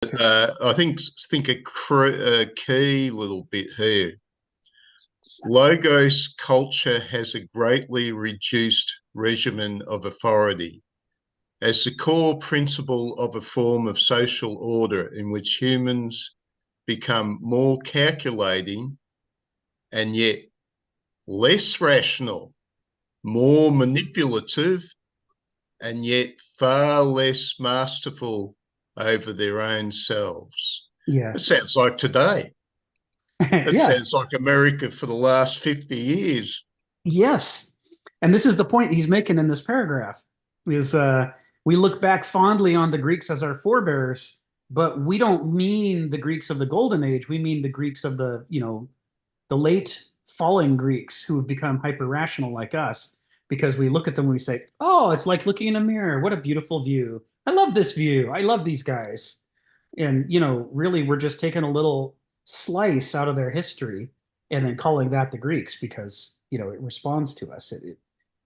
I think a key little bit here. Logos culture has a greatly reduced regimen of authority as the core principle of a form of social order in which humans become more calculating and yet less rational, more manipulative, and yet far less masterful over their own selves. That Yes. sounds like today. That Yes. sounds like America for the last 50 years. Yes. And this is the point he's making in this paragraph is we look back fondly on the Greeks as our forebears, but we don't mean the Greeks of the Golden Age. We mean the Greeks of the late falling Greeks who have become hyper rational like us because we look at them and we say, oh, it's like looking in a mirror. What a beautiful view. I love this view. I love these guys. And, really, we're just taking a little slice out of their history and then calling that the Greeks because, it responds to us.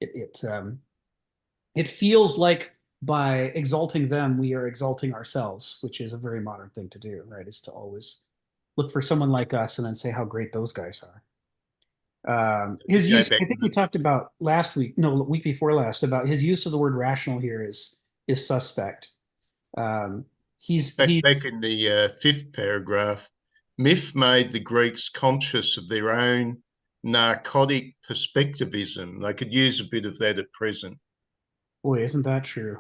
It feels like by exalting them, we are exalting ourselves, which is a very modern thing to do, right? Is to always look for someone like us and then say how great those guys are. His Go use, back I to think we talked about last week, no, week before last, about his use of the word rational here is suspect. Um, he's back in the fifth paragraph. Myth made the Greeks conscious of their own narcotic perspectivism. They could use a bit of that at present. boy, isn't that true?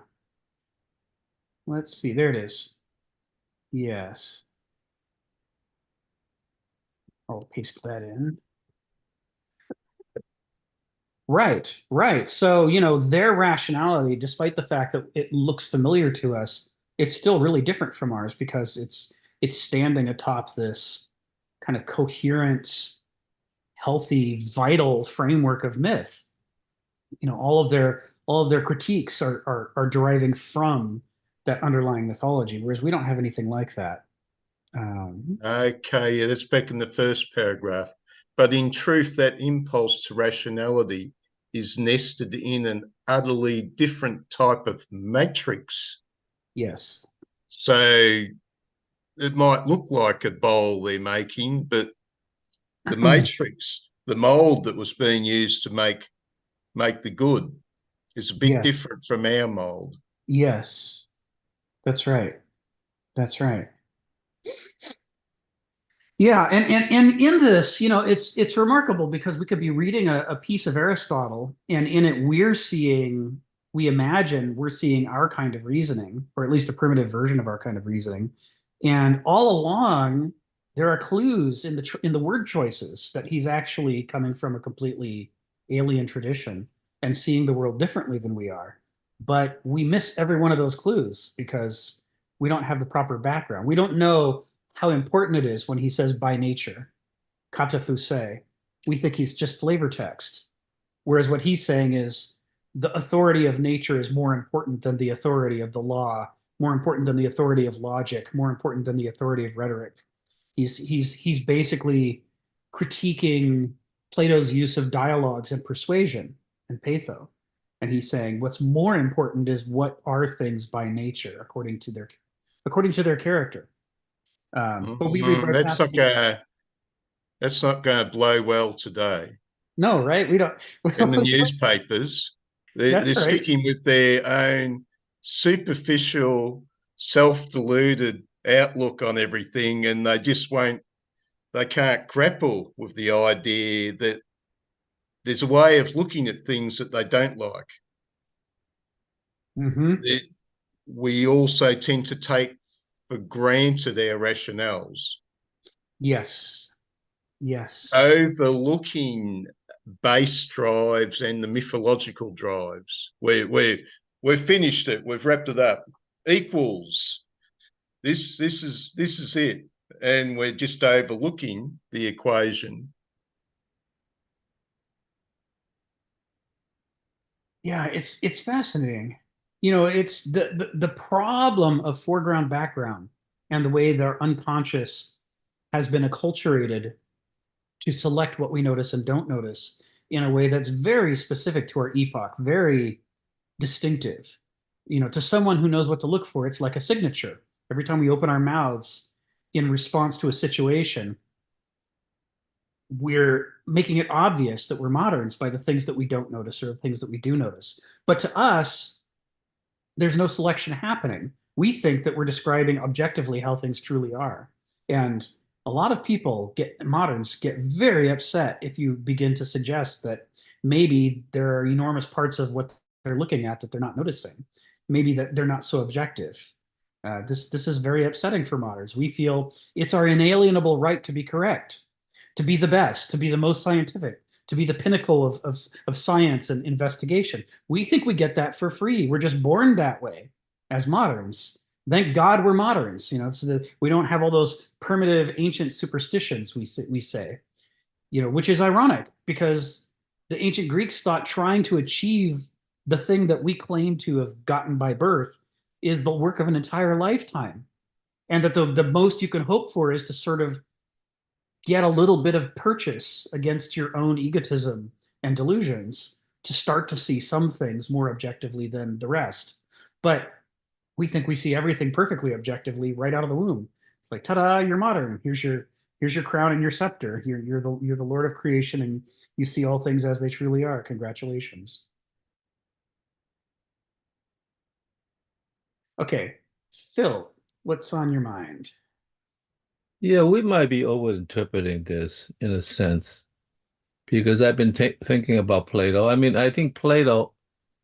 Let's see, there it is. Yes, I'll paste that in. Right, right. So, their rationality, despite the fact that it looks familiar to us, it's still really different from ours because it's standing atop this kind of coherent, healthy, vital framework of myth. All of their critiques are deriving from that underlying mythology, whereas we don't have anything like that. Okay, yeah, that's back in the first paragraph. But in truth, that impulse to rationality is nested in an utterly different type of matrix. Yes. So it might look like a bowl they're making, but the matrix, the mold that was being used to make the good is a bit Yes. different from our mold. Yes. That's right. That's right. Yeah, and in this, it's remarkable because we could be reading a piece of Aristotle, and in it we imagine we're seeing our kind of reasoning, or at least a primitive version of our kind of reasoning. And all along, there are clues in the word choices that he's actually coming from a completely alien tradition and seeing the world differently than we are. But we miss every one of those clues because we don't have the proper background. We don't know how important it is when he says by nature, katafuse. We think he's just flavor text. Whereas what he's saying is the authority of nature is more important than the authority of the law, more important than the authority of logic, more important than the authority of rhetoric. He's basically critiquing Plato's use of dialogues and persuasion and patho. And he's saying what's more important is what are things by nature according to their character. But we read Mm, right that's past not it. gonna that's not gonna blow well today. No, right? We don't. In the newspapers, That's they're right. sticking with their own superficial, self-deluded outlook on everything, and they can't grapple with the idea that there's a way of looking at things that they don't like. Hmm. We also tend to take for granted our rationales, Yes. Yes. overlooking base drives and the mythological drives. We've finished it. We've wrapped it up. Equals. This is it, and we're just overlooking the equation. Yeah, it's fascinating. It's the problem of foreground background and the way their unconscious has been acculturated to select what we notice and don't notice in a way that's very specific to our epoch, very distinctive. To someone who knows what to look for, it's like a signature. Every time we open our mouths in response to a situation, we're making it obvious that we're moderns by the things that we don't notice or the things that we do notice. But to us, there's no selection happening. We think that we're describing objectively how things truly are. And a lot of people moderns get very upset if you begin to suggest that maybe there are enormous parts of what they're looking at that they're not noticing. Maybe that they're not so objective. This is very upsetting for moderns. We feel it's our inalienable right to be correct, to be the best, to be the most scientific, to be the pinnacle of science and investigation. We think we get that for free. We're just born that way as moderns. Thank God we're moderns. We don't have all those primitive ancient superstitions we say, which is ironic because the ancient Greeks thought trying to achieve the thing that we claim to have gotten by birth is the work of an entire lifetime. And that the most you can hope for is to sort of get a little bit of purchase against your own egotism and delusions to start to see some things more objectively than the rest. But we think we see everything perfectly objectively right out of the womb. It's like, ta-da, you're modern. Here's your crown and your scepter. You're the Lord of creation, and you see all things as they truly are. Congratulations. Okay, Phil, what's on your mind? Yeah, we might be overinterpreting this in a sense because I've been thinking about Plato. I mean, I think Plato,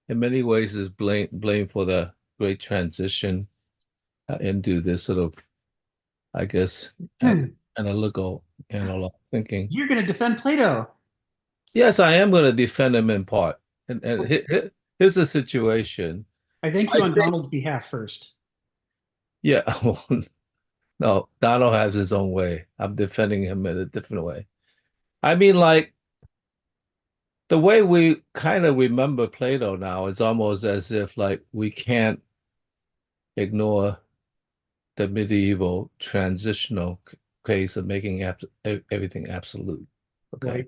in many ways, is blamed for the great transition into this sort of, I guess, analytical analog thinking. You're going to defend Plato. Yes, I am going to defend him in part. And here's the situation. I thank you on Donald's behalf first. Yeah, well, no, Donald has his own way. I'm defending him in a different way. I mean, like, the way we kind of remember Plato now is almost as if like we can't ignore the medieval transitional case of making everything absolute. Okay.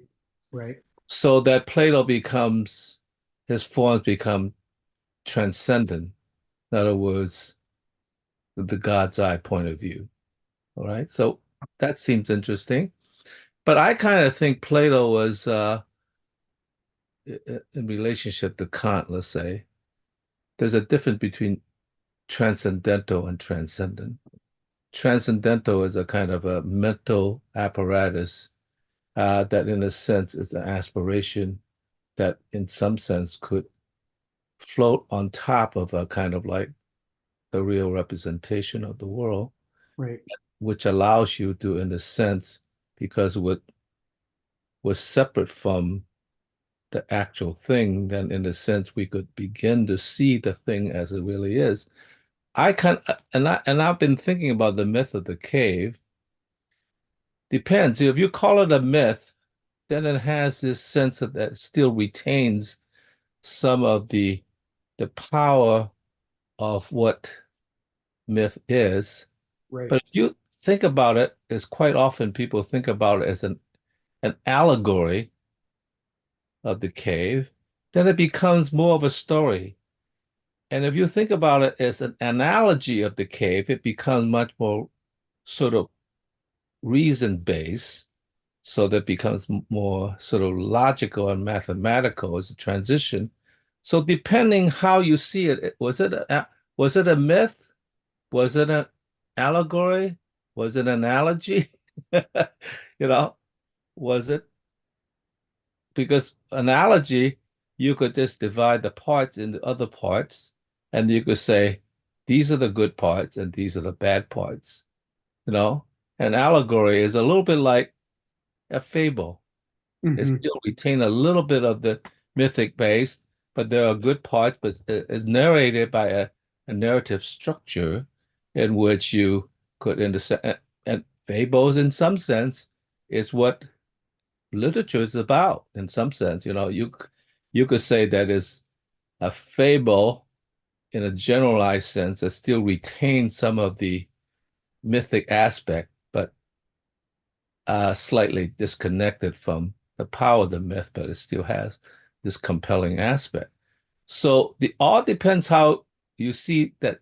Right. So that Plato becomes, his forms become transcendent. In other words, the God's eye point of view. All right. So that seems interesting. But I kind of think Plato was in relationship to Kant, let's say, there's a difference between transcendental and transcendent. Transcendental is a kind of a mental apparatus that, in a sense, is an aspiration that, in some sense, could float on top of a kind of like the real representation of the world, right? Which allows you to, in a sense, because we're separate from the actual thing, then in a sense we could begin to see the thing as it really is. I've been thinking about the myth of the cave. Depends. If you call it a myth, then it has this sense of that still retains some of the power of what myth is. Right. But if you think about it, as quite often people think about it as an allegory of the cave, then it becomes more of a story. And if you think about it as an analogy of the cave, it becomes much more sort of reason-based. So that becomes more sort of logical and mathematical as a transition. So depending how you see it, was it a myth? Was it an allegory? Was it an analogy? Was it? Because analogy, you could just divide the parts into other parts, and you could say, these are the good parts and these are the bad parts. An allegory is a little bit like a fable. It still retain a little bit of the mythic base, but there are good parts, but it's narrated by a narrative structure in which you could understand. And fables, in some sense, is what literature is about. In some sense, you could say that is a fable in a generalized sense that still retains some of the mythic aspect, but slightly disconnected from the power of the myth, but it still has this compelling aspect. So it all depends how you see that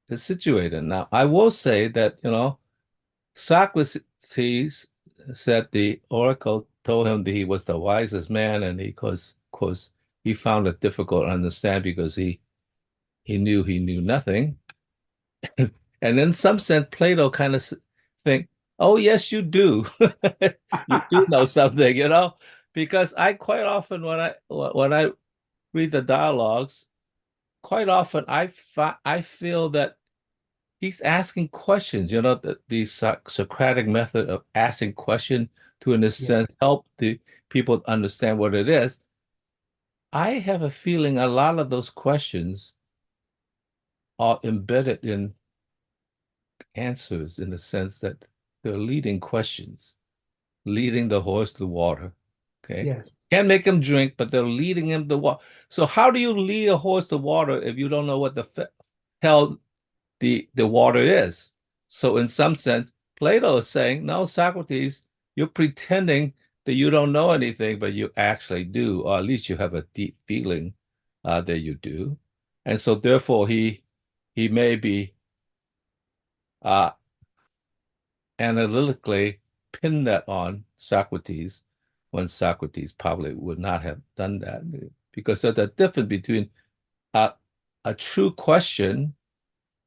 is situated. Now, I will say that, Socrates said the oracle told him that he was the wisest man, and of course, he found it difficult to understand because he knew nothing. And in some sense, Plato kind of think, oh, yes, you do. You do know something, because I quite often when I read the dialogues, quite often I feel that he's asking questions, the Socratic method of asking question to, in a sense, help the people understand what it is. I have a feeling a lot of those questions are embedded in answers in the sense that they're leading questions, leading the horse to water. Okay. Yes. Can't make him drink, but they're leading him to water. So how do you lead a horse to water if you don't know what the hell the water is? So in some sense, Plato is saying, no, Socrates, you're pretending that you don't know anything, but you actually do, or at least you have a deep feeling that you do. And so therefore he may be uh, analytically pin that on Socrates when Socrates probably would not have done that, because there's a difference between a true question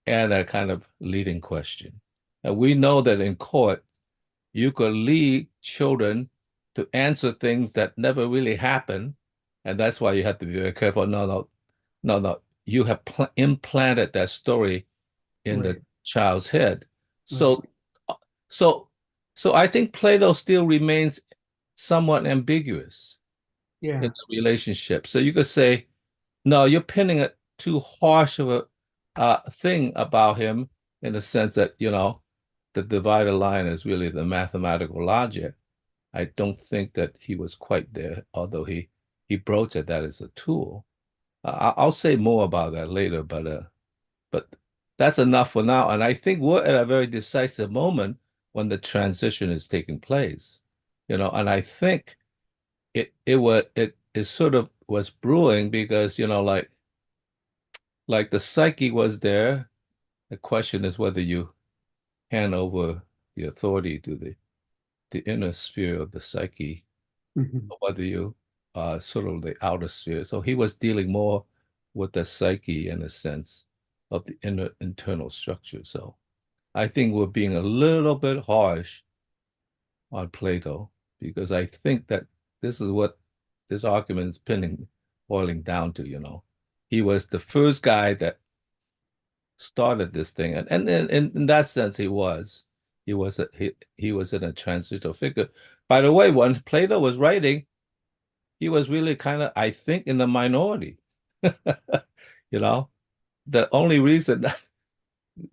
and a kind of leading question. And we know that in court, you could lead children to answer things that never really happen. And that's why you have to be very careful. No. You have implanted that story in the child's head. So, so, so I think Plato still remains somewhat ambiguous in the relationship. So you could say, no, you're pinning it too harsh of a thing about him in the sense that, the divided line is really the mathematical logic. I don't think that he was quite there, although he broached that as a tool. I'll say more about that later, but that's enough for now. And I think we're at a very decisive moment when the transition is taking place, and I think it sort of was brewing because, like the psyche was there. The question is whether you hand over the authority to the inner sphere of the psyche, or whether you sort of the outer sphere. So he was dealing more with the psyche in a sense of the internal structure. So I think we're being a little bit harsh on Plato because I think that this is what this argument is boiling down to. He was the first guy that started this thing, and in that sense, he was in a transitional figure. By the way, when Plato was writing, he was really kind of, I think, in the minority. The only reason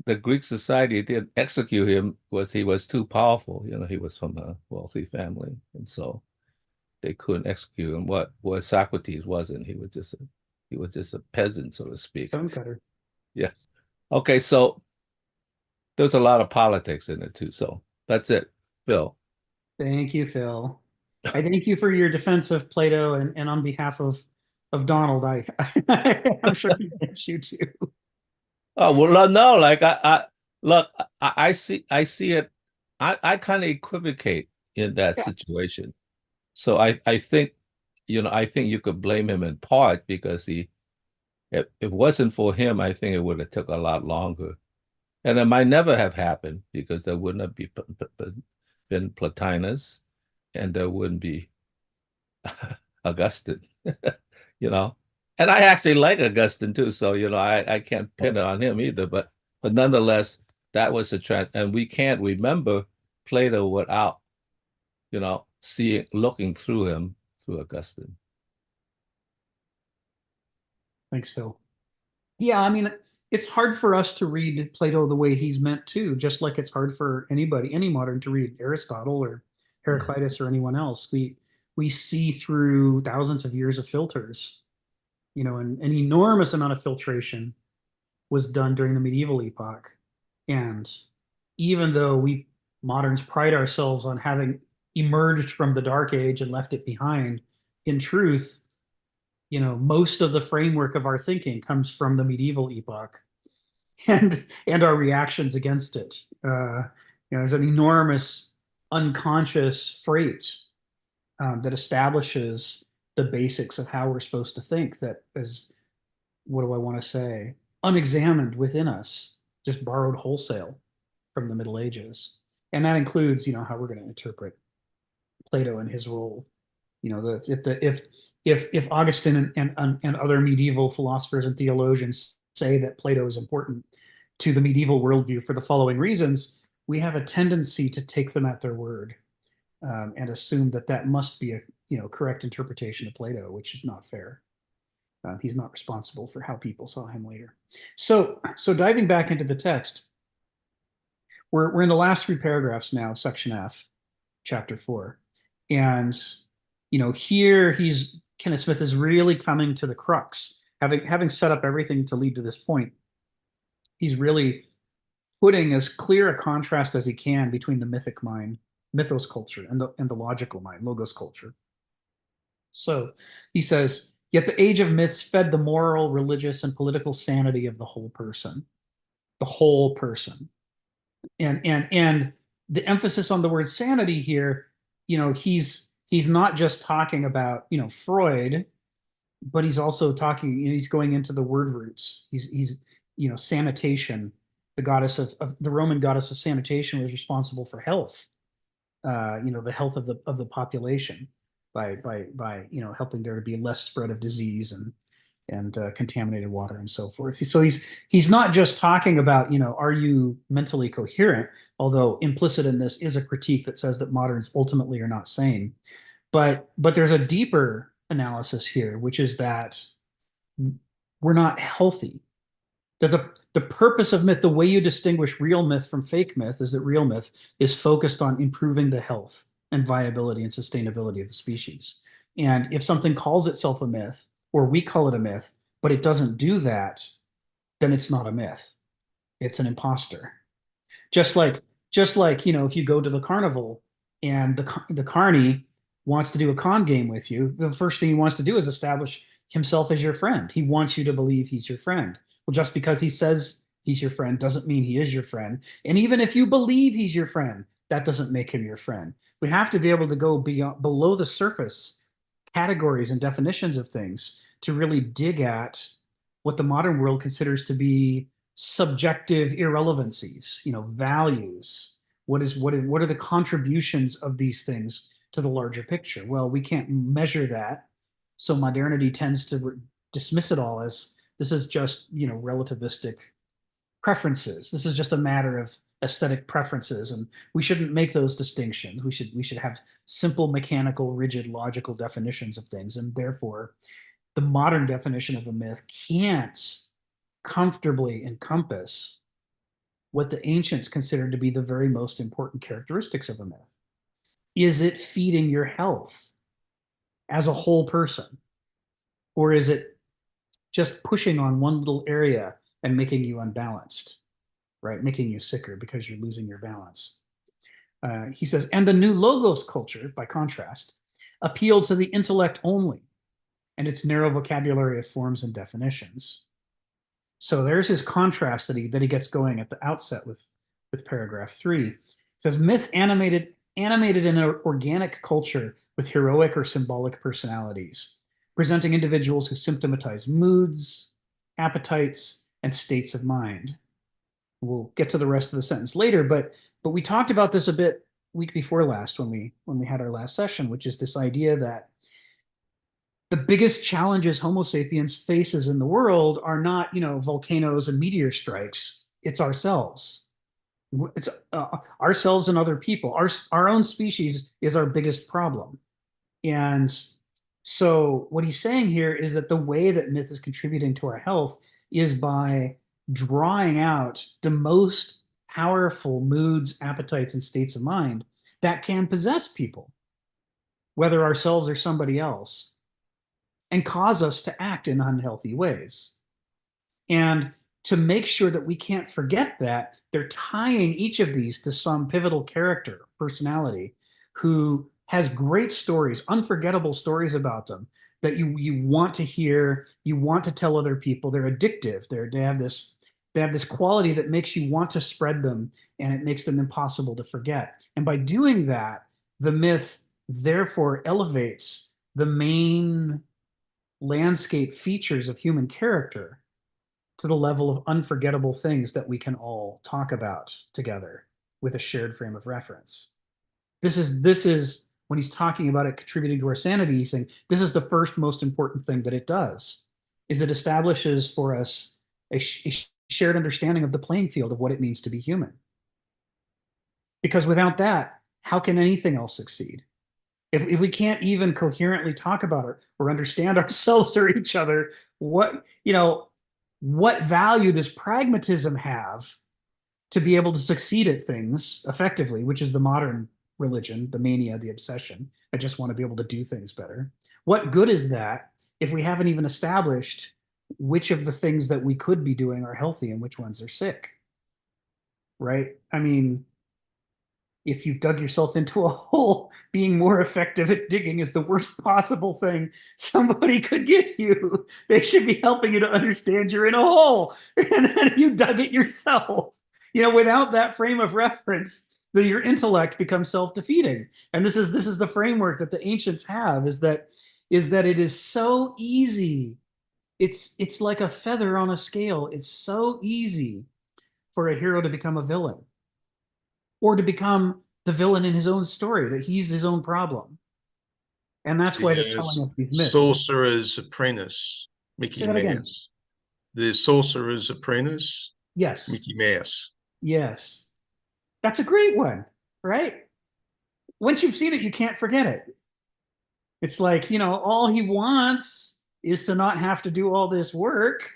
the Greek society didn't execute him was he was too powerful. He was from a wealthy family, and so they couldn't execute him. What Socrates wasn't. He was just a peasant, so to speak. Stonecutter. Yeah. Okay, so there's a lot of politics in it too. So that's it, Phil. Thank you, Phil. I thank you for your defense of Plato, and on behalf of Donald, I'm sure he thanks you too. Oh well, no, like I look, I see it. I kind of equivocate in that situation. So I think, I think you could blame him in part because if it wasn't for him, I think it would have took a lot longer. And it might never have happened because there wouldn't have been Plotinus and there wouldn't be Augustine, And I actually like Augustine too, so I can't pin it on him either. But nonetheless, that was a trend, and we can't remember Plato without, looking through him through Augustine. Thanks, Phil. Yeah, I mean, it's hard for us to read Plato the way he's meant to, just like it's hard for anybody, any modern, to read Aristotle or Heraclitus or anyone else. We see through thousands of years of filters, and an enormous amount of filtration was done during the medieval epoch. And even though we moderns pride ourselves on having emerged from the dark age and left it behind, in truth, most of the framework of our thinking comes from the medieval epoch. and our reactions against it. There's an enormous unconscious freight that establishes the basics of how we're supposed to think, that is, what do I want to say, unexamined within us, just borrowed wholesale from the Middle Ages. And that includes, how we're going to interpret Plato and his role. If Augustine and other medieval philosophers and theologians say that Plato is important to the medieval worldview for the following reasons, we have a tendency to take them at their word, and assume that must be a correct interpretation of Plato, which is not fair. He's not responsible for how people saw him later. So diving back into the text, we're in the last 3 paragraphs now, section F, chapter 4. And, here Kenneth Smith is really coming to the crux. Having set up everything to lead to this point, he's really putting as clear a contrast as he can between the mythic mind, mythos culture, and the logical mind, logos culture. So he says, yet the age of myths fed the moral, religious, and political sanity of the whole person. The whole person. And the emphasis on the word sanity here, he's not just talking about, Freud, but he's also talking, he's going into the word roots. He's sanitation, the goddess of the Roman goddess of sanitation was responsible for health, the health of the population by helping there to be less spread of disease and contaminated water and so forth. So he's not just talking about, are you mentally coherent, although implicit in this is a critique that says that moderns ultimately are not sane. But there's a deeper analysis here, which is that we're not healthy. That the purpose of myth, the way you distinguish real myth from fake myth, is that real myth is focused on improving the health and viability and sustainability of the species. And if something calls itself a myth, or we call it a myth, but it doesn't do that, then it's not a myth. It's an imposter. Just like if you go to the carnival and the carny wants to do a con game with you, the first thing he wants to do is establish himself as your friend. He wants you to believe he's your friend. Well, just because he says he's your friend doesn't mean he is your friend. And even if you believe he's your friend, that doesn't make him your friend. We have to be able to go below the surface categories and definitions of things to really dig at what the modern world considers to be subjective irrelevancies, values. What are the contributions of these things to the larger picture? Well, we can't measure that, so modernity tends to dismiss it all as this is just relativistic preferences. This is just a matter of aesthetic preferences, and we shouldn't make those distinctions. We should have simple, mechanical, rigid, logical definitions of things, and therefore the modern definition of a myth can't comfortably encompass what the ancients considered to be the very most important characteristics of a myth. Is it feeding your health as a whole person? Or is it just pushing on one little area and making you unbalanced, right? Making you sicker because you're losing your balance. He says, and the new logos culture, by contrast, appealed to the intellect only and its narrow vocabulary of forms and definitions. So there's his contrast that he gets going at the outset with paragraph 3. It says, myth animated in an organic culture with heroic or symbolic personalities, presenting individuals who symptomatize moods, appetites, and states of mind. We'll get to the rest of the sentence later, but we talked about this a bit week before last when we had our last session, which is this idea that the biggest challenges Homo sapiens faces in the world are not, volcanoes and meteor strikes. It's ourselves. It's ourselves and other people. Our own species is our biggest problem. And so what he's saying here is that the way that myth is contributing to our health is by drawing out the most powerful moods, appetites, and states of mind that can possess people, whether ourselves or somebody else, and cause us to act in unhealthy ways. And to make sure that we can't forget that, they're tying each of these to some pivotal character, personality, who has great stories, unforgettable stories about them that you want to hear, you want to tell other people. They're addictive. They have They have this quality that makes you want to spread them, and it makes them impossible to forget. And by doing that, the myth therefore elevates the main landscape features of human character to the level of unforgettable things that we can all talk about together with a shared frame of reference. This is when he's talking about it contributing to our sanity, he's saying this is the first most important thing that it does, is it establishes for us a shared understanding of the playing field of what it means to be human. Because without that, how can anything else succeed? If we can't even coherently talk about it or understand ourselves or each other, what value does pragmatism have to be able to succeed at things effectively, which is the modern religion, the mania, the obsession. I just want to be able to do things better. What good is that if we haven't even established which of the things that we could be doing are healthy and which ones are sick? Right? I mean, if you've dug yourself into a hole, being more effective at digging is the worst possible thing somebody could give you. They should be helping you to understand you're in a hole, and then you dug it yourself. Without that frame of reference, your intellect becomes self-defeating. And this is the framework that the ancients have, is that it is so easy. It's like a feather on a scale. It's so easy for a hero to become a villain, or to become the villain in his own story, that he's his own problem. And that's why they're telling us these myths. Sorcerer's Apprentice, Mickey Mouse. Again. The Sorcerer's Apprentice, yes, Mickey Mouse. Yes. That's a great one, right? Once you've seen it, you can't forget it. It's like, all he wants is to not have to do all this work.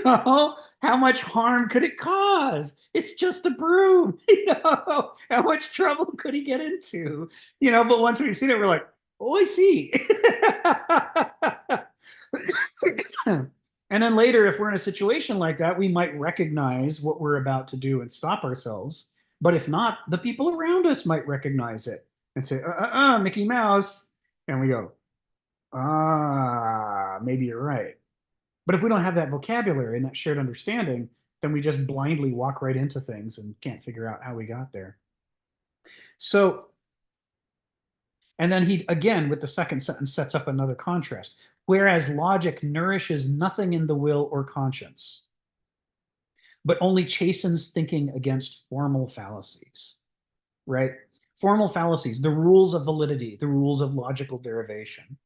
How much harm could it cause? It's just a broom. How much trouble could he get into? But once we've seen it, we're like, oh, I see. And then later, if we're in a situation like that, we might recognize what we're about to do and stop ourselves. But if not, the people around us might recognize it and say, Mickey Mouse. And we go, maybe you're right. But if we don't have that vocabulary and that shared understanding, then we just blindly walk right into things and can't figure out how we got there. So, and then he, again, with the second sentence, sets up another contrast. Whereas logic nourishes nothing in the will or conscience, but only chastens thinking against formal fallacies, right? Formal fallacies, the rules of validity, the rules of logical derivation.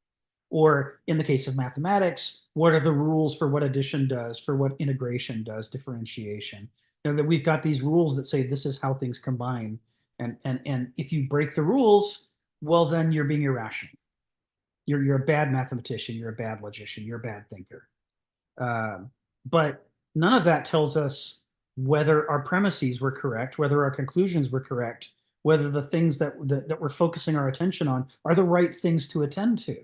Or in the case of mathematics, what are the rules for what addition does, for what integration does, differentiation? That we've got these rules that say this is how things combine. And if you break the rules, well, then you're being irrational. You're a bad mathematician, you're a bad logician, you're a bad thinker. But none of that tells us whether our premises were correct, whether our conclusions were correct, whether the things that we're focusing our attention on are the right things to attend to.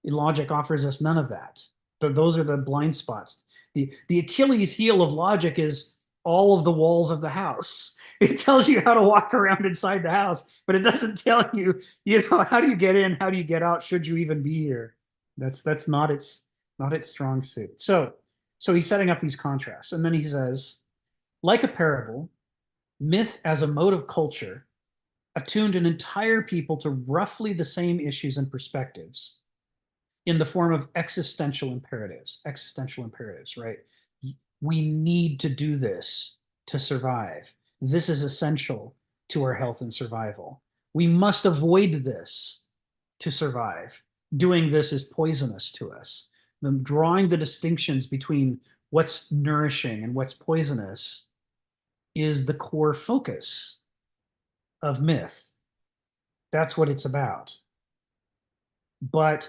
Logic offers us none of that. But those are the blind spots. The Achilles heel of logic is all of the walls of the house. It tells you how to walk around inside the house, but it doesn't tell you, how do you get in? How do you get out? Should you even be here? That's not its strong suit. So he's setting up these contrasts. And then he says, like a parable, myth as a mode of culture attuned an entire people to roughly the same issues and perspectives in the form of existential imperatives, right? We need to do this to survive. This is essential to our health and survival. We must avoid this to survive. Doing this is poisonous to us. Drawing the distinctions between what's nourishing and what's poisonous is the core focus of myth. That's what it's about. But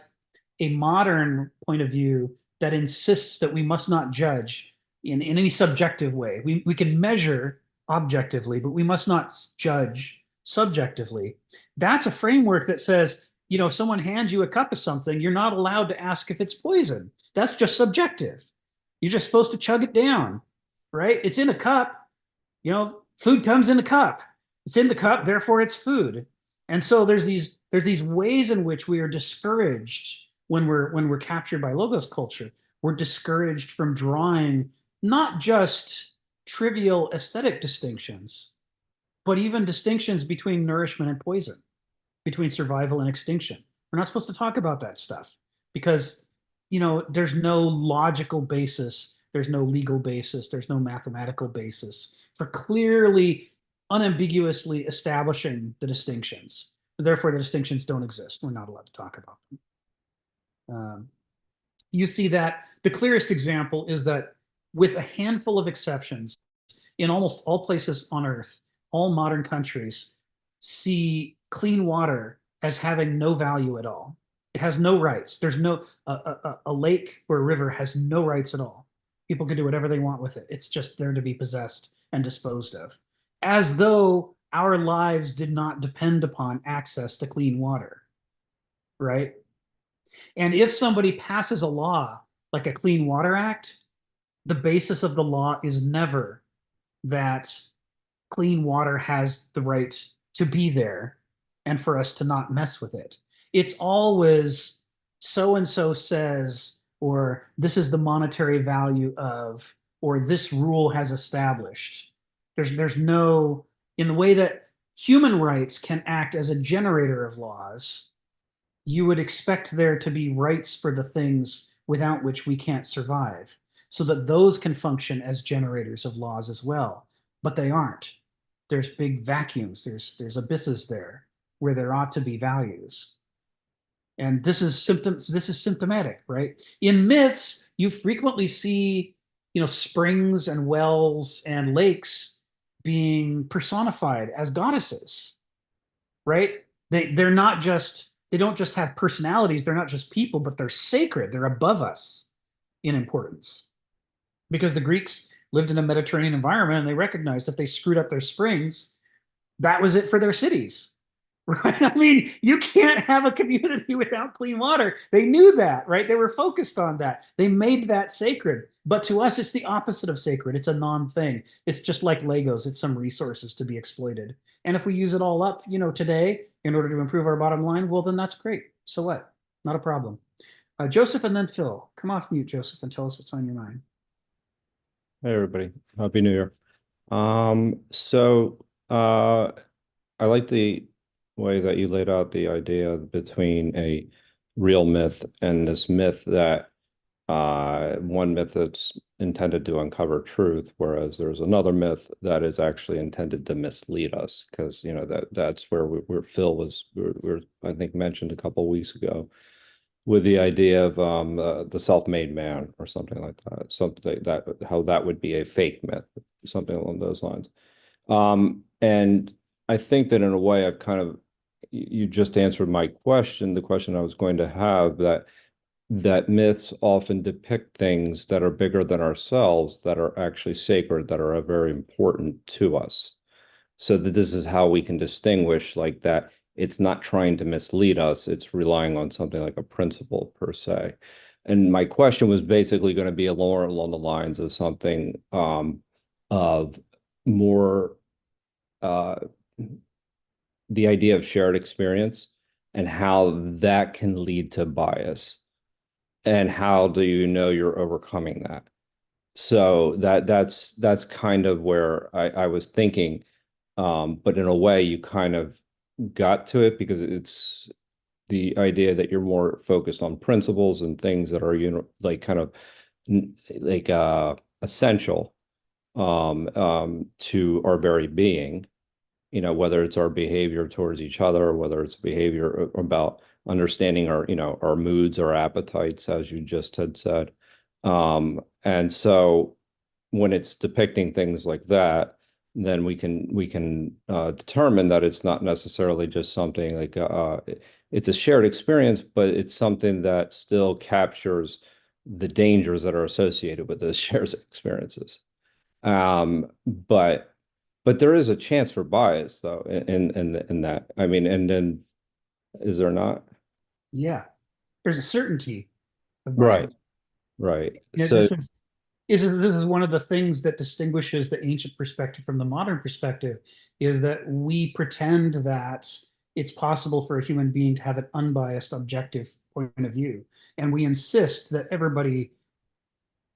a modern point of view that insists that we must not judge in any subjective way. We can measure objectively, but we must not judge subjectively. That's a framework that says, if someone hands you a cup of something, you're not allowed to ask if it's poison. That's just subjective. You're just supposed to chug it down, right? It's in a cup. Food comes in a cup. It's in the cup, therefore it's food. And so there's these ways in which we are discouraged when we're captured by logos culture. We're discouraged from drawing not just trivial aesthetic distinctions, but even distinctions between nourishment and poison, between survival and extinction. We're not supposed to talk about that stuff because, there's no logical basis, there's no legal basis, there's no mathematical basis for clearly, unambiguously establishing the distinctions. Therefore, the distinctions don't exist. We're not allowed to talk about them. You see that the clearest example is that, with a handful of exceptions, in almost all places on Earth, all modern countries see clean water as having no value at all. It has no rights. There's no a lake or a river has no rights at all. People can do whatever they want with it. It's just there to be possessed and disposed of, as though our lives did not depend upon access to clean water, right? And if somebody passes a law like a Clean Water Act, the basis of the law is never that clean water has the right to be there and for us to not mess with it. It's always so-and-so says, or this is the monetary value of, or this rule has established. There's no, in the way that human rights can act as a generator of laws, you would expect there to be rights for the things without which we can't survive, so that those can function as generators of laws as well. But they aren't. There's big vacuums. There's abysses there where there ought to be values. And this is symptomatic, right? In myths, you frequently see, springs and wells and lakes being personified as goddesses, right? They don't just have personalities. They're not just people, but they're sacred. They're above us in importance. Because the Greeks lived in a Mediterranean environment and they recognized if they screwed up their springs, that was it for their cities, right? I mean, you can't have a community without clean water. They knew that, right? They were focused on that. They made that sacred. But to us, it's the opposite of sacred. It's a non-thing. It's just like Legos. It's some resources to be exploited. And if we use it all up, today in order to improve our bottom line, well, then that's great. So what? Not a problem. Joseph and then Phil. Come off mute, Joseph, and tell us what's on your mind. Hey everybody, Happy New Year. I like the way that you laid out the idea between a real myth and this myth that one myth that's intended to uncover truth, whereas there's another myth that is actually intended to mislead us, because that's where Phil was I think mentioned a couple of weeks ago, with the idea of the self-made man or something like that, something that how that would be a fake myth, something along those lines. And I think that in a way I've you just answered my question, the question I was going to have, that myths often depict things that are bigger than ourselves, that are actually sacred, that are very important to us. So that this is how we can distinguish like that. It's not trying to mislead us. It's relying on something like a principle per se. And my question was basically going to be along the lines of something of more the idea of shared experience and how that can lead to bias. And how do you know you're overcoming that? So that's kind of where I was thinking. But in a way, you kind of got to it because it's the idea that you're more focused on principles and things that are essential to our very being, whether it's our behavior towards each other, or whether it's behavior about understanding our moods, our appetites, as you just had said. And so when it's depicting things like that, then we can determine that it's not necessarily just something like it's a shared experience, but it's something that still captures the dangers that are associated with those shared experiences. But there is a chance for bias, though, in that. I mean, and then is there not? Yeah, there's a certainty of bias. Right. So this is one of the things that distinguishes the ancient perspective from the modern perspective, is that we pretend that it's possible for a human being to have an unbiased, objective point of view. And we insist that everybody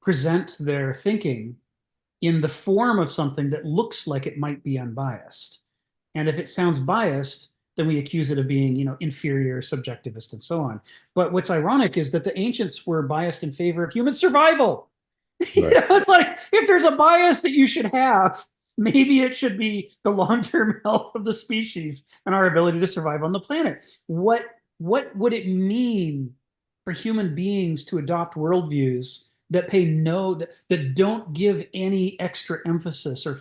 present their thinking in the form of something that looks like it might be unbiased. And if it sounds biased, then we accuse it of being, inferior, subjectivist, and so on. But what's ironic is that the ancients were biased in favor of human survival. Right. It's like, if there's a bias that you should have, maybe it should be the long-term health of the species and our ability to survive on the planet. What would it mean for human beings to adopt worldviews that that don't give any extra emphasis or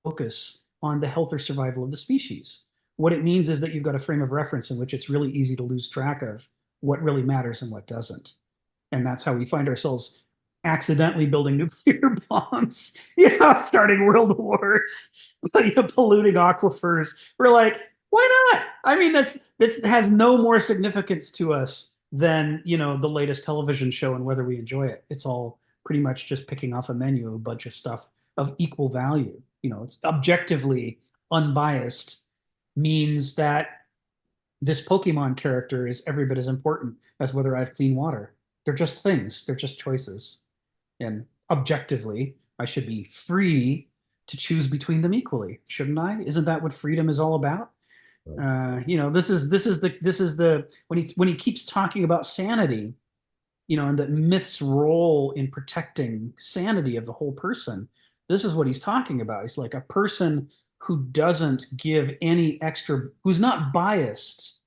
focus on the health or survival of the species? What it means is that you've got a frame of reference in which it's really easy to lose track of what really matters and what doesn't. And that's how we find ourselves accidentally building nuclear bombs, starting world wars, polluting aquifers. We're like, why not? I mean, this has no more significance to us than, the latest television show and whether we enjoy it. It's all pretty much just picking off a menu, a bunch of stuff of equal value. It's objectively unbiased means that this Pokemon character is every bit as important as whether I have clean water. They're just things. They're just choices. And objectively, I should be free to choose between them equally, shouldn't I? Isn't that what freedom is all about? This is the when he keeps talking about sanity, and that myth's role in protecting sanity of the whole person. This is what he's talking about. He's like a person who doesn't give any extra, who's not biased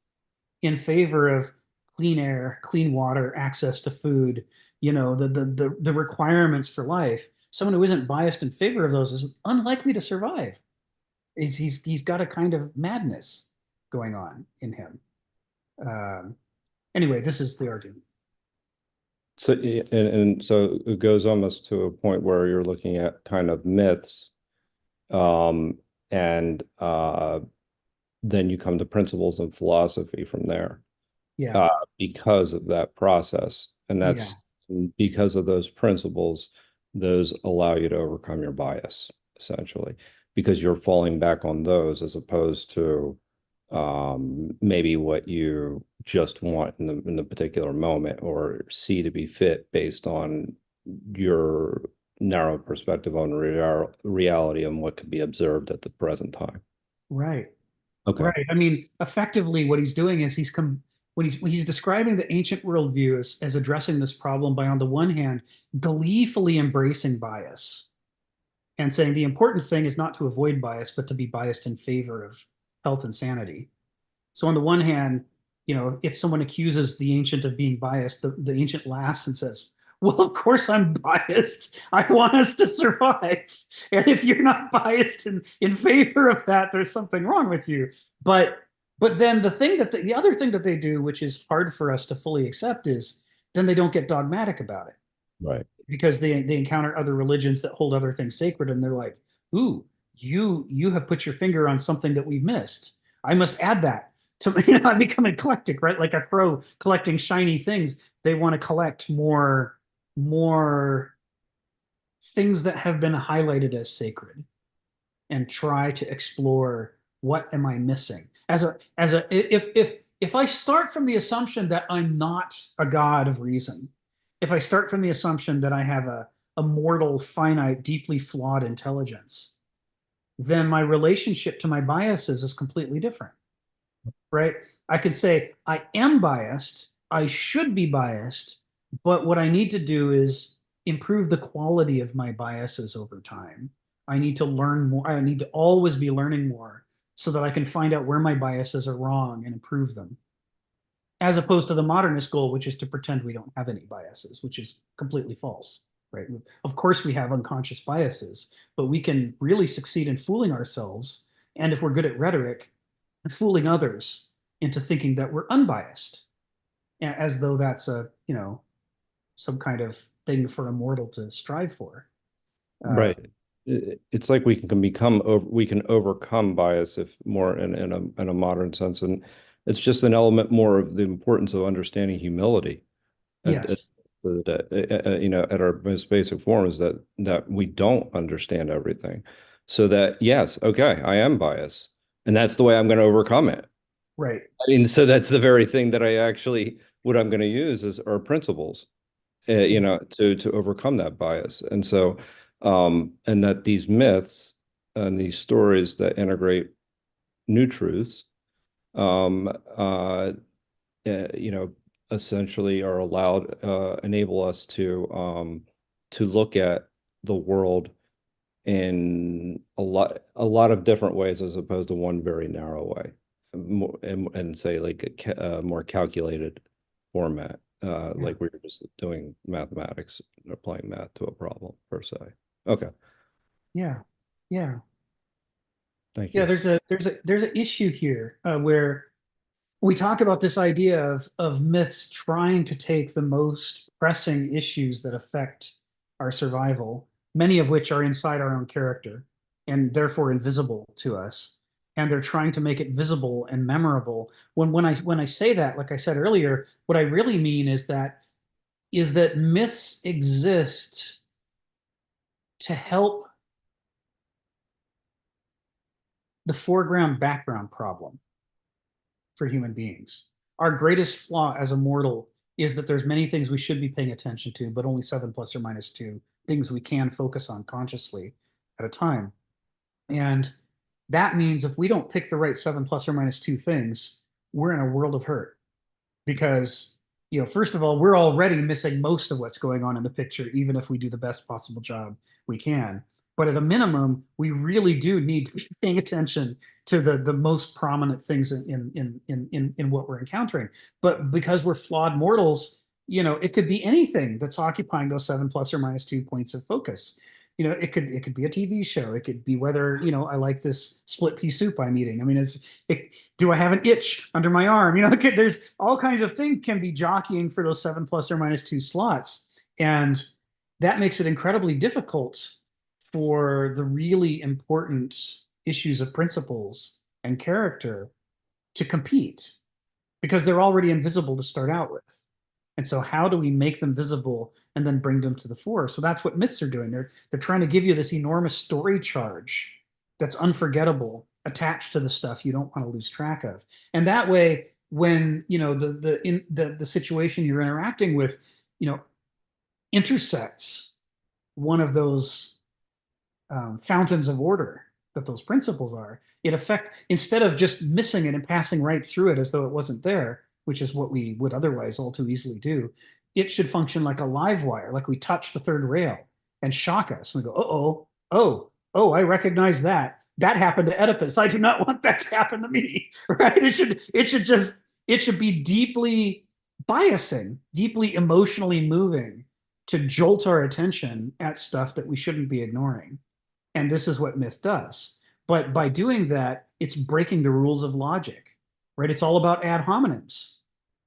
in favor of clean air, clean water, access to food, the requirements for life. Someone who isn't biased in favor of those is unlikely to survive. He's got a kind of madness going on in him. Anyway, this is the argument. So and so it goes almost to a point where you're looking at kind of myths, and then you come to principles and philosophy from there. Yeah. Because of that process, and that's because of those principles, those allow you to overcome your bias, essentially, because you're falling back on those as opposed to maybe what you just want in the particular moment or see to be fit based on your narrow perspective on reality and what can be observed at the present time. Right. Okay. Right. I mean, effectively, what he's doing is when he's describing the ancient worldview as addressing this problem by, on the one hand, gleefully embracing bias and saying the important thing is not to avoid bias, but to be biased in favor of health and sanity. So on the one hand, if someone accuses the ancient of being biased, the ancient laughs and says, well, of course I'm biased. I want us to survive. And if you're not biased in favor of that, there's something wrong with you. But then the other thing that they do, which is hard for us to fully accept, is then they don't get dogmatic about it. Right. Because they encounter other religions that hold other things sacred, and they're like, ooh, you have put your finger on something that we've missed. I must add that. So, I become eclectic, right? Like a crow collecting shiny things. They want to collect more things that have been highlighted as sacred and try to explore, what am I missing? If I start from the assumption that I'm not a god of reason, if I start from the assumption that I have a mortal, finite, deeply flawed intelligence, then my relationship to my biases is completely different, right? I could say, I am biased, I should be biased, but what I need to do is improve the quality of my biases over time. I need to learn more. I need to always be learning more so that I can find out where my biases are wrong and improve them. As opposed to the modernist goal, which is to pretend we don't have any biases, which is completely false, right? Of course, we have unconscious biases, but we can really succeed in fooling ourselves. And if we're good at rhetoric, fooling others into thinking that we're unbiased, as though that's some kind of thing for a mortal to strive for. Right. It's like we can overcome bias if more in a modern sense, and it's just an element more of the importance of understanding humility. Yes. At our most basic form is that we don't understand everything, so that yes, okay, I am biased, and that's the way I'm going to overcome it. Right. I mean, so that's the very thing that what I'm going to use are principles, to overcome that bias. And so And that these myths and these stories that integrate new truths, essentially are allowed, enable us to look at the world in a lot of different ways as opposed to one very narrow way, and say like a more calculated format, like we were just doing mathematics, applying math to a problem per se. Okay. Yeah. Thank you. Yeah, there's an issue here where we talk about this idea of myths trying to take the most pressing issues that affect our survival, many of which are inside our own character and therefore invisible to us. And they're trying to make it visible and memorable. When I say that, like I said earlier, what I really mean is that myths exist to help the foreground background problem for human beings. Our greatest flaw as a mortal is that there's many things we should be paying attention to, but only 7 plus or minus 2 things we can focus on consciously at a time. And that means if we don't pick the right 7 plus or minus 2 things, we're in a world of hurt. Because, first of all, we're already missing most of what's going on in the picture, even if we do the best possible job we can. But at a minimum, we really do need to be paying attention to the most prominent things in what we're encountering. But because we're flawed mortals, it could be anything that's occupying those 7 plus or minus 2 points of focus. It could be a TV show. It could be whether, I like this split pea soup I'm eating. I mean, do I have an itch under my arm? There's all kinds of things can be jockeying for those 7 plus or minus 2 slots. And that makes it incredibly difficult for the really important issues of principles and character to compete because they're already invisible to start out with. And so how do we make them visible and then bring them to the fore? So that's what myths are doing. They're trying to give you this enormous story charge that's unforgettable attached to the stuff you don't want to lose track of. And that way, when the situation you're interacting with, intersects one of those fountains of order that those principles are, instead of just missing it and passing right through it as though it wasn't there, which is what we would otherwise all too easily do, it should function like a live wire, like we touch the third rail and shock us. We go, oh, I recognize that. That happened to Oedipus. I do not want that to happen to me, right? It should be deeply biasing, deeply emotionally moving to jolt our attention at stuff that we shouldn't be ignoring. And this is what myth does. But by doing that, it's breaking the rules of logic, right? It's all about ad hominems.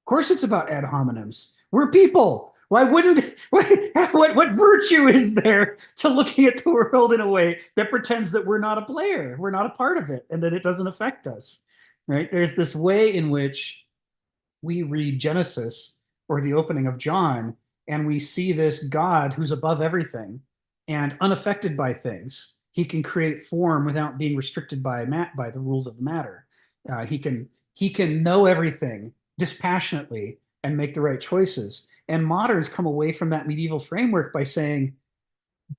Of course it's about ad hominems. We're people. Why wouldn't, what virtue is there to looking at the world in a way that pretends that we're not a player, we're not a part of it, and that it doesn't affect us, right? There's this way in which we read Genesis or the opening of John, and we see this God who's above everything and unaffected by things. He can create form without being restricted by the rules of matter. He can know everything dispassionately and make the right choices. And moderns come away from that medieval framework by saying,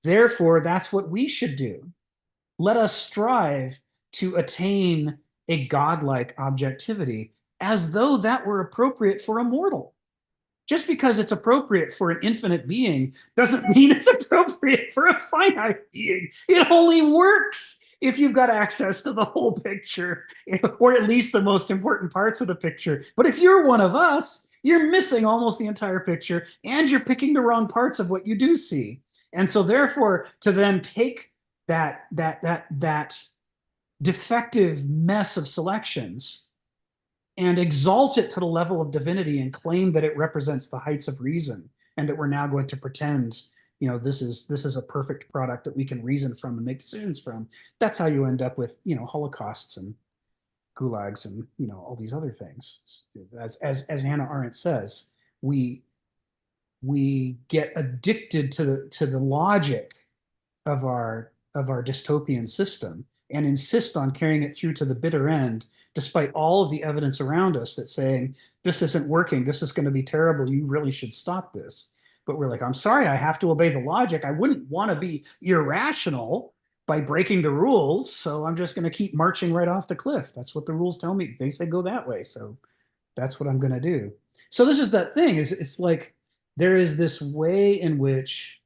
therefore, that's what we should do. Let us strive to attain a godlike objectivity as though that were appropriate for a mortal. Just because it's appropriate for an infinite being doesn't mean it's appropriate for a finite being. It only works if you've got access to the whole picture, or at least the most important parts of the picture. But if you're one of us, you're missing almost the entire picture, and you're picking the wrong parts of what you do see. And so therefore, to then take that defective mess of selections and exalt it to the level of divinity and claim that it represents the heights of reason, and that we're now going to pretend, this is a perfect product that we can reason from and make decisions from. That's how you end up with, holocausts and gulags and, all these other things. As Hannah Arendt says, we get addicted to the logic of our dystopian system and insist on carrying it through to the bitter end, despite all of the evidence around us that's saying, this isn't working, this is going to be terrible, you really should stop this. But we're like, I'm sorry, I have to obey the logic. I wouldn't want to be irrational by breaking the rules, so I'm just going to keep marching right off the cliff. That's what the rules tell me. They say go that way, so that's what I'm going to do. So this is that thing, is it's like there is this way in which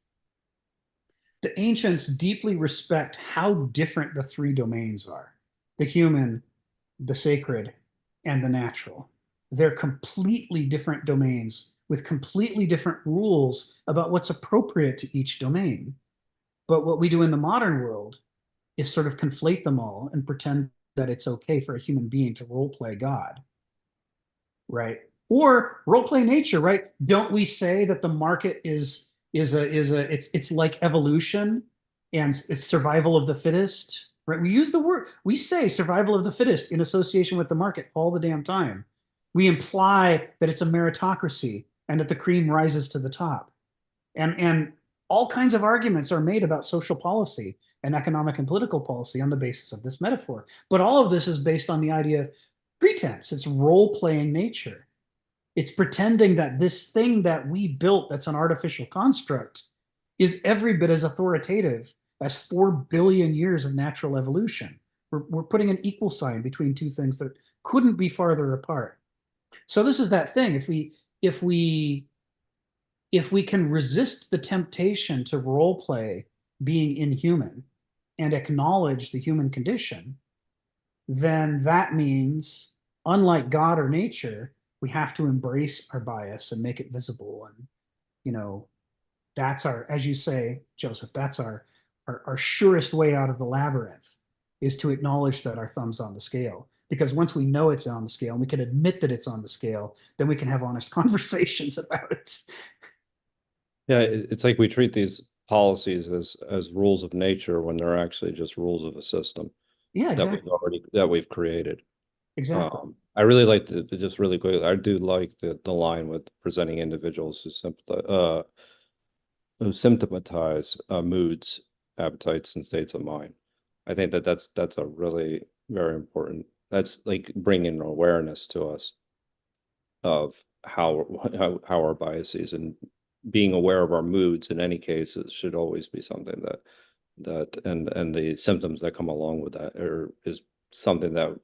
the ancients deeply respect how different the three domains are: the human, the sacred, and the natural. They're completely different domains with completely different rules about what's appropriate to each domain. But what we do in the modern world is sort of conflate them all and pretend that it's okay for a human being to role play God, right? Or role play nature, right? Don't we say that the market is it's like evolution and it's survival of the fittest, right? We use the word, we say survival of the fittest in association with the market all the damn time. We imply that it's a meritocracy and that the cream rises to the top. And all kinds of arguments are made about social policy and economic and political policy on the basis of this metaphor. But all of this is based on the idea of pretense. It's role-playing nature. It's pretending that this thing that we built that's an artificial construct is every bit as authoritative as 4 billion years of natural evolution. We're putting an equal sign between two things that couldn't be farther apart. So this is that thing. If we can resist the temptation to role play being inhuman and acknowledge the human condition, then that means, unlike God or nature, we have to embrace our bias and make it visible. And, you know, that's our, as you say, Joseph, that's our surest way out of the labyrinth, is to acknowledge that our thumb's on the scale. Because once we know it's on the scale and we can admit that it's on the scale, then we can have honest conversations about it. Yeah, it's like we treat these policies as rules of nature when they're actually just rules of a system. Yeah, exactly. That we've created. Exactly. I really like to just really quickly, I do like the line with presenting individuals who symptomatize moods, appetites, and states of mind. I think that's a really very important. That's like bringing awareness to us of how our biases, and being aware of our moods in any case should always be something and the symptoms that come along with that is something that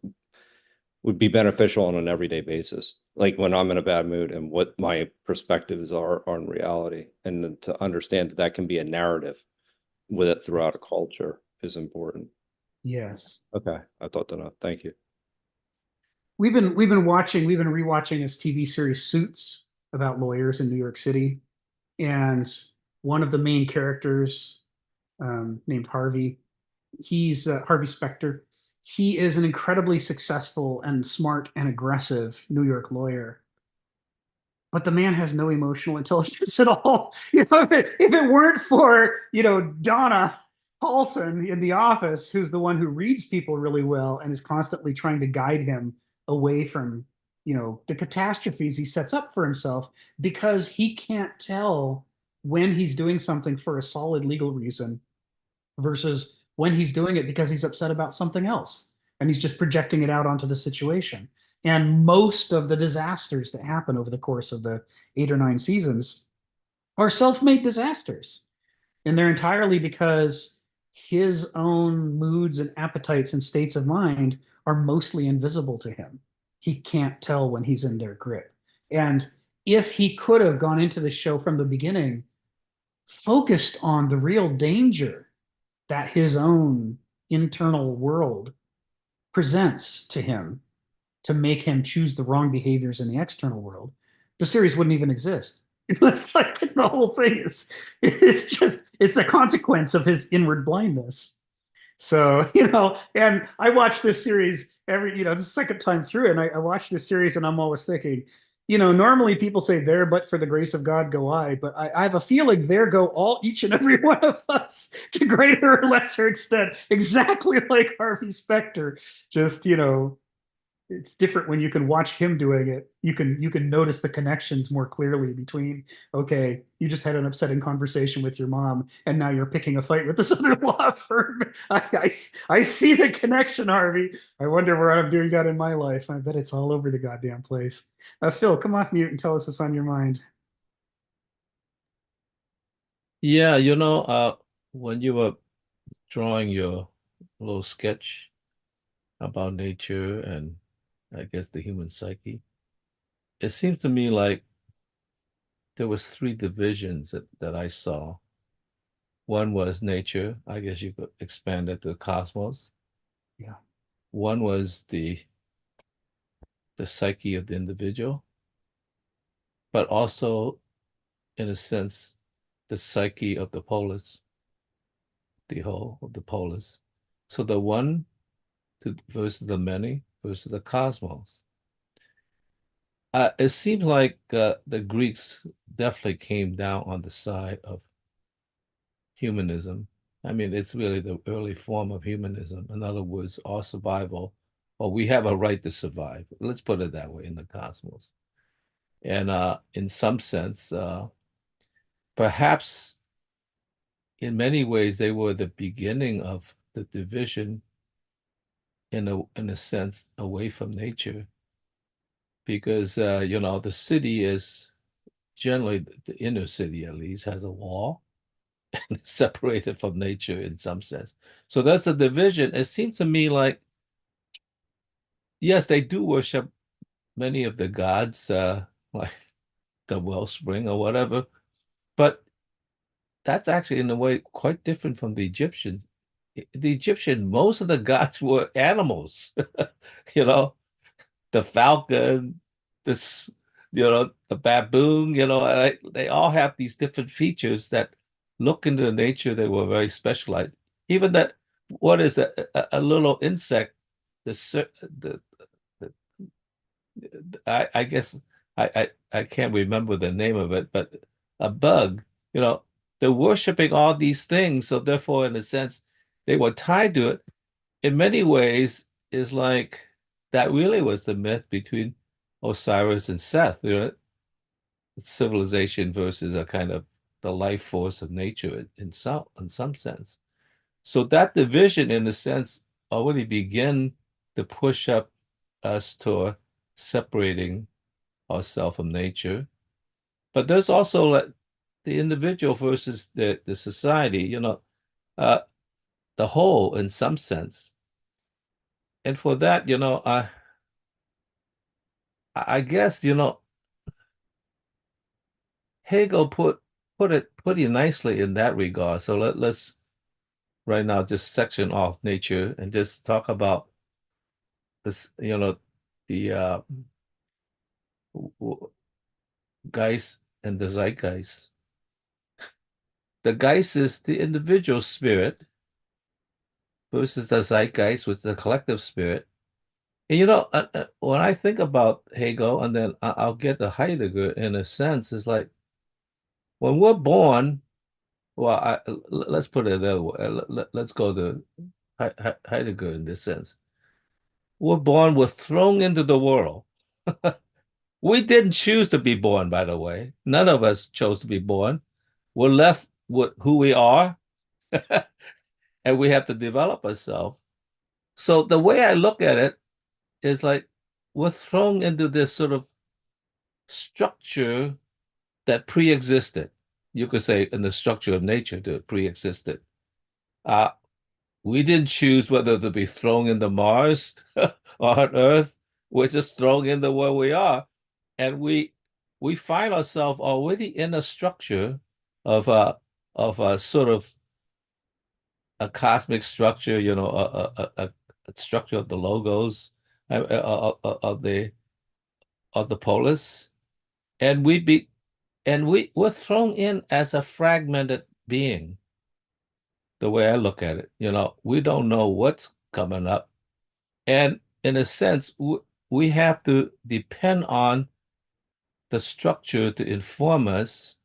would be beneficial on an everyday basis. Like when I'm in a bad mood and what my perspectives are on reality, and to understand that that can be a narrative with it throughout a culture is important. Yes. Okay, I thought that enough. Thank you. We've been rewatching this TV series Suits about lawyers in New York City, and one of the main characters, named Harvey, he's Harvey Specter. He is an incredibly successful and smart and aggressive New York lawyer, but the man has no emotional intelligence at all. You know, if it weren't for, you know, Donna Paulson in The Office, who's the one who reads people really well and is constantly trying to guide him away from, you know, the catastrophes he sets up for himself, because he can't tell when he's doing something for a solid legal reason versus when he's doing it because he's upset about something else and he's just projecting it out onto the situation. And most of the disasters that happen over the course of the 8 or 9 seasons are self-made disasters. And they're entirely because his own moods and appetites and states of mind are mostly invisible to him. He can't tell when he's in their grip. And if he could have gone into the show from the beginning, focused on the real danger that his own internal world presents to him to make him choose the wrong behaviors in the external world, the series wouldn't even exist. It's like the whole thing is, it's a consequence of his inward blindness. So, you know, and I watch this series the second time through, and I watch this series and I'm always thinking, you know, normally people say there, but for the grace of God go I, but I have a feeling there go each and every one of us to greater or lesser extent, exactly like Harvey Specter. Just, you know, it's different when you can watch him doing it. You can notice the connections more clearly between, okay, you just had an upsetting conversation with your mom and now you're picking a fight with this other law firm. I see the connection, Harvey. I wonder where I'm doing that in my life. I bet it's all over the goddamn place. Phil, come off mute and tell us what's on your mind. Yeah, when you were drawing your little sketch about nature and I guess the human psyche, it seems to me like there was three divisions that I saw. One was nature. I guess you could expand it to the cosmos. Yeah. One was the psyche of the individual, but also, in a sense, the psyche of the polis, the whole of the polis. So the one versus the many versus the cosmos. It seems like the Greeks definitely came down on the side of humanism. I mean, it's really the early form of humanism. In other words, our survival, or we have a right to survive. Let's put it that way in the cosmos. And in some sense, perhaps in many ways, they were the beginning of the division in a sense away from nature. Because the city is generally the inner city at least has a wall separated from nature in some sense. So that's a division. It seems to me like, yes, they do worship many of the gods, like the wellspring or whatever, but that's actually in a way quite different from the Egyptians. The Egyptian, most of the gods were animals, you know, the falcon, this, the baboon, they all have these different features that look into the nature. They were very specialized. Even that, what is a little insect, the I guess I can't remember the name of it, but a bug, you know, they're worshiping all these things. So therefore, in a sense, they were tied to it. In many ways, is like that really was the myth between Osiris and Seth, civilization versus a kind of the life force of nature in some sense. So that division, in a sense, already began to push up us toward separating ourselves from nature. But there's also like the individual versus the society, uh, the whole in some sense. And for that, I guess, Hegel put it pretty nicely in that regard. So let's right now just section off nature and just talk about this, the Geist and the Zeitgeist. The Geist is the individual spirit versus the Zeitgeist, which is the collective spirit. And when I think about Hegel, and then I'll get to Heidegger in a sense, is like when we're born. Well, let's put it that way. Let's go to Heidegger in this sense. We're born, we're thrown into the world. We didn't choose to be born, by the way. None of us chose to be born. We're left with who we are, and we have to develop ourselves. So the way I look at it is like we're thrown into this sort of structure that pre-existed. You could say in the structure of nature that pre-existed. Uh, we didn't choose whether to be thrown into Mars or on Earth. We're just thrown into where we are, and we find ourselves already in a structure of a sort of a cosmic structure, a structure of the logos of the polis, and we're thrown in as a fragmented being. The way I look at it, we don't know what's coming up. And in a sense, we have to depend on the structure to inform us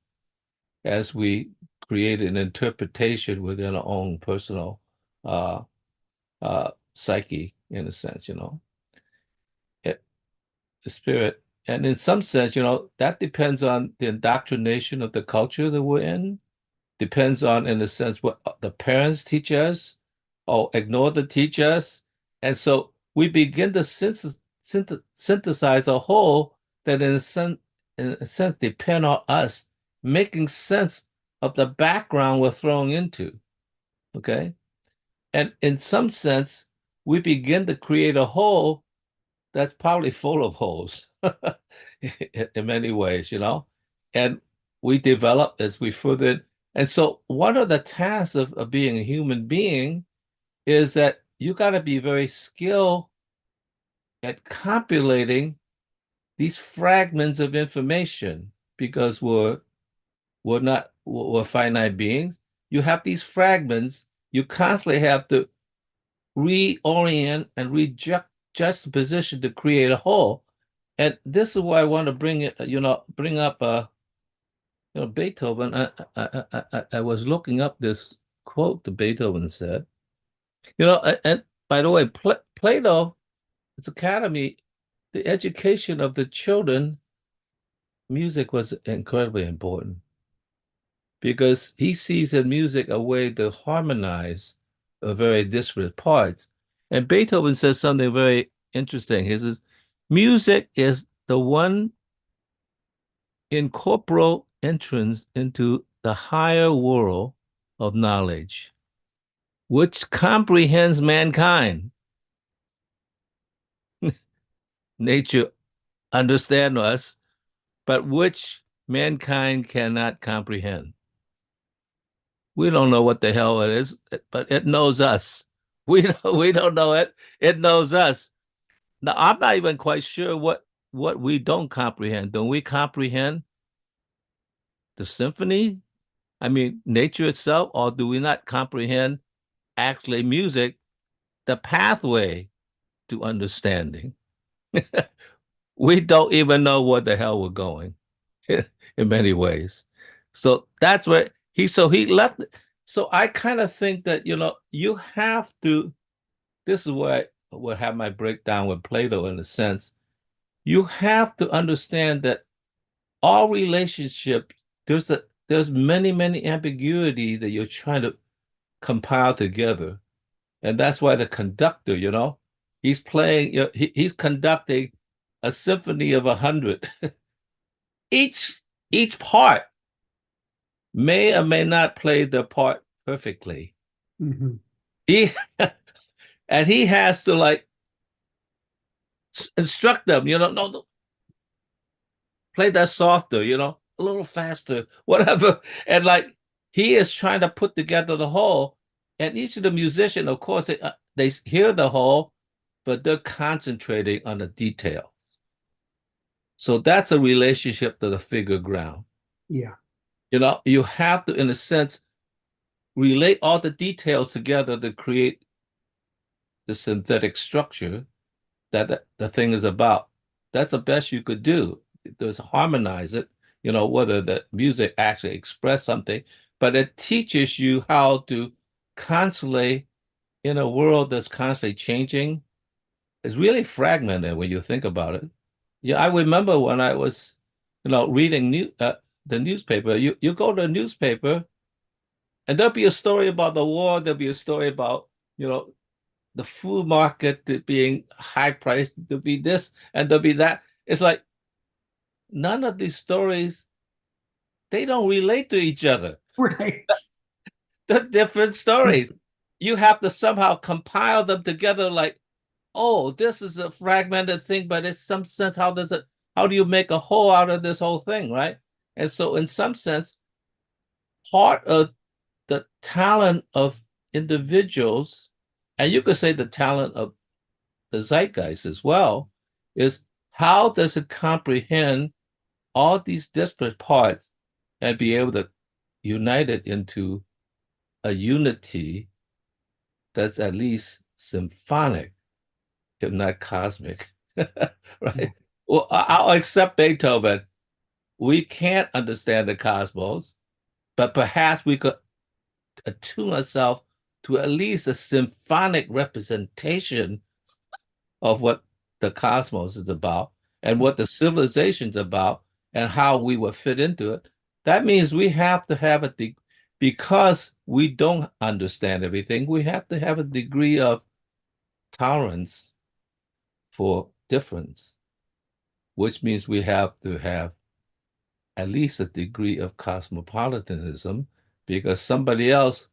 as we create an interpretation within our own personal uh, psyche, in a sense, the spirit. And in some sense, that depends on the indoctrination of the culture that we're in, depends on, in a sense, what the parents teach us or ignore the teachers. And so we begin to synthesize a whole that in a sense depend on us making sense of the background we're thrown into. Okay. And in some sense, we begin to create a whole that's probably full of holes in many ways, you know. And we develop as we further. And so one of the tasks of being a human being is that you got to be very skilled at compilating these fragments of information because we're finite beings. You have these fragments, you constantly have to reorient and juxtaposition to create a whole. And this is why I want to bring up Beethoven. I was looking up this quote that Beethoven said. And by the way, Plato, its academy, the education of the children, music was incredibly important because he sees in music a way to harmonize very disparate parts. And Beethoven says something very interesting. He says, music is the one incorporeal entrance into the higher world of knowledge, which comprehends mankind. Nature understands us, but which mankind cannot comprehend. We don't know what the hell it is, but it knows us. We don't know it. It knows us. Now, I'm not even quite sure what we don't comprehend. Don't we comprehend the symphony? I mean, nature itself, or do we not comprehend actually music, the pathway to understanding? We don't even know where the hell we're going in many ways. So that's where he left. So I kind of think that, you have to, this is where I would have my breakdown with Plato in a sense. You have to understand that all relationships, there's many ambiguity that you're trying to compile together. And that's why the conductor, he's playing, he's conducting a symphony of 100. Each part may or may not play the part perfectly. Mm-hmm. And he has to instruct them, no, play that softer, a little faster, whatever. And he is trying to put together the whole. And each of the musicians, of course, they hear the whole, but they're concentrating on the detail. So that's a relationship to the figure ground. Yeah. You have to, in a sense, relate all the details together to create the synthetic structure that the thing is about. That's the best you could do. Just harmonize it, whether the music actually express something, but it teaches you how to constantly, in a world that's constantly changing. It's really fragmented when you think about it. Yeah, I remember when I was, reading the newspaper. You go to a newspaper, and there'll be a story about the war. There'll be a story about, the food market being high priced, to be this, and there'll be that. It's like none of these stories, they don't relate to each other. Right. They're different stories. You have to somehow compile them together oh, this is a fragmented thing, but in some sense, how do you make a whole out of this whole thing, right? And so in some sense, part of the talent of individuals, and you could say the talent of the zeitgeist as well, is how does it comprehend all these disparate parts and be able to unite it into a unity that's at least symphonic, if not cosmic, right? Well, I'll accept Beethoven. We can't understand the cosmos, but perhaps we could attune ourselves to at least a symphonic representation of what the cosmos is about and what the civilization's about and how we would fit into it. That means we have to have because we don't understand everything, we have to have a degree of tolerance for difference, which means we have to have at least a degree of cosmopolitanism, because somebody else,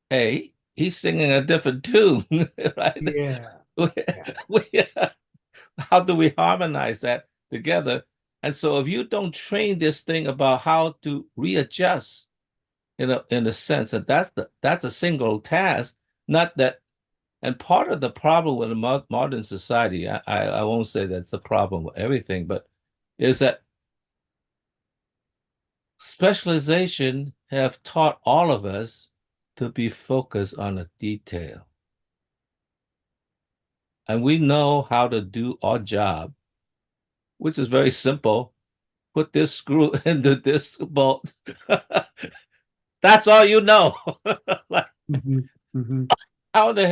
hey, he's singing a different tune, right? Yeah. How do we harmonize that together? And so if you don't train this thing about how to readjust in a sense, that that's a single task, not that. And part of the problem with a modern society, I won't say that's a problem with everything, but is that specialization have taught all of us to be focused on a detail. And we know how to do our job, which is very simple. Put this screw into this bolt. That's all you know. Like, how the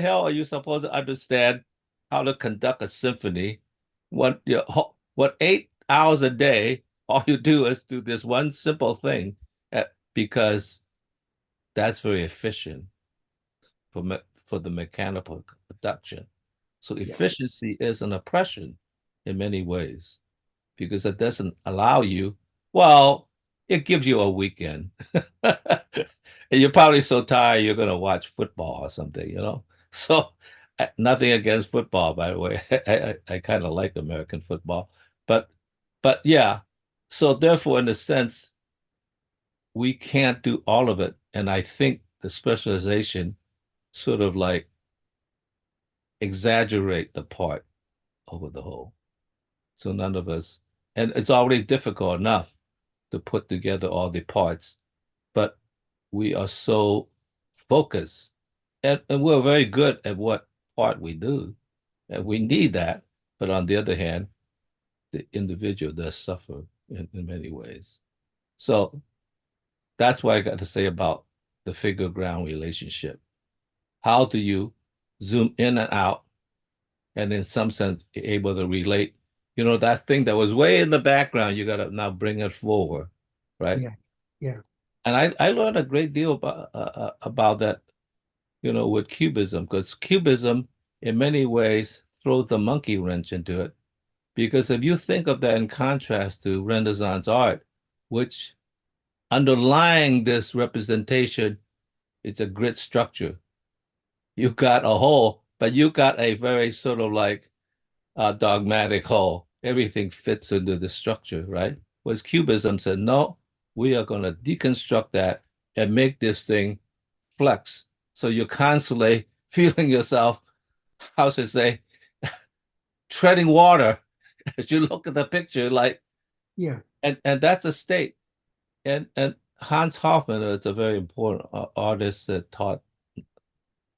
hell are you supposed to understand how to conduct a symphony when 8 hours a day, all you do is do this one simple thing, because that's very efficient for the mechanical production. So efficiency is an oppression in many ways, because it doesn't allow you, well, it gives you a weekend. And you're probably so tired you're going to watch football or something, you know? So nothing against football, by the way. I kind of like American football. But yeah, so therefore, in a sense, we can't do all of it. And I think the specialization sort of like exaggerate the part over the whole. So none of us, and it's already difficult enough to put together all the parts, but we are so focused, and we're very good at what part we do, and we need that. But on the other hand, the individual does suffer in many ways. So that's what I got to say about the figure ground relationship. How do you zoom in and out, and in some sense, be able to relate? You know, that thing that was way in the background, you got to now bring it forward, right? Yeah. And I learned a great deal about that, you know, with Cubism, because Cubism, in many ways, throws the monkey wrench into it. Because if you think of that in contrast to Renaissance art, which underlying this representation, it's a grid structure. You got a whole, but you got a very sort of like dogmatic whole. Everything fits into the structure, right? Whereas Cubism said, no, we are going to deconstruct that and make this thing flex. So you're constantly feeling yourself, how should I say, treading water as you look at the picture, like, and that's a state. And Hans Hofmann is a very important artist that taught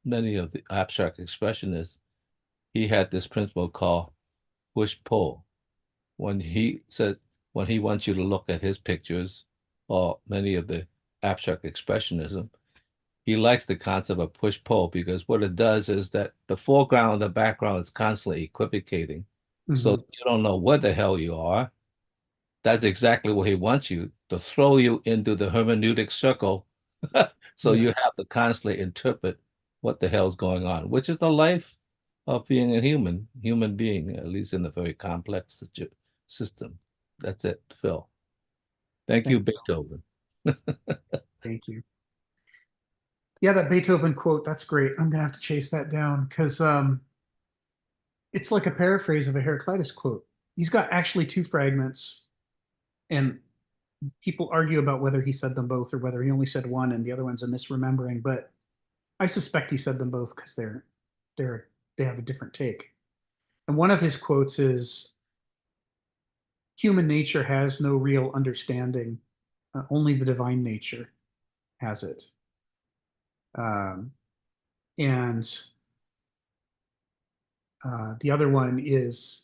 many of the abstract expressionists. He had this principle called push-pull. When he wants you to look at his pictures or many of the abstract expressionism, he likes the concept of push-pull, because what it does is that the foreground and the background is constantly equivocating. So you don't know where the hell you are. That's exactly what he wants you to throw you into the hermeneutic circle. So you have to constantly interpret what the hell's going on, which is the life of being a human being, at least in a very complex system. That's it, Phil. Thank you, Beethoven. Thank you. Yeah, that Beethoven quote, that's great. I'm gonna have to chase that down, because it's like a paraphrase of a Heraclitus quote. He's got actually two fragments, and people argue about whether he said them both or whether he only said one and the other one's a misremembering, but I suspect he said them both because they have a different take. And one of his quotes is, human nature has no real understanding, only the divine nature has it. And the other one is,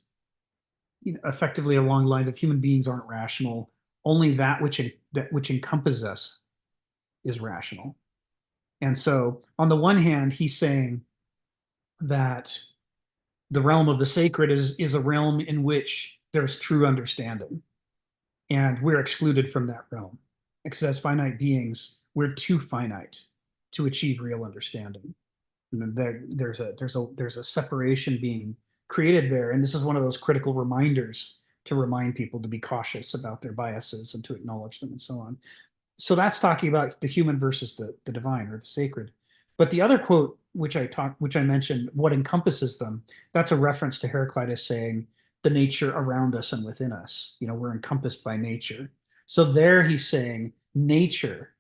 effectively along the lines of, human beings aren't rational. Only that which encompasses us is rational. And so, on the one hand, he's saying that the realm of the sacred is a realm in which there's true understanding, and we're excluded from that realm because, as finite beings, we're too finite to achieve real understanding. And there's a separation being created there, and this is one of those critical reminders to remind people to be cautious about their biases and to acknowledge them and so on. So that's talking about the human versus the divine or the sacred. But the other quote, which I mentioned, what encompasses them, that's a reference to Heraclitus saying, the nature around us and within us. You know, we're encompassed by nature. So there he's saying nature,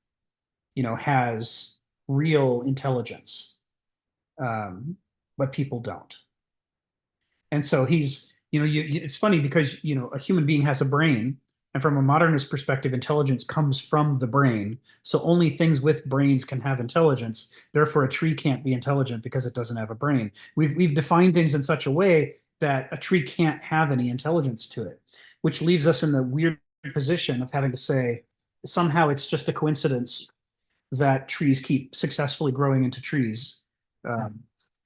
you know, has real intelligence, but people don't. And so he's, you know, it's funny because, you know, a human being has a brain, and from a modernist perspective, intelligence comes from the brain. So only things with brains can have intelligence. Therefore, a tree can't be intelligent because it doesn't have a brain. We've defined things in such a way that a tree can't have any intelligence to it, which leaves us in the weird position of having to say somehow it's just a coincidence that trees keep successfully growing into trees.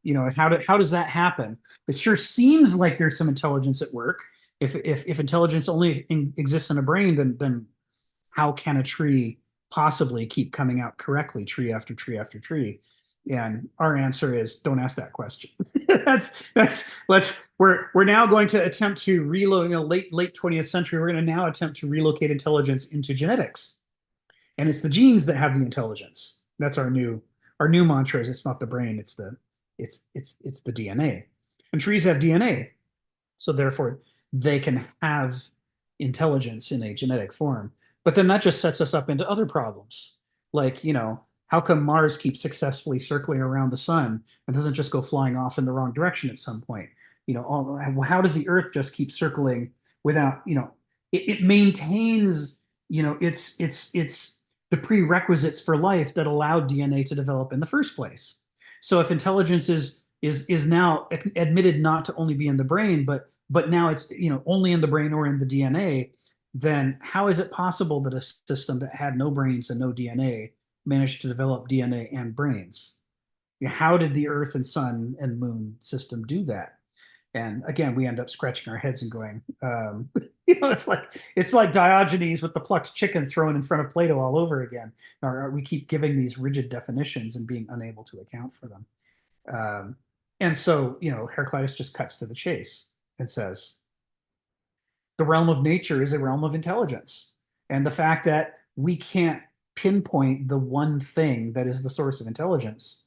You know, how does that happen? It sure seems like there's some intelligence at work. If intelligence only exists in a brain, then how can a tree possibly keep coming out correctly, tree after tree after tree? And our answer is, don't ask that question. We're now going to attempt to relocate, you know, late 20th century. We're going to now attempt to relocate intelligence into genetics, and it's the genes that have the intelligence. That's our new mantra. Is it's not the brain, it's the DNA. And trees have DNA, so therefore they can have intelligence in a genetic form. But then that just sets us up into other problems, like, you know, how come Mars keeps successfully circling around the sun and doesn't just go flying off in the wrong direction at some point? You know, how does the Earth just keep circling without, you know, it maintains, you know, it's the prerequisites for life that allowed DNA to develop in the first place. So if intelligence is now admitted not to only be in the brain, but now it's, you know, only in the brain or in the DNA, then how is it possible that a system that had no brains and no DNA managed to develop DNA and brains? How did the Earth and Sun and Moon system do that? And again, we end up scratching our heads and going, you know, it's like Diogenes with the plucked chicken thrown in front of Plato all over again. Or we keep giving these rigid definitions and being unable to account for them. And so, you know, Heraclitus just cuts to the chase and says, the realm of nature is a realm of intelligence. And the fact that we can't pinpoint the one thing that is the source of intelligence,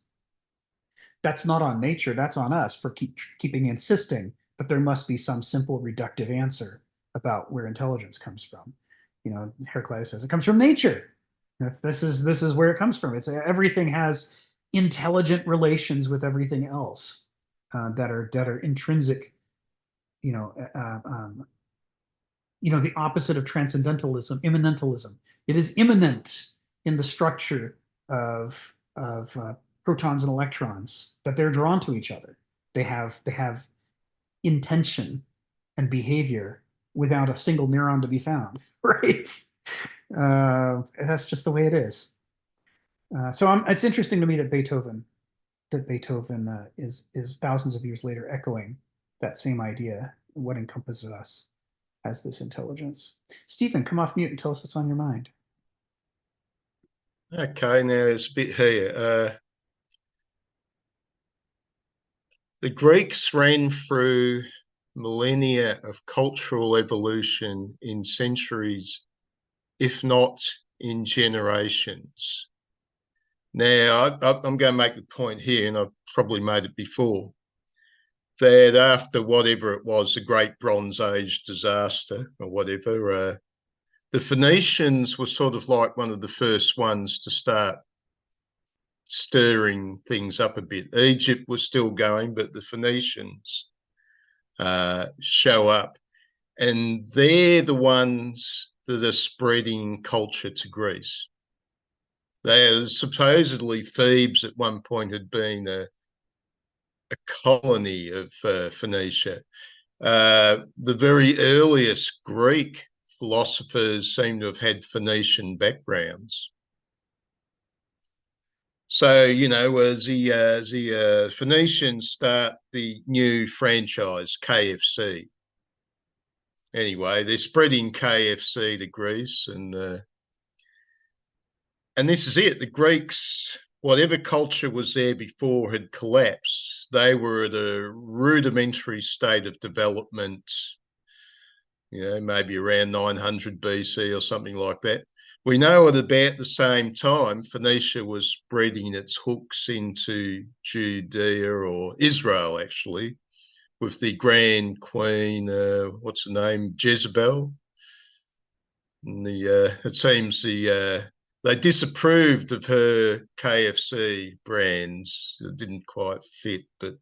that's not on nature, that's on us for keeping insisting that there must be some simple reductive answer about where intelligence comes from. You know, Heraclitus says it comes from nature. This is where it comes from. It's everything has intelligent relations with everything else that are intrinsic. You know, the opposite of transcendentalism, immanentalism. It is immanent in the structure of protons and electrons that they're drawn to each other. They have intention and behavior without a single neuron to be found, right? That's just the way it is. So it's interesting to me that Beethoven is thousands of years later echoing that same idea. What encompasses us as this intelligence. Stephen, come off mute and tell us what's on your mind. Okay, now it's a bit here. The Greeks ran through millennia of cultural evolution in centuries, if not in generations. Now, I'm going to make the point here, and I've probably made it before, that after whatever it was, the Great Bronze Age disaster or whatever, the Phoenicians were sort of like one of the first ones to start stirring things up a bit. Egypt was still going, but the Phoenicians show up, and they're the ones that are spreading culture to Greece. They are supposedly Thebes at one point had been a colony of Phoenicia. The very earliest Greek philosophers seem to have had Phoenician backgrounds. So, you know, as the Phoenicians start the new franchise, KFC. Anyway, they're spreading KFC to Greece, and this is it. The Greeks, whatever culture was there before had collapsed. They were at a rudimentary state of development maybe around 900 BC or something like that. We know at about the same time, Phoenicia was spreading its hooks into Judea, or Israel, actually, with the Grand Queen, what's her name, Jezebel. And it seems they disapproved of her KFC brands. It didn't quite fit, but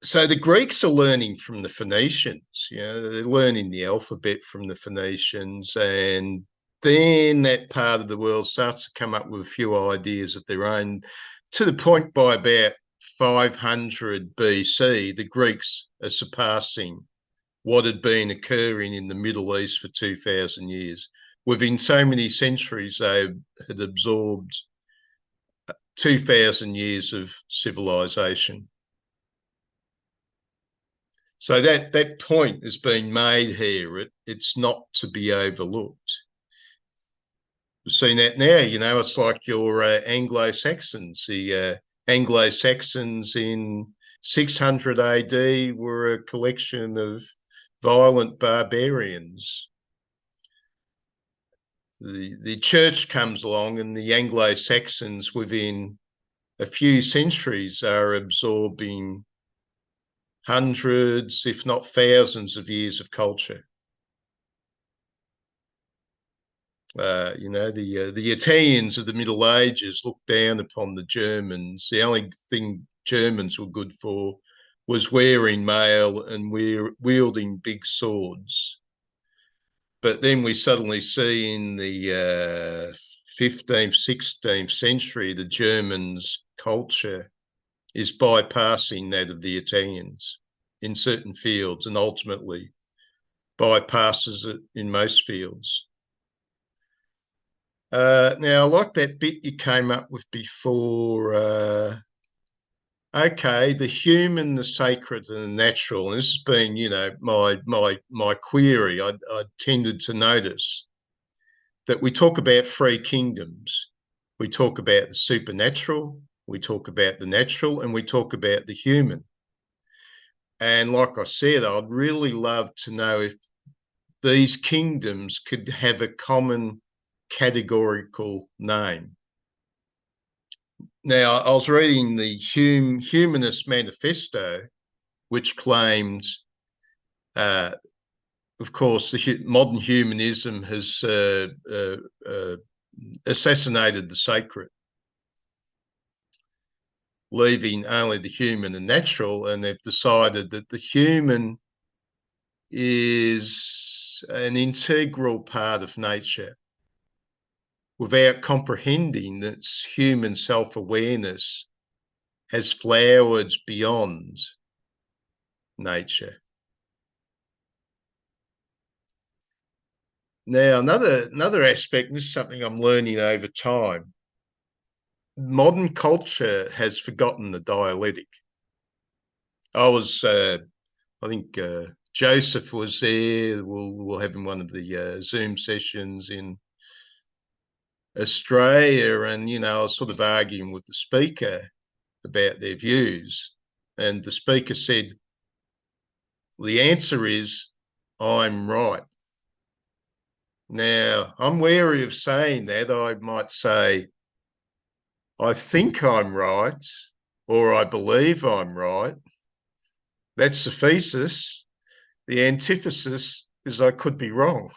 so the Greeks are learning from the Phoenicians. They're learning the alphabet from the Phoenicians, and then that part of the world starts to come up with a few ideas of their own, to the point by about 500 BC, the Greeks are surpassing what had been occurring in the Middle East for 2,000 years. Within so many centuries, they had absorbed 2,000 years of civilization. So that point has been made here. It's not to be overlooked. We've seen that now. It's like your Anglo-Saxons. The Anglo-Saxons in 600 AD were a collection of violent barbarians. The church comes along, and the Anglo-Saxons within a few centuries are absorbing hundreds, if not thousands, of years of culture. The Italians of the Middle Ages looked down upon the Germans. The only thing Germans were good for was wearing mail and wielding big swords. But then we suddenly see in the 15th, 16th century, the Germans' culture is bypassing that of the Italians in certain fields, and ultimately bypasses it in most fields. Now, I like that bit you came up with before. Okay, the human, the sacred, and the natural. And this has been, my query. I tended to notice that we talk about three kingdoms. We talk about the supernatural, we talk about the natural, and we talk about the human. And like I said, I'd really love to know if these kingdoms could have a common categorical name. Now, I was reading the Humanist Manifesto, which claims, of course, the modern humanism has assassinated the sacred, leaving only the human and natural, and they've decided that the human is an integral part of nature, without comprehending that human self-awareness has flowered beyond nature. Now, another aspect, and this is something I'm learning over time, modern culture has forgotten the dialectic. I think Joseph was there. We'll have him one of the Zoom sessions in Australia, and I was sort of arguing with the speaker about their views, and the speaker said, the answer is, I'm right. Now, I'm wary of saying that. I might say, I think I'm right, or I believe I'm right. That's the thesis. The antithesis is I could be wrong.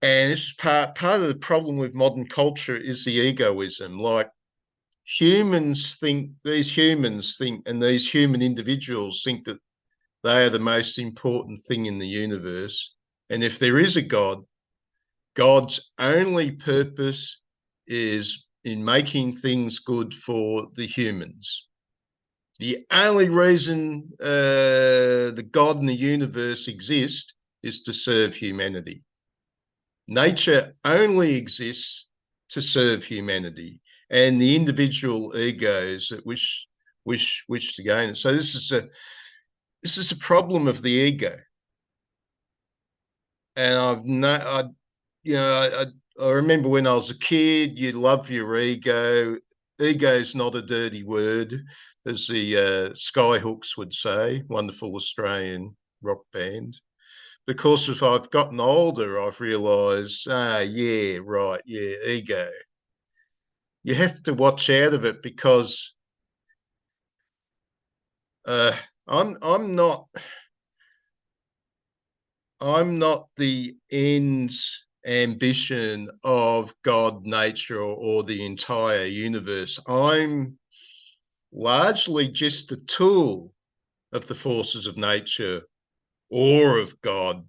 And this is part of the problem with modern culture is the egoism. Like, these humans think, and these human individuals think that they are the most important thing in the universe. And if there is a God, God's only purpose is in making things good for the humans. The only reason the God in the universe exists is to serve humanity. Nature only exists to serve humanity, and the individual egos that wish to gain it. So this is a problem of the ego. And I remember when I was a kid, you love your ego. Ego's not a dirty word, as the Skyhooks would say, wonderful Australian rock band. Because as I've gotten older, I've realised, yeah, right, yeah, ego. You have to watch out of it because I'm not the ends ambition of God, nature, or the entire universe. I'm largely just a tool of the forces of nature or of God,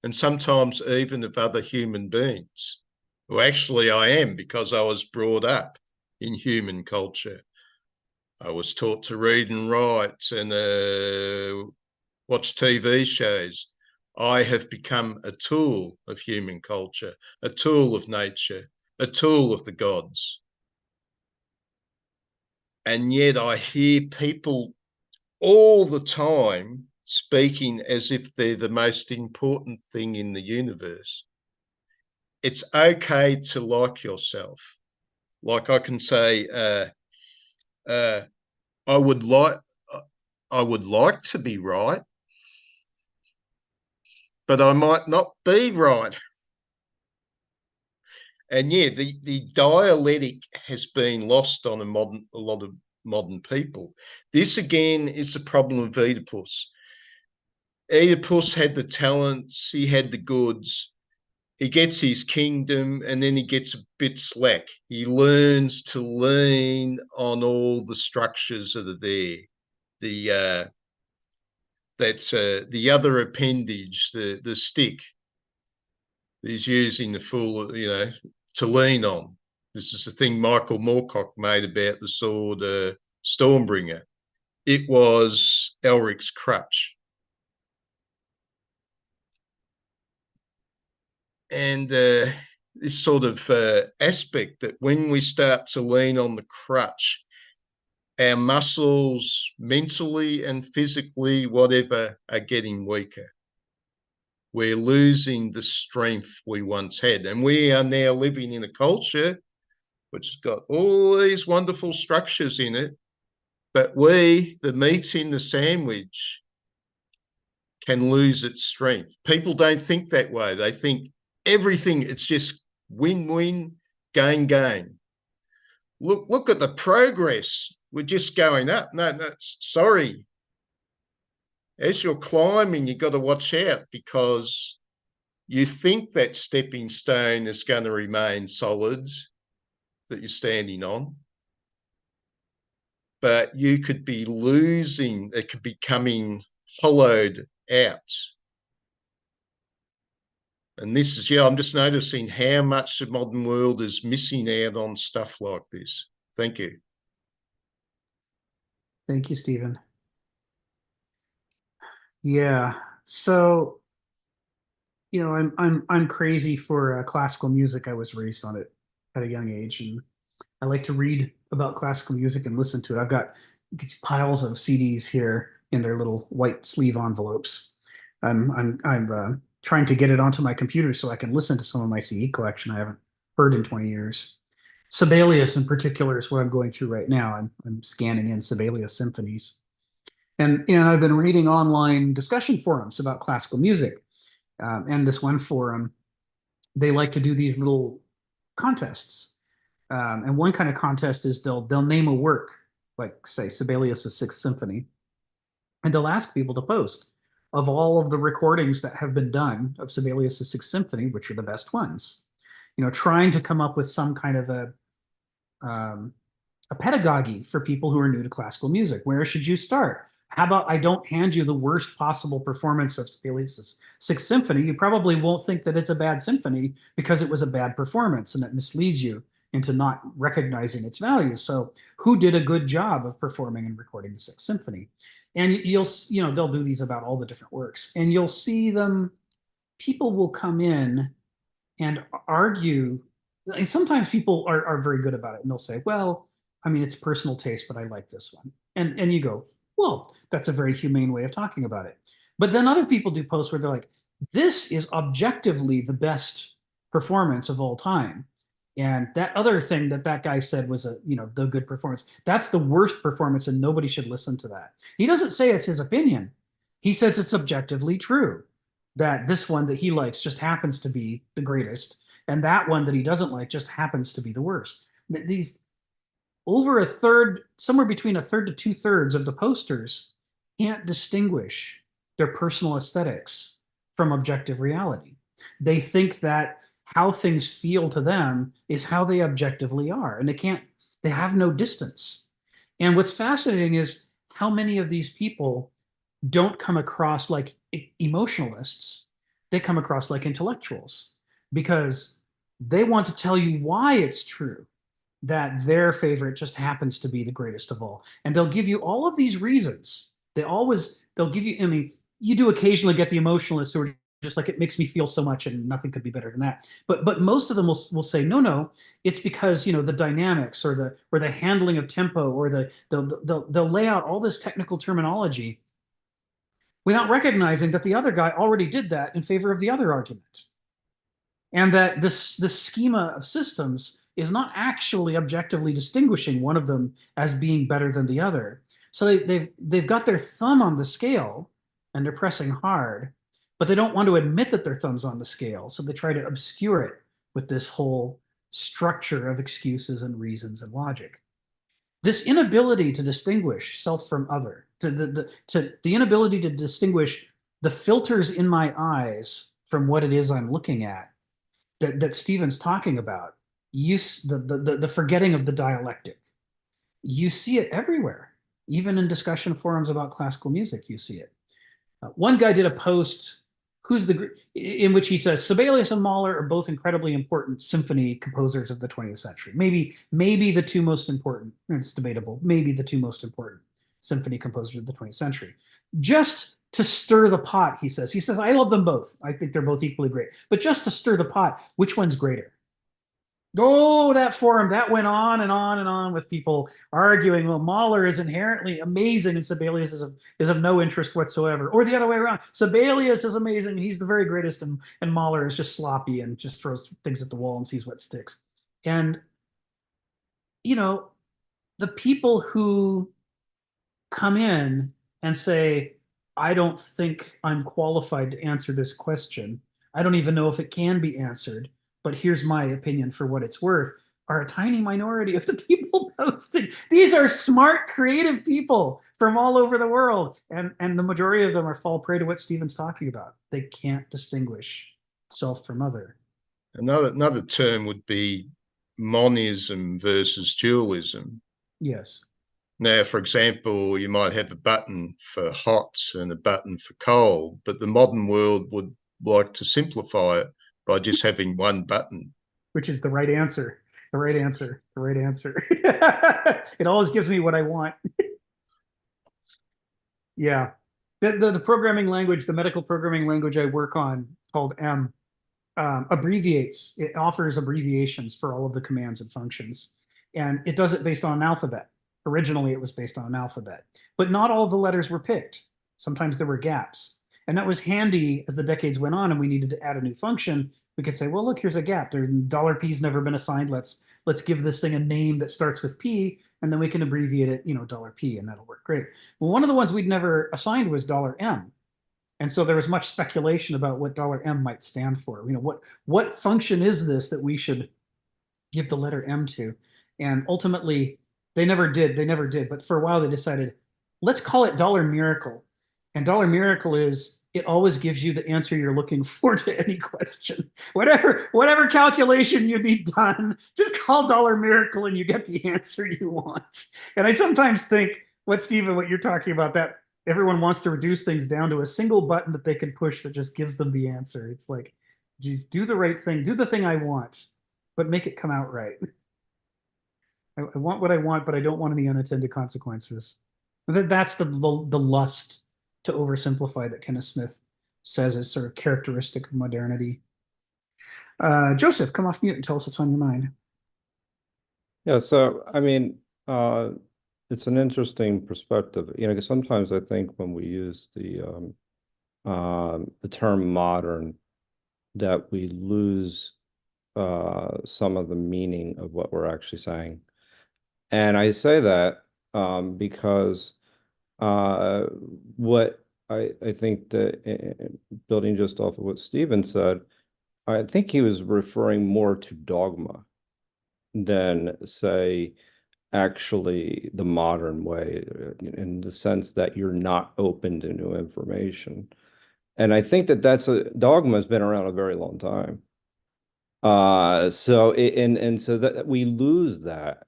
and sometimes even of other human beings. Well, actually, I am, because I was brought up in human culture. I was taught to read and write and watch TV shows. I have become a tool of human culture, a tool of nature, a tool of the gods. And yet I hear people all the time speaking as if they're the most important thing in the universe. It's okay to like yourself. Like I can say, I would like to be right, but I might not be right. And yeah, the dialectic has been lost on a lot of modern people. This again is the problem of Oedipus. Oedipus had the talents, he had the goods, he gets his kingdom, and then he gets a bit slack. He learns to lean on all the structures that are there. The other appendage, the stick, he's using the full, to lean on. This is the thing Michael Moorcock made about the sword Stormbringer. It was Elric's crutch. And this sort of aspect that when we start to lean on the crutch, our muscles mentally and physically, whatever, are getting weaker. We're losing the strength we once had. And we are now living in a culture which has got all these wonderful structures in it, but the meat in the sandwich can lose its strength. People don't think that way. They think everything, it's just win-win, gain. Look at the progress. We're just going up. No, sorry. As you're climbing, you've got to watch out, because you think that stepping stone is going to remain solid that you're standing on, but you could be losing, it could be coming hollowed out. And this is, I'm just noticing how much the modern world is missing out on stuff like this. Thank you. Thank you, Stephen. Yeah. So, I'm crazy for classical music. I was raised on it at a young age, and I like to read about classical music and listen to it. I've got these piles of CDs here in their little white sleeve envelopes. I'm trying to get it onto my computer so I can listen to some of my CD collection I haven't heard in 20 years. Sibelius in particular is what I'm going through right now. I'm scanning in Sibelius symphonies. And I've been reading online discussion forums about classical music. And this one forum, they like to do these little contests. And one kind of contest is they'll name a work, like say Sibelius' Sixth Symphony, and they'll ask people to post of all of the recordings that have been done of Sibelius' Sixth Symphony, which are the best ones. Trying to come up with some kind of a pedagogy for people who are new to classical music. Where should you start? How about I don't hand you the worst possible performance of Sibelius' Sixth Symphony? You probably won't think that it's a bad symphony because it was a bad performance, and it misleads you into not recognizing its value. So who did a good job of performing and recording the Sixth Symphony? And they'll do these about all the different works, and you'll see them, people will come in and argue. And sometimes people are very good about it, and they'll say, well, I mean, it's personal taste, but I like this one. And you go, well, that's a very humane way of talking about it. But then other people do posts where they're like, this is objectively the best performance of all time. And that other thing that guy said was the good performance. That's the worst performance, and nobody should listen to that. He doesn't say it's his opinion. He says it's objectively true that this one that he likes just happens to be the greatest, and that one that he doesn't like just happens to be the worst. These over a third, somewhere between a third to 2/3 of the posters can't distinguish their personal aesthetics from objective reality. They think that how things feel to them is how they objectively are, and they have no distance. And what's fascinating is how many of these people don't come across like emotionalists. They come across like intellectuals, because they want to tell you why it's true that their favorite just happens to be the greatest of all. And they'll give you all of these reasons. They'll give you, I mean, you do occasionally get the emotionalists who are just like, it makes me feel so much and nothing could be better than that. But most of them will say, no, it's because, the dynamics or the handling of tempo, or they'll lay out all this technical terminology without recognizing that the other guy already did that in favor of the other argument. And that this schema of systems is not actually objectively distinguishing one of them as being better than the other. So they've got their thumb on the scale and they're pressing hard, but they don't want to admit that their thumb's on the scale. So they try to obscure it with this whole structure of excuses and reasons and logic. This inability to distinguish self from other, the inability to distinguish the filters in my eyes from what it is I'm looking at, that Stephen's talking about, the forgetting of the dialectic. You see it everywhere, even in discussion forums about classical music. You see it. One guy did a post in which he says Sibelius and Mahler are both incredibly important symphony composers of the 20th century. Maybe the two most important. It's debatable. Maybe the two most important symphony composers of the 20th century. Just to stir the pot, he says. He says, I love them both. I think they're both equally great. But just to stir the pot, which one's greater? Oh, that forum, that went on and on and on with people arguing, well, Mahler is inherently amazing and Sibelius is of no interest whatsoever. Or the other way around, Sibelius is amazing, he's the very greatest, and Mahler is just sloppy and just throws things at the wall and sees what sticks. And, the people who come in and say, I don't think I'm qualified to answer this question. I don't even know if it can be answered, but here's my opinion for what it's worth, are a tiny minority of the people posting. These are smart, creative people from all over the world. And the majority of them fall prey to what Stephen's talking about. They can't distinguish self from other. Another term would be monism versus dualism. Yes. Now, for example, you might have a button for hot and a button for cold, but the modern world would like to simplify it by just having one button. Which is the right answer. The right answer. The right answer. It always gives me what I want. Yeah. The programming language, the medical programming language I work on, called M, abbreviates. It offers abbreviations for all of the commands and functions. And it does it based on an alphabet. Originally, it was based on an alphabet. But not all of the letters were picked. Sometimes there were gaps. And that was handy as the decades went on and we needed to add a new function. We could say, well, look, here's a gap. $P's never been assigned. Let's give this thing a name that starts with P, and then we can abbreviate it, $P, and that'll work great. Well, one of the ones we'd never assigned was $M. And so there was much speculation about what $M might stand for. What function is this that we should give the letter M to? And ultimately, they never did. But for a while, they decided, let's call it $Miracle. And $Miracle is, it always gives you the answer you're looking for to any question. Whatever calculation you need done, just call $Miracle and you get the answer you want. And I sometimes think, Stephen, what you're talking about, that everyone wants to reduce things down to a single button that they can push that just gives them the answer. It's like, geez, do the right thing, do the thing I want, but make it come out right. I want what I want, but I don't want any unintended consequences. That's the lust to oversimplify that Kenneth Smith says is sort of characteristic of modernity. Joseph, come off mute and tell us what's on your mind. Yeah, so I mean, it's an interesting perspective. Because sometimes I think when we use the term modern, that we lose some of the meaning of what we're actually saying. And I say that because what I think that building just off of what Stephen said, I think he was referring more to dogma than, say, actually the modern way, in the sense that you're not open to new information. And I think that dogma has been around a very long time. So that we lose that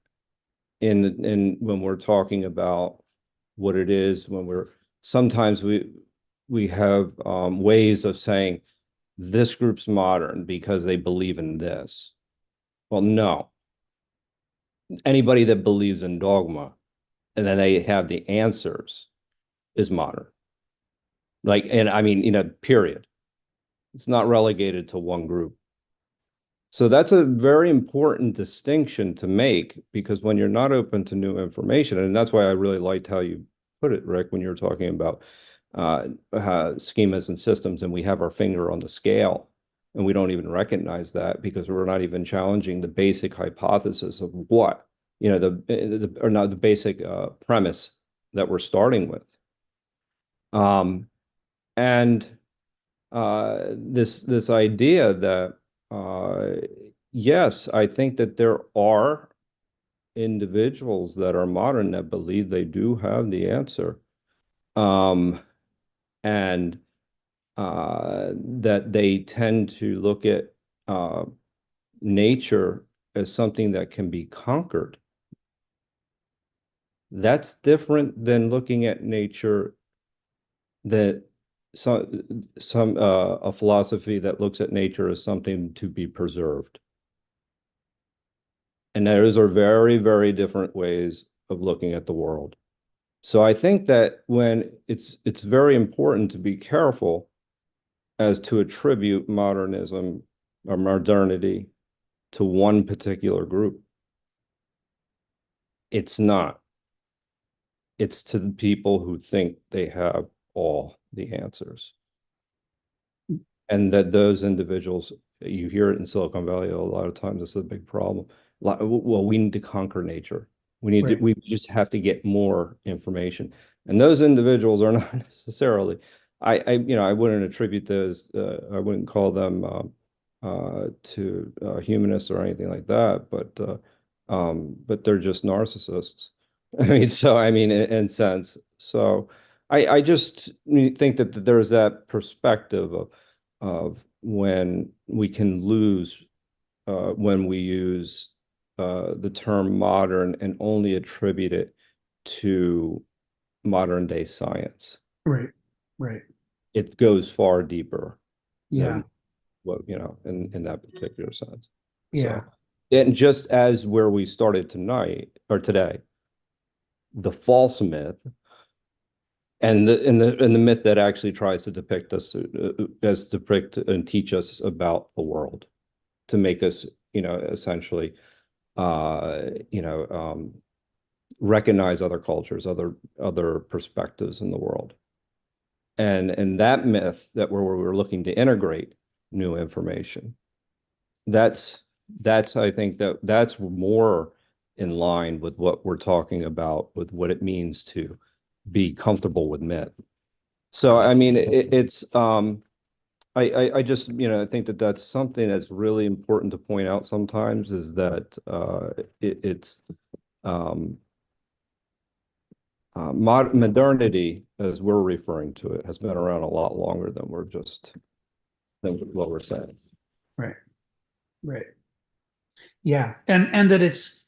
in when we're talking about what it is, when sometimes we have ways of saying this group's modern because they believe in this. Well, no. Anybody that believes in dogma and then they have the answers is modern. Like, and I mean, period. It's not relegated to one group. So that's a very important distinction to make, because when you're not open to new information, and that's why I really liked how you put it, Rick, when you were talking about schemas and systems, and we have our finger on the scale, and we don't even recognize that because we're not even challenging the basic hypothesis of what, or not the basic premise that we're starting with. And this idea that yes, I think that there are individuals that are modern that believe they do have the answer, and that they tend to look at nature as something that can be conquered. That's different than looking at nature that a philosophy that looks at nature as something to be preserved. And those are very, very different ways of looking at the world. So I think that when it's very important to be careful as to attribute modernism or modernity to one particular group. It's not. It's to the people who think they have all the answers. And that those individuals, you hear it in Silicon Valley a lot of times, it's a big problem. Well, we need to conquer nature. We just have to get more information. And those individuals are not necessarily, I wouldn't attribute those, I wouldn't call them to humanists or anything like that, but they're just narcissists. In sense. So I just think that there's that perspective of when we can lose when we use the term modern and only attribute it to modern day science. Right. It goes far deeper. Yeah. In that particular sense. Yeah. So, and just as where we started tonight or today, the false myth and the myth that actually tries to depict us and teach us about the world, to make us, essentially, recognize other cultures, other perspectives in the world. And that myth that where we're looking to integrate new information, that's I think that's more in line with what we're talking about, with what it means to be comfortable with myth. So I mean, it's I just I think that that's something that's really important to point out sometimes, is that modernity, as we're referring to it, has been around a lot longer than what we're saying. Right. Yeah, and that it's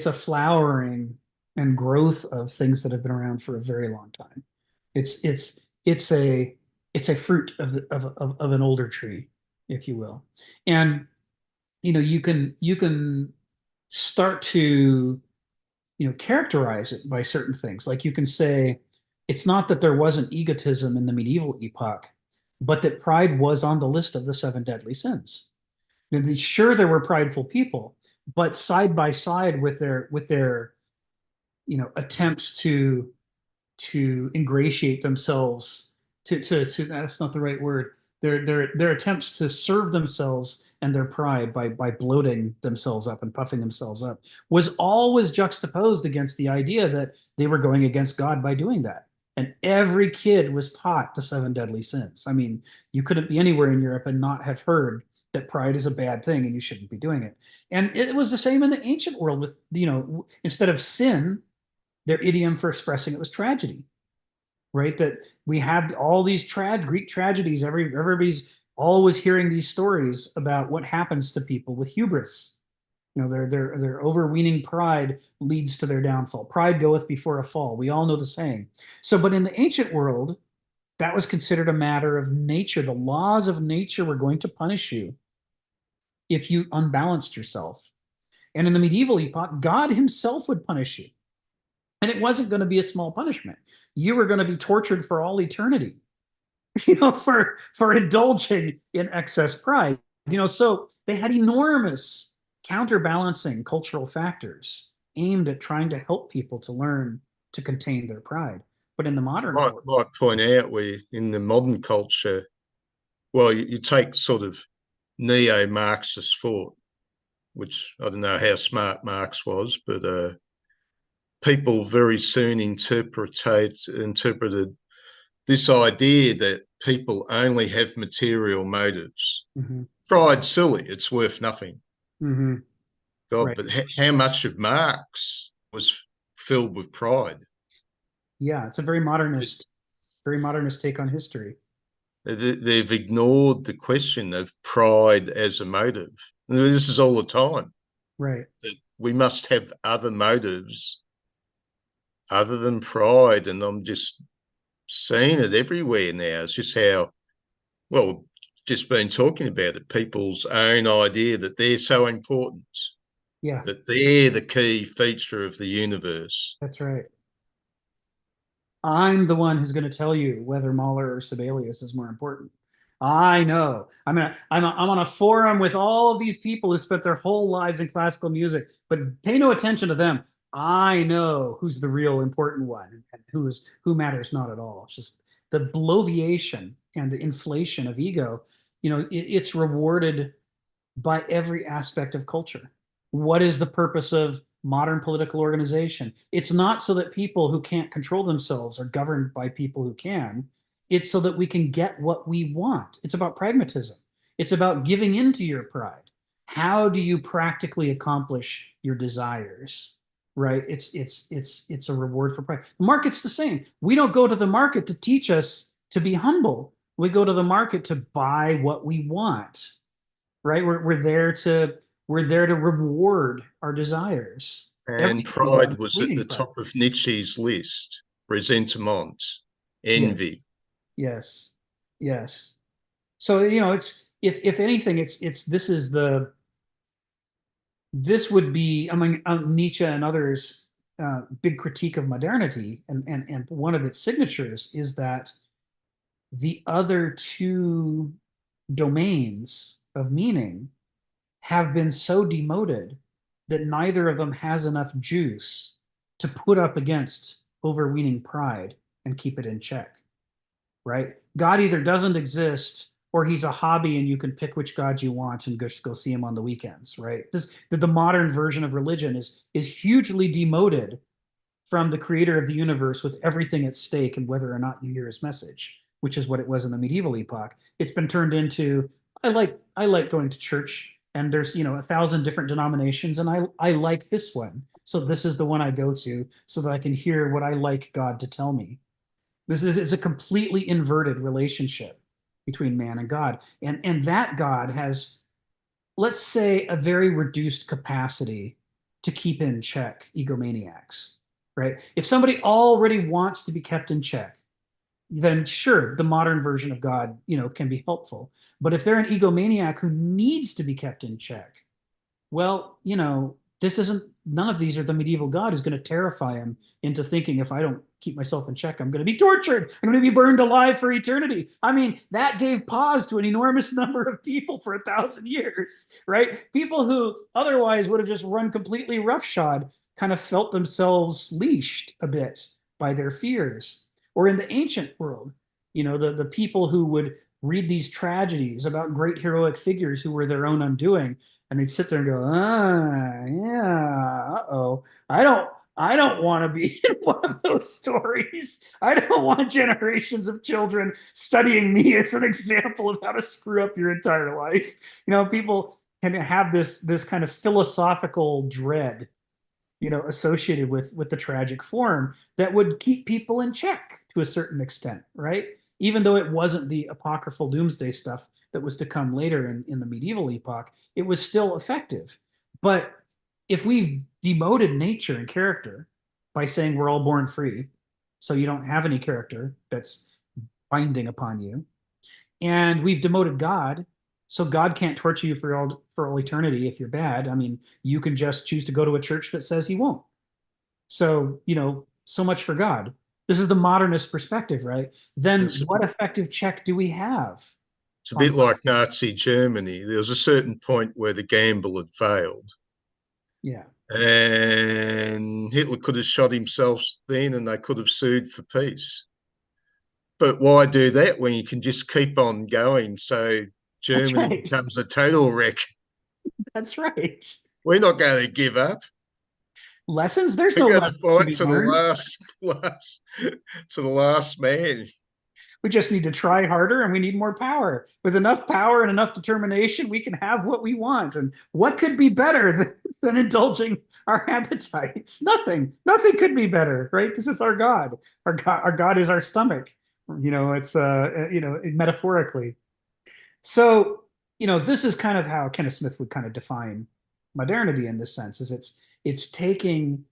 a flowering and growth of things that have been around for a very long time. It's a fruit of an older tree, if you will. And you can start to characterize it by certain things. Like you can say it's not that there wasn't egotism in the medieval epoch, but that pride was on the list of the 7 deadly sins. Sure, there were prideful people, but side by side with their attempts to ingratiate themselves to that's not the right word, their attempts to serve themselves and their pride by bloating themselves up and puffing themselves up was always juxtaposed against the idea that they were going against God by doing that. And every kid was taught the 7 deadly sins. I mean, you couldn't be anywhere in Europe and not have heard that pride is a bad thing and you shouldn't be doing it. And it was the same in the ancient world with, instead of sin, their idiom for expressing it was tragedy, right? That we had all these Greek tragedies. Everybody's always hearing these stories about what happens to people with hubris. Their overweening pride leads to their downfall. Pride goeth before a fall. We all know the saying. So, but in the ancient world, that was considered a matter of nature. The laws of nature were going to punish you if you unbalanced yourself. And in the medieval epoch, God himself would punish you. And it wasn't going to be a small punishment. You were going to be tortured for all eternity, for indulging in excess pride. So they had enormous counterbalancing cultural factors aimed at trying to help people to learn to contain their pride. But in the modern I might point out in the modern culture, well, you take sort of neo-Marxist thought, which I don't know how smart Marx was, but people very soon interpreted this idea that people only have material motives. Mm-hmm. Pride's silly; it's worth nothing. Mm-hmm. God, Right. but how much of Marx was filled with pride? Yeah, it's a very modernist take on history. They've ignored the question of pride as a motive. This is all the time. Right. That we must have other motives other than pride. And I'm just seeing it everywhere now. It's just just been talking about it, people's own idea that they're so important. Yeah. That they're the key feature of the universe. That's right. I'm the one who's going to tell you whether Mahler or Sibelius is more important. I know. I'm on a forum with all of these people who spent their whole lives in classical music, but pay no attention to them. I know who's the real important one and who matters not at all. It's just the bloviation and the inflation of ego. It's rewarded by every aspect of culture. What is the purpose of modern political organization? It's not so that people who can't control themselves are governed by people who can. It's so that we can get what we want. It's about pragmatism. It's about giving into your pride. How do you practically accomplish your desires? Right? It's a reward for pride. The market's the same. We don't go to the market to teach us to be humble. We go to the market to buy what we want. Right? We're there to reward our desires. And pride was at the top of Nietzsche's list. Resentment, envy. Yes. So it's if anything, this would be among Nietzsche and others' big critique of modernity, and one of its signatures is that the other two domains of meaning have been so demoted that neither of them has enough juice to put up against overweening pride and keep it in check, right? God either doesn't exist or he's a hobby and you can pick which God you want and just go see him on the weekends, right? The modern version of religion is hugely demoted from the creator of the universe with everything at stake and whether or not you hear his message, which is what it was in the medieval epoch. It's been turned into, I like going to church, and there's 1,000 different denominations, and I like this one, so this is the one I go to so that I can hear what I like God to tell me. This is a completely inverted relationship between man and God, and that God has, let's say, a very reduced capacity to keep in check egomaniacs, right? If somebody already wants to be kept in check, then sure, the modern version of God, can be helpful. But if they're an egomaniac who needs to be kept in check, well, none of these are the medieval God who's going to terrify him into thinking, if I don't keep myself in check, I'm going to be tortured. I'm going to be burned alive for eternity. I mean, that gave pause to an enormous number of people for 1,000 years, right? People who otherwise would have just run completely roughshod kind of felt themselves leashed a bit by their fears. Or in the ancient world, the people who would read these tragedies about great heroic figures who were their own undoing, and they'd sit there and go, yeah, uh-oh, I don't want to be in one of those stories. I don't want generations of children studying me as an example of how to screw up your entire life. People can have this kind of philosophical dread, associated with the tragic form that would keep people in check to a certain extent, right? Even though it wasn't the apocryphal doomsday stuff that was to come later in the medieval epoch, it was still effective. But if we've demoted nature and character by saying we're all born free, so you don't have any character that's binding upon you, and we've demoted God, so God can't torture you for all eternity if you're bad. I mean, you can just choose to go to a church that says he won't. So, so much for God. This is the modernist perspective, right? Then what effective check do we have? It's a bit like Nazi Germany. There was a certain point where the gamble had failed. Yeah. And Hitler could have shot himself then, and they could have sued for peace. But why do that when you can just keep on going? So Germany becomes a total wreck. That's right. We're not going to give up. Lessons? There's no lessons to be learned. To the last man. We just need to try harder, and we need more power. With enough power and enough determination, we can have what we want. And what could be better than indulging our appetites? Nothing. Nothing could be better, right? This is our God. Our God is our stomach. It's metaphorically. So, this is kind of how Kenneth Smith would kind of define modernity in this sense. Is it's taking.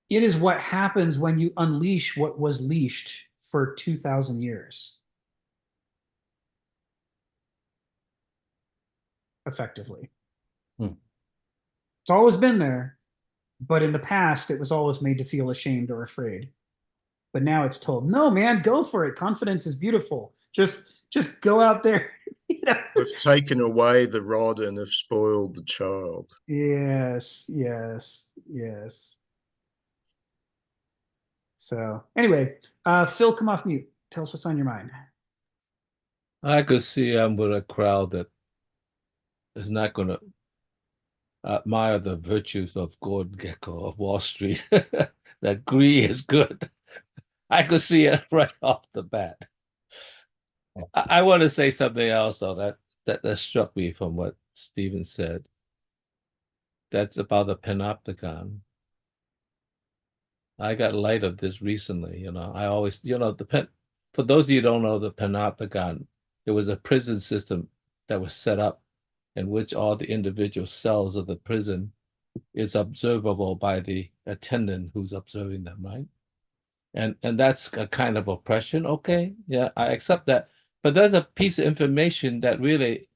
It is what happens when you unleash what was leashed for 2,000 years. Effectively. It's always been there, but in the past, it was always made to feel ashamed or afraid. But now it's told, no, man, go for it. Confidence is beautiful. Just go out there. We've taken away the rod and have spoiled the child. Yes. So anyway, Phil, come off mute. Tell us what's on your mind. I could see I'm with a crowd that is not going to admire the virtues of Gordon Gekko of Wall Street. That greed is good. I could see it right off the bat. I want to say something else, though, that struck me from what Stephen said. That's about the panopticon. I got light of this recently. I always, for those of you who don't know the panopticon, it was a prison system that was set up in which all the individual cells of the prison is observable by the attendant who's observing them, right? And that's a kind of oppression. Okay, yeah, I accept that. But there's a piece of information that really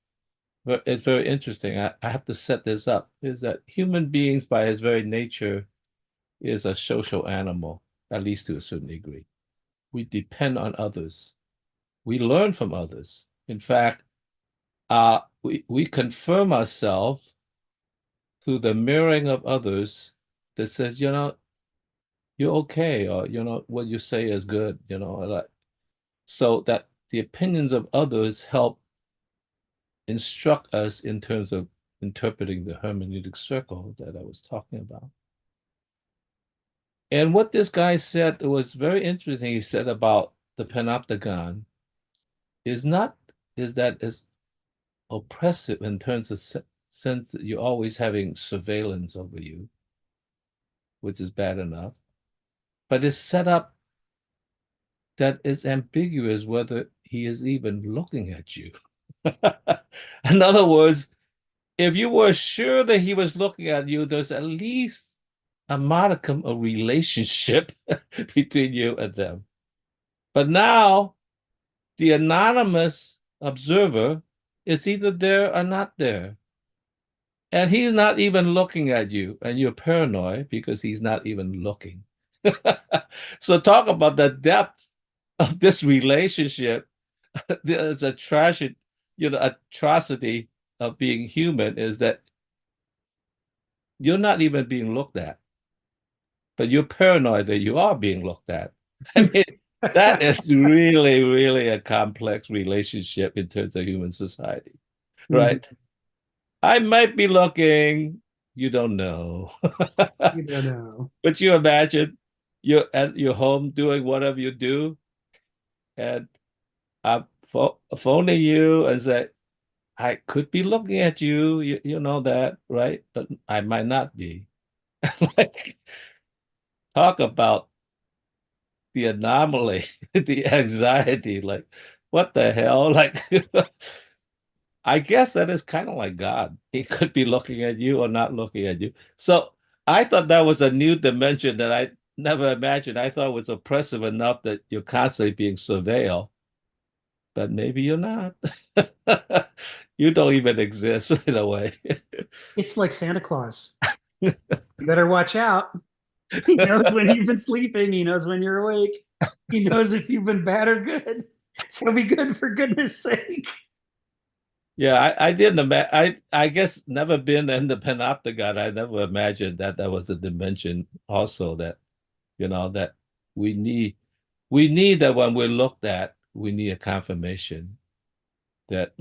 is very interesting. I have to set this up, is that human beings by his very nature is a social animal, at least to a certain degree. We depend on others. We learn from others. In fact, we confirm ourselves through the mirroring of others that says, you're okay, or, what you say is good, so that the opinions of others help instruct us in terms of interpreting the hermeneutic circle that I was talking about. And what this guy said was very interesting. He said about the panopticon is that it's oppressive in terms of sense that you're always having surveillance over you, which is bad enough, but it's set up that it's ambiguous whether he is even looking at you. In other words, if you were sure that he was looking at you, there's at least a modicum of relationship between you and them. But now, the anonymous observer is either there or not there. And he's not even looking at you, and you're paranoid because he's not even looking. So talk about the depth of this relationship. There's a tragic, atrocity of being human is that you're not even being looked at, but you're paranoid that you are being looked at. I mean, That is really, really a complex relationship in terms of human society, right? I might be looking, you don't know. You don't know. But you imagine you're at your home doing whatever you do, and I'm phoning you and say, I could be looking at you, you know that, right? But I might not be. Like, talk about the anomaly, the anxiety, like, what the hell? Like, I guess that is kind of like God. He could be looking at you or not looking at you. So I thought that was a new dimension that I never imagined. I thought it was oppressive enough that you're constantly being surveilled, but maybe you're not. You don't even exist in a way. It's like Santa Claus. You better watch out. He knows when you've been sleeping. He knows when you're awake. He knows if you've been bad or good. So be good for goodness sake. Yeah, I didn't imagine. I guess never been in the panopticon. I never imagined that that was a dimension also that, that we need. We need that when we're looked at, we need a confirmation that,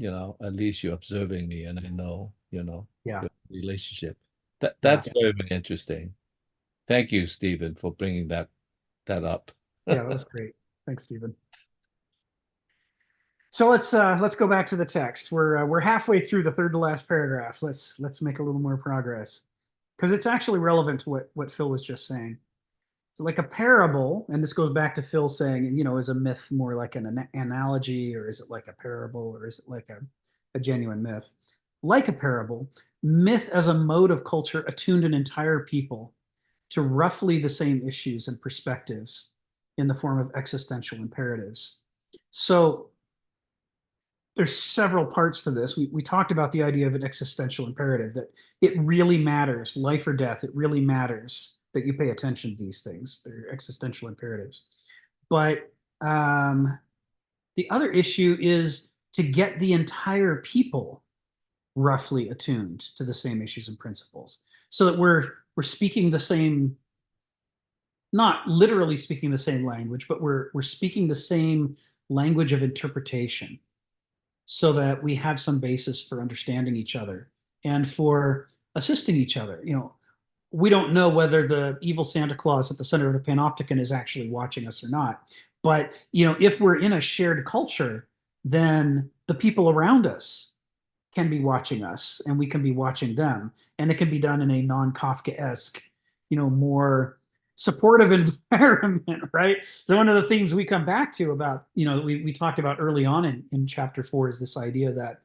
at least you're observing me and I know, Yeah. the relationship. Yeah. That's very, very interesting. Thank you, Stephen, for bringing that up. Yeah, that was great. Thanks, Stephen. So let's go back to the text. We're halfway through the third to last paragraph. Let's make a little more progress because it's actually relevant to what Phil was just saying. So like a parable, and this goes back to Phil saying, is a myth more like an analogy, or is it like a parable, or is it like a genuine myth? Like a parable, myth as a mode of culture attuned an entire people to roughly the same issues and perspectives in the form of existential imperatives. So there's several parts to this. We talked about the idea of an existential imperative, that it really matters, life or death, it really matters that you pay attention to these things. They're existential imperatives. But the other issue is to get the entire people roughly attuned to the same issues and principles so that we're speaking the same, not literally speaking the same language, but we're speaking the same language of interpretation, so that we have some basis for understanding each other and for assisting each other. We don't know whether the evil Santa Claus at the center of the panopticon is actually watching us or not. But, if we're in a shared culture, then the people around us can be watching us and we can be watching them. And it can be done in a non-Kafkaesque, more supportive environment, right? So one of the themes we come back to about, we talked about early on in chapter 4 is this idea that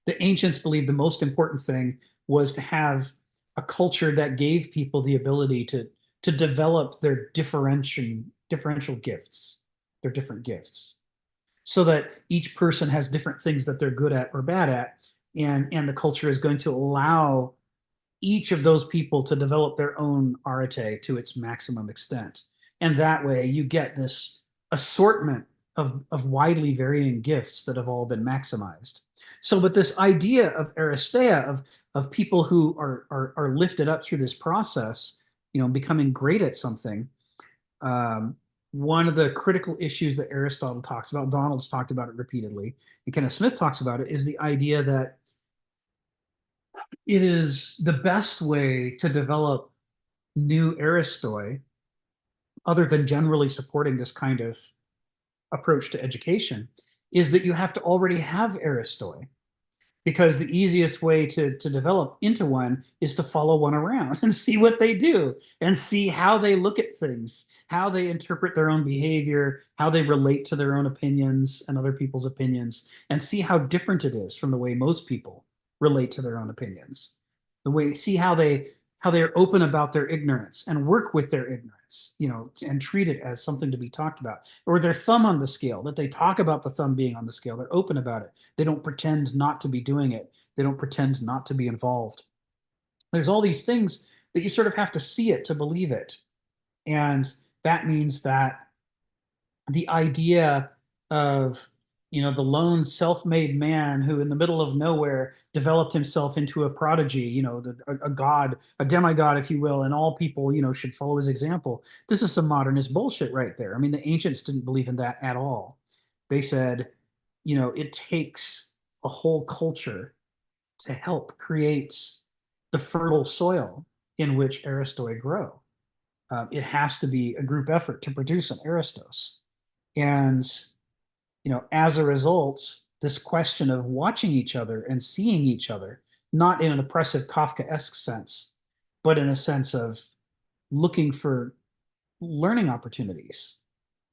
the ancients believed the most important thing was to have a culture that gave people the ability to develop their differential gifts, their different gifts, so that each person has different things that they're good at or bad at, and the culture is going to allow each of those people to develop their own arete to its maximum extent. And that way you get this assortment of widely varying gifts that have all been maximized. So, but this idea of aristeia, of people who are lifted up through this process, becoming great at something, one of the critical issues that Aristotle talks about, Donald's talked about it repeatedly, and Kenneth Smith talks about it, is the idea that it is the best way to develop new aristoi, other than generally supporting this kind of approach to education, is that you have to already have aristoi. Because the easiest way to develop into one is to follow one around and see what they do and see how they look at things, how they interpret their own behavior, how they relate to their own opinions and other people's opinions, and see how different it is from the way most people relate to their own opinions. See how they're open about their ignorance and work with their ignorance, and treat it as something to be talked about, or their thumb on the scale, that they talk about the thumb being on the scale. They're open about it. They don't pretend not to be doing it. They don't pretend not to be involved. There's all these things that you sort of have to see it to believe it. And that means that the idea of the lone self-made man who in the middle of nowhere developed himself into a prodigy, a god, a demigod, if you will, and all people, should follow his example. This is some modernist bullshit right there. I mean, the ancients didn't believe in that at all. They said, it takes a whole culture to help create the fertile soil in which Aristoi grow. It has to be a group effort to produce an Aristos. And as a result, this question of watching each other and seeing each other, not in an oppressive Kafkaesque sense, but in a sense of looking for learning opportunities,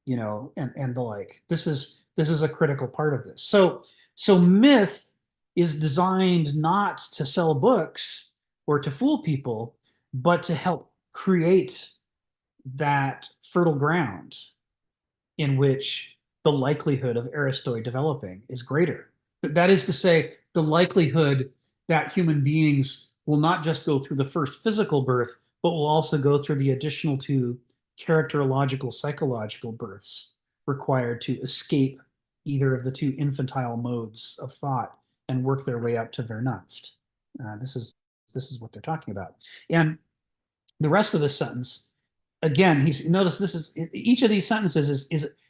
and the like. This is a critical part of this. So myth is designed not to sell books or to fool people, but to help create that fertile ground in which the likelihood of Aristoi developing is greater. That is to say, the likelihood that human beings will not just go through the first physical birth, but will also go through the additional two characterological, psychological births required to escape either of the two infantile modes of thought and work their way up to Vernunft. This is what they're talking about. And the rest of this sentence, again, notice this is each of these sentences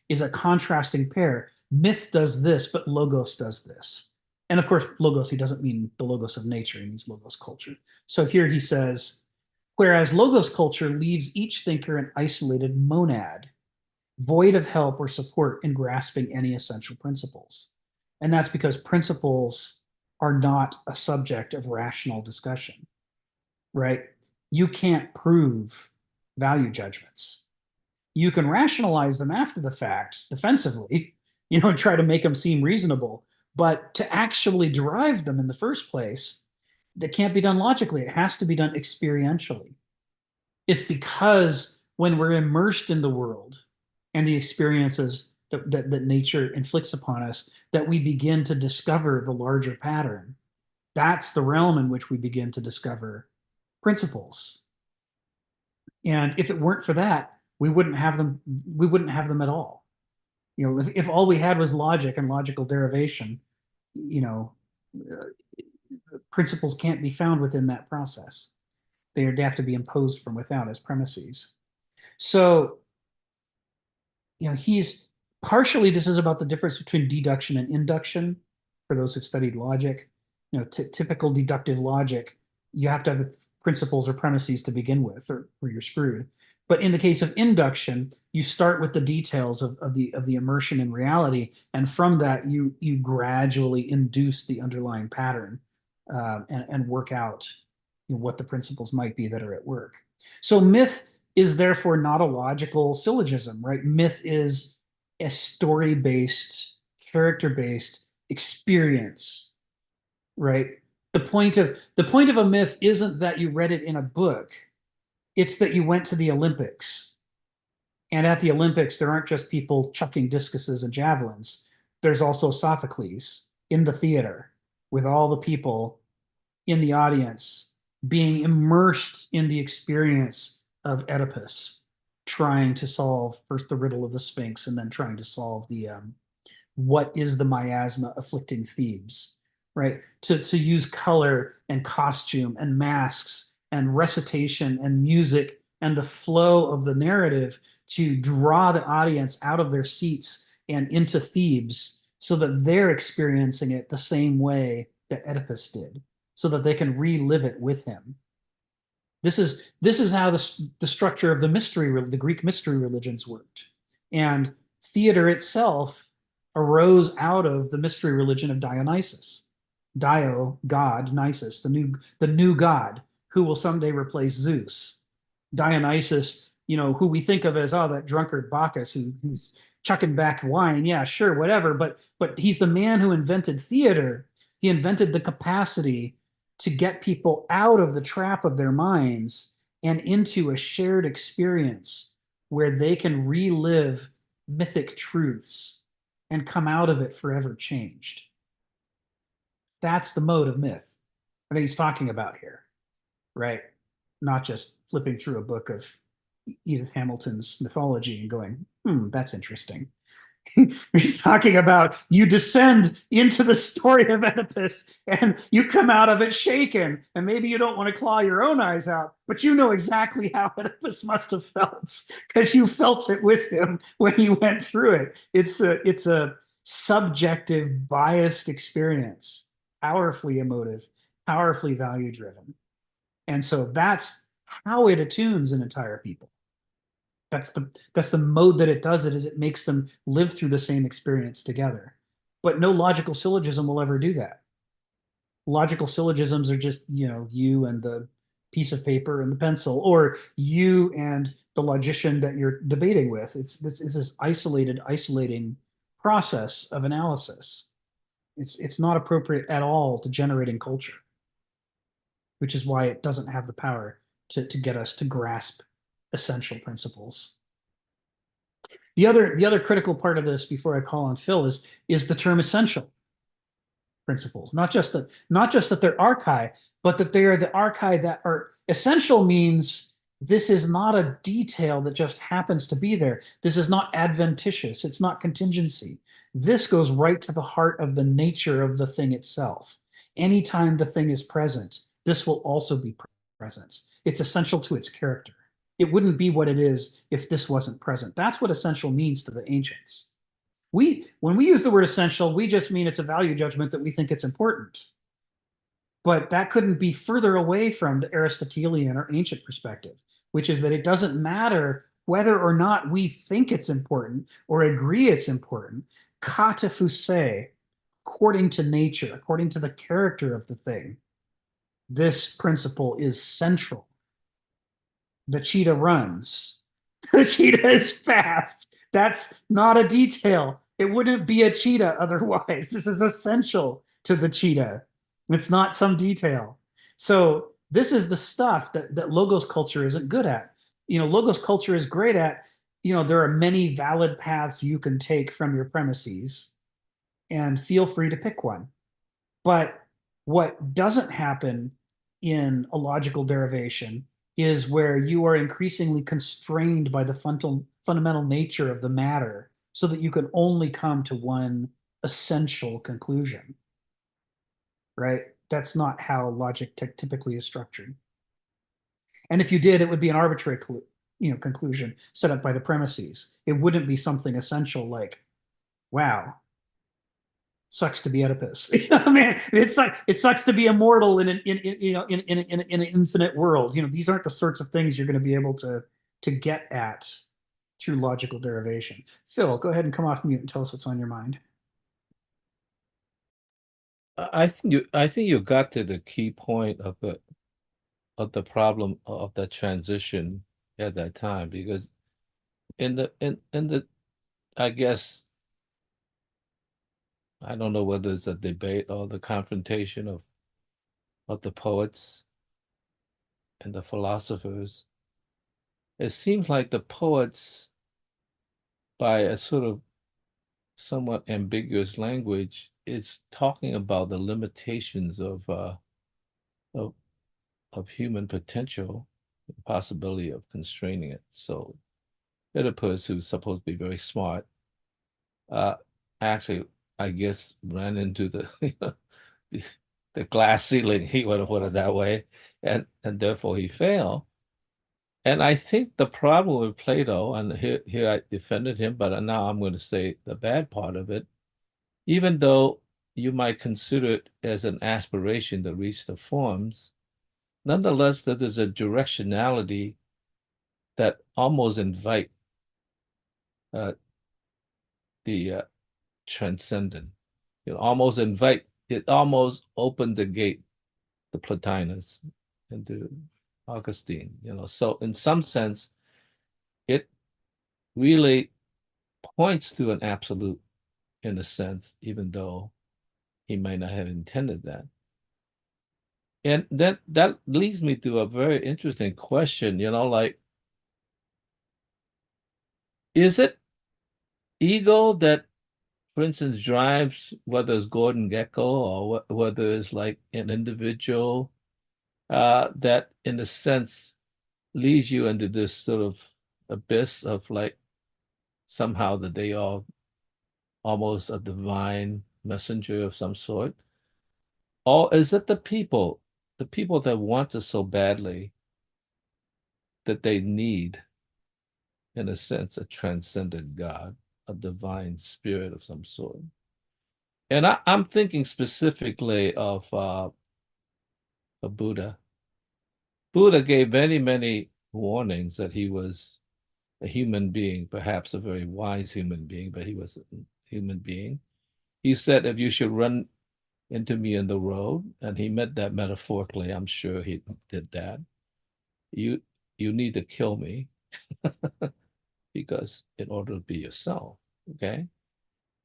is a contrasting pair. Myth does this, but logos does this. And of course, logos, he doesn't mean the logos of nature, he means logos culture. So here he says, whereas logos culture leaves each thinker an isolated monad, void of help or support in grasping any essential principles. And that's because principles are not a subject of rational discussion, right? You can't prove value judgments. You can rationalize them after the fact, defensively, try to make them seem reasonable, but to actually derive them in the first place, that can't be done logically. It has to be done experientially. It's because when we're immersed in the world and the experiences that nature inflicts upon us, that we begin to discover the larger pattern. That's the realm in which we begin to discover principles. And if it weren't for that, we wouldn't have them at all. If all we had was logic and logical derivation, principles can't be found within that process. They have to be imposed from without as premises. So, he's partially, this is about the difference between deduction and induction. For those who've studied logic, typical deductive logic, you have to have the principles or premises to begin with, or you're screwed. But in the case of induction, you start with the details of the immersion in reality, and from that you gradually induce the underlying pattern and work out what the principles might be that are at work. So myth is therefore not a logical syllogism, right? Myth is a story-based, character-based experience, right? The point of a myth isn't that you read it in a book. It's that you went to the Olympics. And at the Olympics, there aren't just people chucking discuses and javelins. There's also Sophocles in the theater with all the people in the audience being immersed in the experience of Oedipus, trying to solve first the riddle of the Sphinx and then trying to solve the what is the miasma afflicting Thebes, right? To use color and costume and masks and recitation and music and the flow of the narrative to draw the audience out of their seats and into Thebes so that they're experiencing it the same way that Oedipus did, so that they can relive it with him. This is how the structure of the Greek mystery religions worked. And theater itself arose out of the mystery religion of Dionysus. Dio, God, Nisus, the new god who will someday replace Zeus. Dionysus, who we think of as, that drunkard Bacchus who's chucking back wine. Yeah, sure, whatever. But he's the man who invented theater. He invented the capacity to get people out of the trap of their minds and into a shared experience where they can relive mythic truths and come out of it forever changed. That's the mode of myth that he's talking about here, right? Not just flipping through a book of Edith Hamilton's mythology and going, that's interesting. He's talking about you descend into the story of Oedipus and you come out of it shaken. And maybe you don't want to claw your own eyes out, but you know exactly how Oedipus must have felt because you felt it with him when he went through it. It's a subjective, biased experience, powerfully emotive, powerfully value driven. And so that's how it attunes an entire people. That's the mode that it does it, is it makes them live through the same experience together. But no logical syllogism will ever do that. Logical syllogisms are just, you and the piece of paper and the pencil, or you and the logician that you're debating with. It's this isolating process of analysis. It's not appropriate at all to generating culture, which is why it doesn't have the power to get us to grasp essential principles. The other critical part of this before I call on Phil is the term essential principles. Not just that they're archai, but that they are the archai that are essential. Means this is not a detail that just happens to be there. This is not adventitious. It's not contingency. This goes right to the heart of the nature of the thing itself. Anytime the thing is present, this will also be presence. It's essential to its character. It wouldn't be what it is if this wasn't present. That's what essential means to the ancients. When we use the word essential, we just mean it's a value judgment that we think it's important. But that couldn't be further away from the Aristotelian or ancient perspective, which is that it doesn't matter whether or not we think it's important or agree it's important. Kata fuse, according to nature, according to the character of the thing, this principle is central. The cheetah runs. The cheetah is fast. That's not a detail. It wouldn't be a cheetah otherwise. This is essential to the cheetah. It's not some detail. So this is the stuff that logos culture isn't good at. Logos culture is great at, there are many valid paths you can take from your premises, and feel free to pick one. But what doesn't happen in a logical derivation is where you are increasingly constrained by the fundamental nature of the matter so that you can only come to one essential conclusion, right? That's not how logic typically is structured. And if you did, it would be an arbitrary conclusion set up by the premises. It wouldn't be something essential like, wow, sucks to be Oedipus. Man, it sucks to be immortal in an infinite world. These aren't the sorts of things you're going to be able to get at through logical derivation. Phil, go ahead and come off mute and tell us what's on your mind. I think you got to the key point of the problem of the transition at that time, because in the I guess, I don't know whether it's a debate or the confrontation of the poets and the philosophers. It seems like the poets, by a sort of somewhat ambiguous language, it's talking about the limitations of human potential, the possibility of constraining it. So Oedipus, who's supposed to be very smart, actually, I guess, ran into the glass ceiling, he would have put it that way, and therefore he failed. And I think the problem with Plato, and here I defended him, but now I'm going to say the bad part of it, even though you might consider it as an aspiration to reach the forms, nonetheless, that there's a directionality that almost invite the transcendent. It almost opened the gate to Plotinus and to Augustine. So in some sense, it really points to an absolute, in a sense, even though he might not have intended that. And that leads me to a very interesting question, like, is it ego that, for instance, drives, whether it's Gordon Gekko or whether it's like an individual, that in a sense leads you into this sort of abyss of like somehow that they all almost a divine messenger of some sort? Or is it the people that want it so badly that they need, in a sense, a transcendent God, a divine spirit of some sort? And I'm thinking specifically of Buddha. Buddha gave many, many warnings that he was a human being, perhaps a very wise human being, but he was a human being. He said, if you should run into me in the road, and he meant that metaphorically, I'm sure he did that, you need to kill me because in order to be yourself, okay?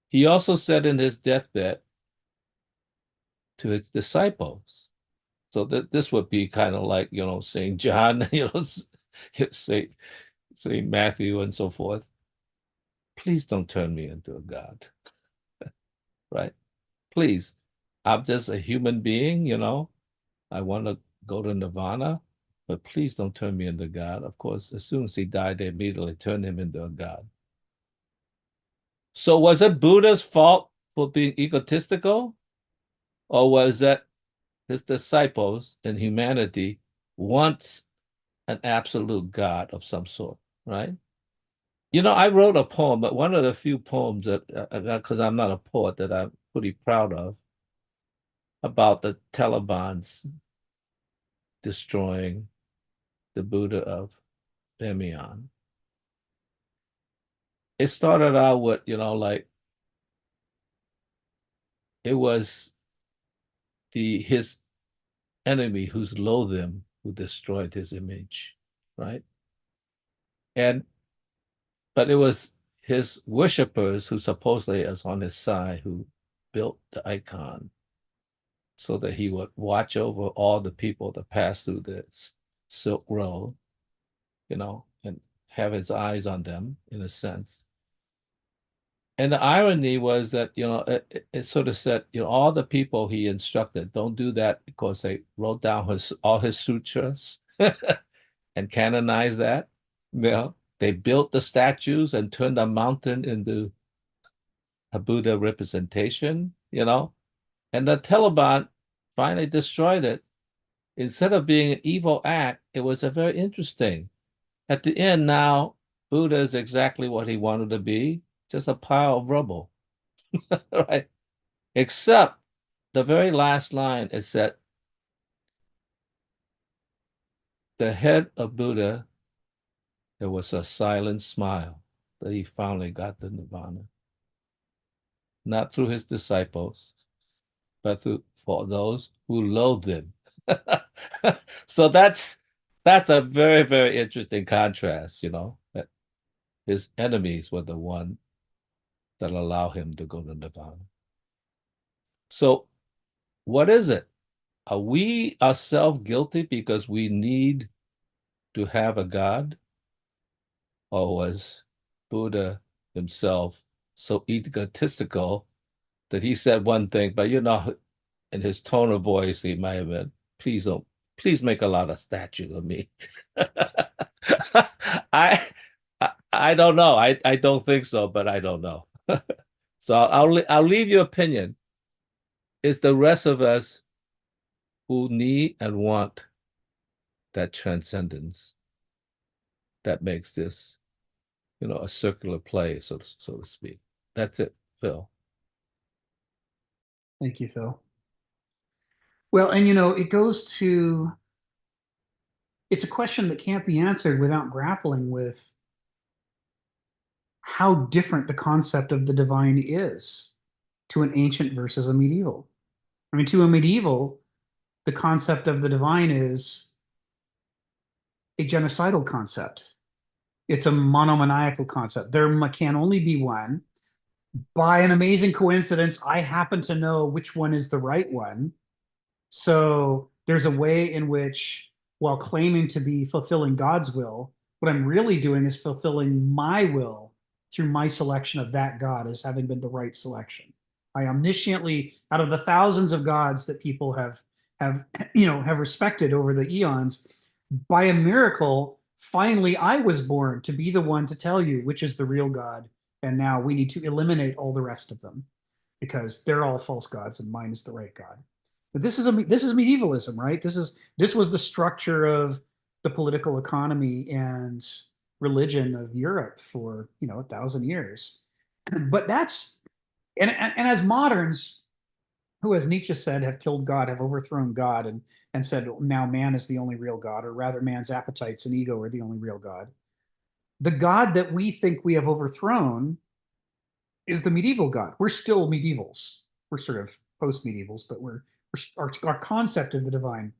He also said in his deathbed to his disciples, so that this would be kind of like, St. John, St. Matthew and so forth. Please don't turn me into a God, right? Please, I'm just a human being, I want to go to nirvana, but please don't turn me into God. Of course, as soon as he died, they immediately turned him into a God. So was it Buddha's fault for being egotistical? Or was that his disciples and humanity wants an absolute God of some sort, right? I wrote a poem, but one of the few poems that, because I'm not a poet, that I'm pretty proud of, about the Taliban's destroying the Buddha of Bamiyan. It started out with, like, it was his enemy who's loathed him who destroyed his image, right? But it was his worshippers who supposedly is on his side who built the icon so that he would watch over all the people that pass through the Silk Road, and have his eyes on them in a sense. And the irony was that, it sort of said, all the people he instructed, don't do that because they wrote down all his sutras and canonized that. They built the statues and turned a mountain into a Buddha representation, and the Taliban finally destroyed it. Instead of being an evil act, it was a very interesting. At the end now, Buddha is exactly what he wanted to be, just a pile of rubble, right? Except the very last line is that the head of Buddha, there was a silent smile that he finally got the nirvana. Not through his disciples, but for those who loathed him. So that's a very, very interesting contrast, that his enemies were the one that allow him to go to nirvana. So what is it? Are we ourselves guilty because we need to have a God? Or was Buddha himself so egotistical that he said one thing, but in his tone of voice, he might have been, please make a lot of statues of me. I don't know. I don't think so, but I don't know. So I'll leave your opinion. It's the rest of us who need and want that transcendence that makes this, a circular play, so to speak. That's it, Phil. Thank you, Phil. Well, and it goes to, it's a question that can't be answered without grappling with how different the concept of the divine is to an ancient versus a medieval. I mean, to a medieval, the concept of the divine is a genocidal concept. It's a monomaniacal concept. There can only be one. By an amazing coincidence, I happen to know which one is the right one. So there's a way in which, while claiming to be fulfilling God's will, what I'm really doing is fulfilling my will through my selection of that God as having been the right selection. I omnisciently, out of the thousands of gods that people have respected over the eons, by a miracle, finally I was born to be the one to tell you which is the real God and now we need to eliminate all the rest of them because they're all false gods and mine is the right God. But this is medievalism, right? This was the structure of the political economy and religion of Europe for 1,000 years. But that's and as moderns, who, as Nietzsche said, have killed God, have overthrown God, and said now man is the only real God, or rather man's appetites and ego are the only real God. The God that we think we have overthrown is the medieval God. We're still medievals. We're sort of post-medievals, but our concept of the divine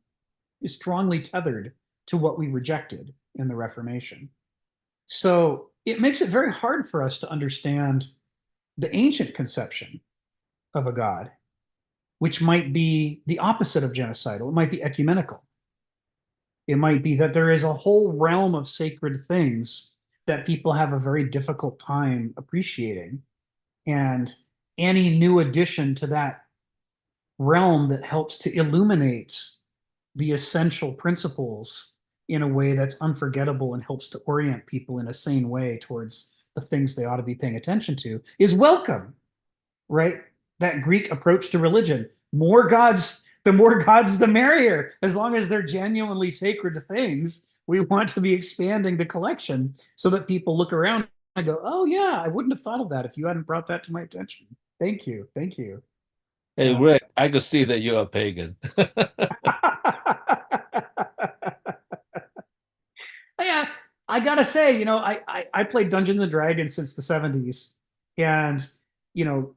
is strongly tethered to what we rejected in the Reformation. So it makes it very hard for us to understand the ancient conception of a God, which might be the opposite of genocidal. It might be ecumenical. It might be that there is a whole realm of sacred things that people have a very difficult time appreciating. And any new addition to that realm that helps to illuminate the essential principles in a way that's unforgettable and helps to orient people in a sane way towards the things they ought to be paying attention to is welcome, right? That Greek approach to religion, more gods, the more gods, the merrier. As long as they're genuinely sacred things, we want to be expanding the collection so that people look around and go, oh yeah, I wouldn't have thought of that if you hadn't brought that to my attention. Thank you. Thank you. Hey, Rick, I could see that you're a pagan. Yeah, I gotta say, I played Dungeons and Dragons since the 70s. And,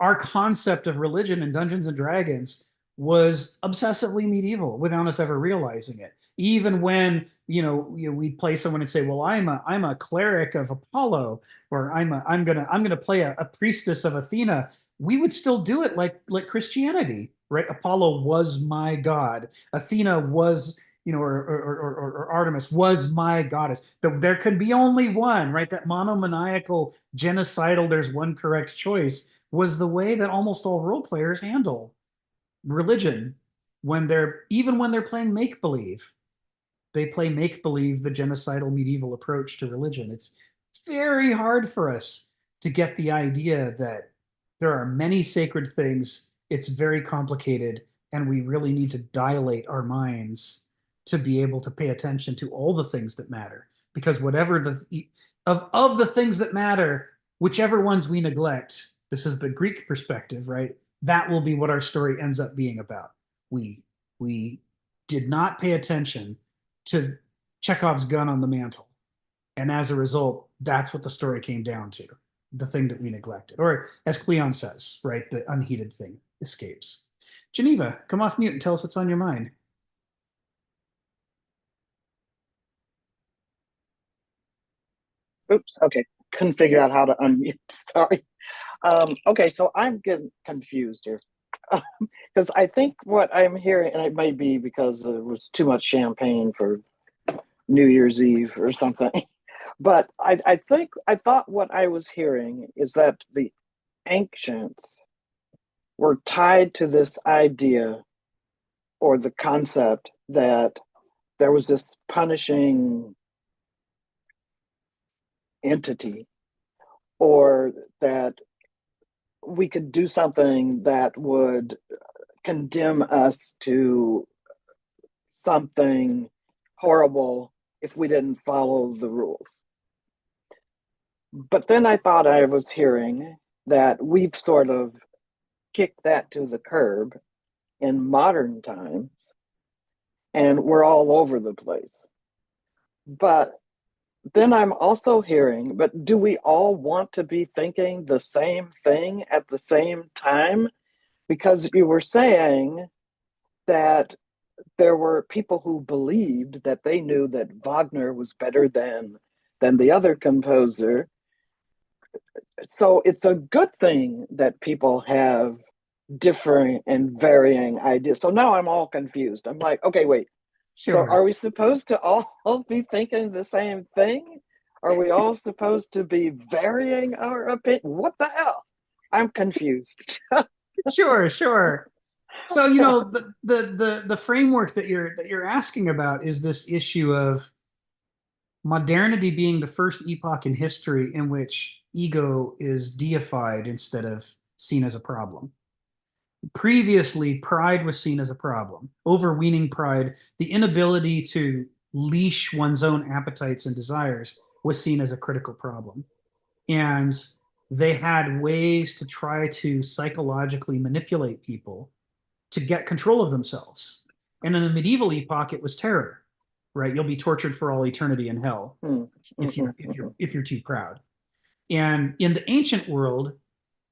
our concept of religion in Dungeons and Dragons was obsessively medieval without us ever realizing it. Even when, we'd play someone and say, well, I'm a cleric of Apollo, or I'm gonna play a priestess of Athena, we would still do it like Christianity, right? Apollo was my god. Athena was, or Artemis was my goddess. There could be only one, right? That monomaniacal, genocidal, there's one correct choice was the way that almost all role players handle religion when they're playing make-believe. They play make-believe, the genocidal medieval approach to religion. It's very hard for us to get the idea that there are many sacred things. It's very complicated, and we really need to dilate our minds to be able to pay attention to all the things that matter. Because whatever of the things that matter, whichever ones we neglect, this is the Greek perspective, right? That will be what our story ends up being about. We did not pay attention to Chekhov's gun on the mantle. And as a result, that's what the story came down to, the thing that we neglected. Or as Cleon says, right, the unheeded thing escapes. Geneva, come off mute and tell us what's on your mind. Oops, okay. Couldn't figure out how to unmute. Sorry. Okay, so I'm getting confused here. Because I think what I'm hearing, and it may be because there was too much champagne for New Year's Eve or something, but I thought what I was hearing is that the ancients were tied to this idea or the concept that there was this punishing entity, or that we could do something that would condemn us to something horrible if we didn't follow the rules. But then I thought I was hearing that we've sort of kicked that to the curb in modern times, and we're all over the place. But then I'm also hearing, but do we all want to be thinking the same thing at the same time? Because you were saying that there were people who believed that they knew that Wagner was better than the other composer. So it's a good thing that people have differing and varying ideas. So now I'm all confused. I'm like, okay, wait. Sure. So are we supposed to all be thinking the same thing? Are we all supposed to be varying our opinion? What the hell? I'm confused. Sure. So the framework that you're asking about is this issue of modernity being the first epoch in history in which ego is deified instead of seen as a problem. Previously, pride was seen as a problem. Overweening pride, the inability to leash one's own appetites and desires, was seen as a critical problem. And they had ways to try to psychologically manipulate people to get control of themselves. And in the medieval epoch, it was terror, right? You'll be tortured for all eternity in hell if you're too proud. And in the ancient world,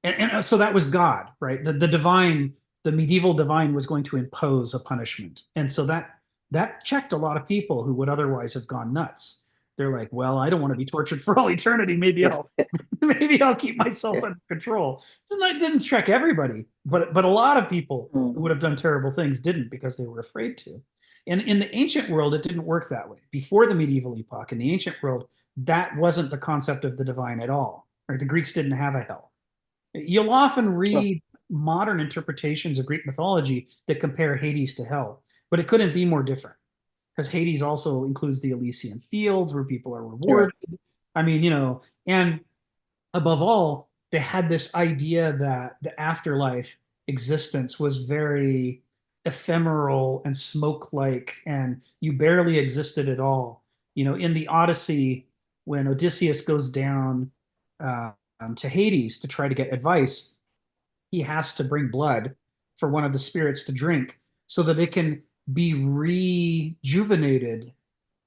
and so that was God, right? The divine, the medieval divine was going to impose a punishment. And so that checked a lot of people who would otherwise have gone nuts. They're like, well, I don't want to be tortured for all eternity. Maybe I'll keep myself under control. So that didn't check everybody, but a lot of people who would have done terrible things didn't because they were afraid to. And in the ancient world, it didn't work that way. Before the medieval epoch, in the ancient world, that wasn't the concept of the divine at all. Right? The Greeks didn't have a hell. You'll often read modern interpretations of Greek mythology that compare Hades to hell, but it couldn't be more different. Because Hades also includes the Elysian fields where people are rewarded. Yeah. I mean, and above all, they had this idea that the afterlife existence was very ephemeral and smoke-like, and you barely existed at all. In the Odyssey, when Odysseus goes down to Hades to try to get advice, he has to bring blood for one of the spirits to drink so that it can be rejuvenated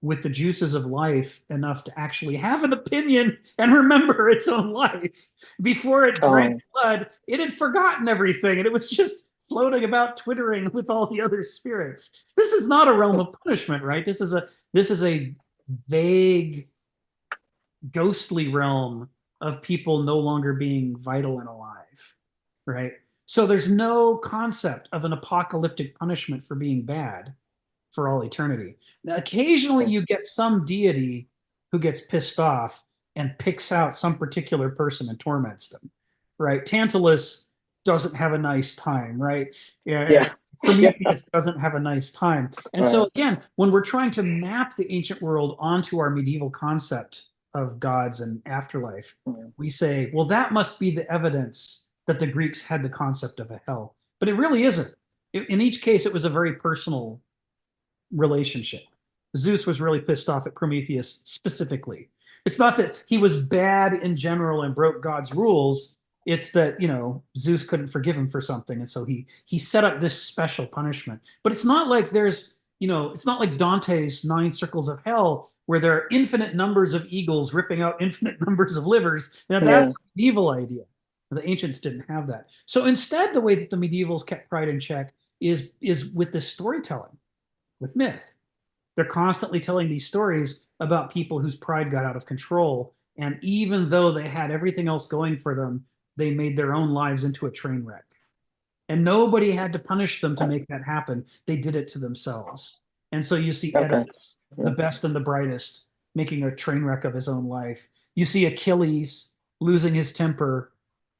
with the juices of life enough to actually have an opinion and remember its own life. Before it drank blood, it had forgotten everything, and it was just floating about twittering with all the other spirits. This is not a realm of punishment, right? This is a vague, ghostly realm of people no longer being vital and alive, right? So there's no concept of an apocalyptic punishment for being bad for all eternity. Now, occasionally you get some deity who gets pissed off and picks out some particular person and torments them, right? Tantalus doesn't have a nice time, right? Yeah. Prometheus doesn't have a nice time. And so again, when we're trying to map the ancient world onto our medieval concept of gods and afterlife, we say, well, that must be the evidence that the Greeks had the concept of a hell. But it really isn't. In each case, it was a very personal relationship. Zeus was really pissed off at Prometheus specifically. It's not that he was bad in general and broke God's rules. It's that, Zeus couldn't forgive him for something. And so he set up this special punishment. But it's not like it's not like Dante's 9 Circles of Hell, where there are infinite numbers of eagles ripping out infinite numbers of livers. That's an evil idea. The ancients didn't have that. So instead, the way that the medievals kept pride in check is with this storytelling, with myth. They're constantly telling these stories about people whose pride got out of control. And even though they had everything else going for them, they made their own lives into a train wreck. And nobody had to punish them to make that happen. They did it to themselves. And so you see Oedipus, the best and the brightest, making a train wreck of his own life. You see Achilles losing his temper,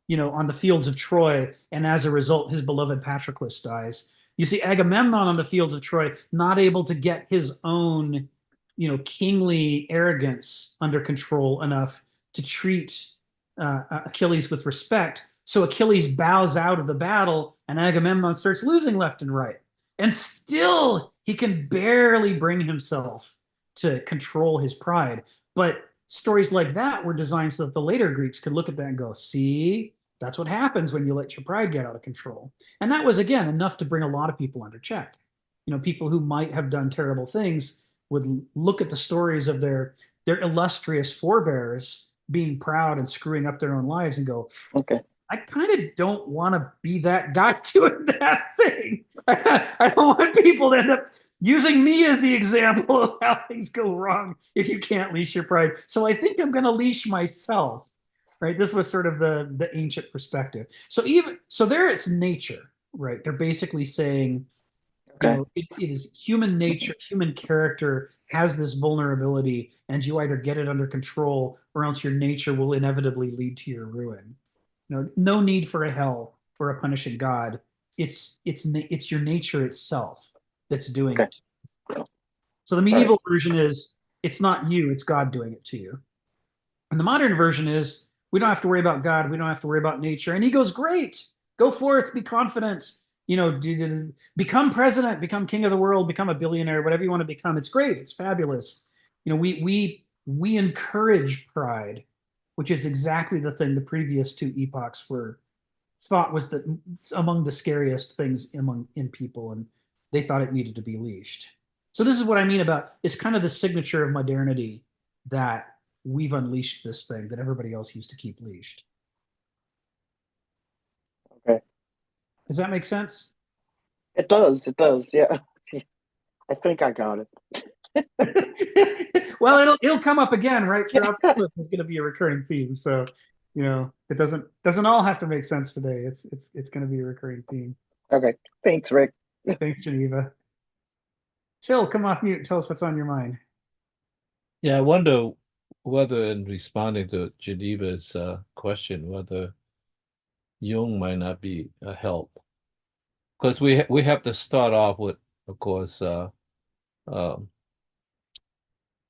on the fields of Troy, and as a result, his beloved Patroclus dies. You see Agamemnon on the fields of Troy, not able to get his own, kingly arrogance under control enough to treat Achilles with respect. So Achilles bows out of the battle, and Agamemnon starts losing left and right. And still, he can barely bring himself to control his pride. But stories like that were designed so that the later Greeks could look at that and go, see, that's what happens when you let your pride get out of control. And that was, again, enough to bring a lot of people under check. People who might have done terrible things would look at the stories of their illustrious forebears being proud and screwing up their own lives and go, okay, I kind of don't want to be that guy doing that thing. I don't want people to end up using me as the example of how things go wrong if you can't leash your pride. So I think I'm going to leash myself, right? This was sort of the ancient perspective. So there it's nature, right? They're basically saying, it is human nature, human character has this vulnerability, and you either get it under control or else your nature will inevitably lead to your ruin. No need for a hell or a punishing God. It's your nature itself that's doing it. So the medieval version is, it's not you, it's God doing it to you. And the modern version is, We don't have to worry about God. We don't have to worry about nature. And he goes, great, go forth, be confident, become president, become king of the world, become a billionaire, whatever you want to become. It's great. It's fabulous. We encourage pride, which is exactly the thing the previous two epochs were thought was among the scariest things in people, and they thought it needed to be leashed. So this is what I mean about, it's kind of the signature of modernity that we've unleashed this thing that everybody else used to keep leashed. Okay. Does that make sense? It does. It does. Yeah. I think I got it. Well, it'll come up again right throughout the book. It's going to be a recurring theme. So, it doesn't all have to make sense today. It's going to be a recurring theme. Okay. Thanks, Rick. Thanks, Geneva. Phil, come off mute and tell us what's on your mind. Yeah, I wonder whether, in responding to Geneva's question, whether Jung might not be a help, because we have to start off with, of course,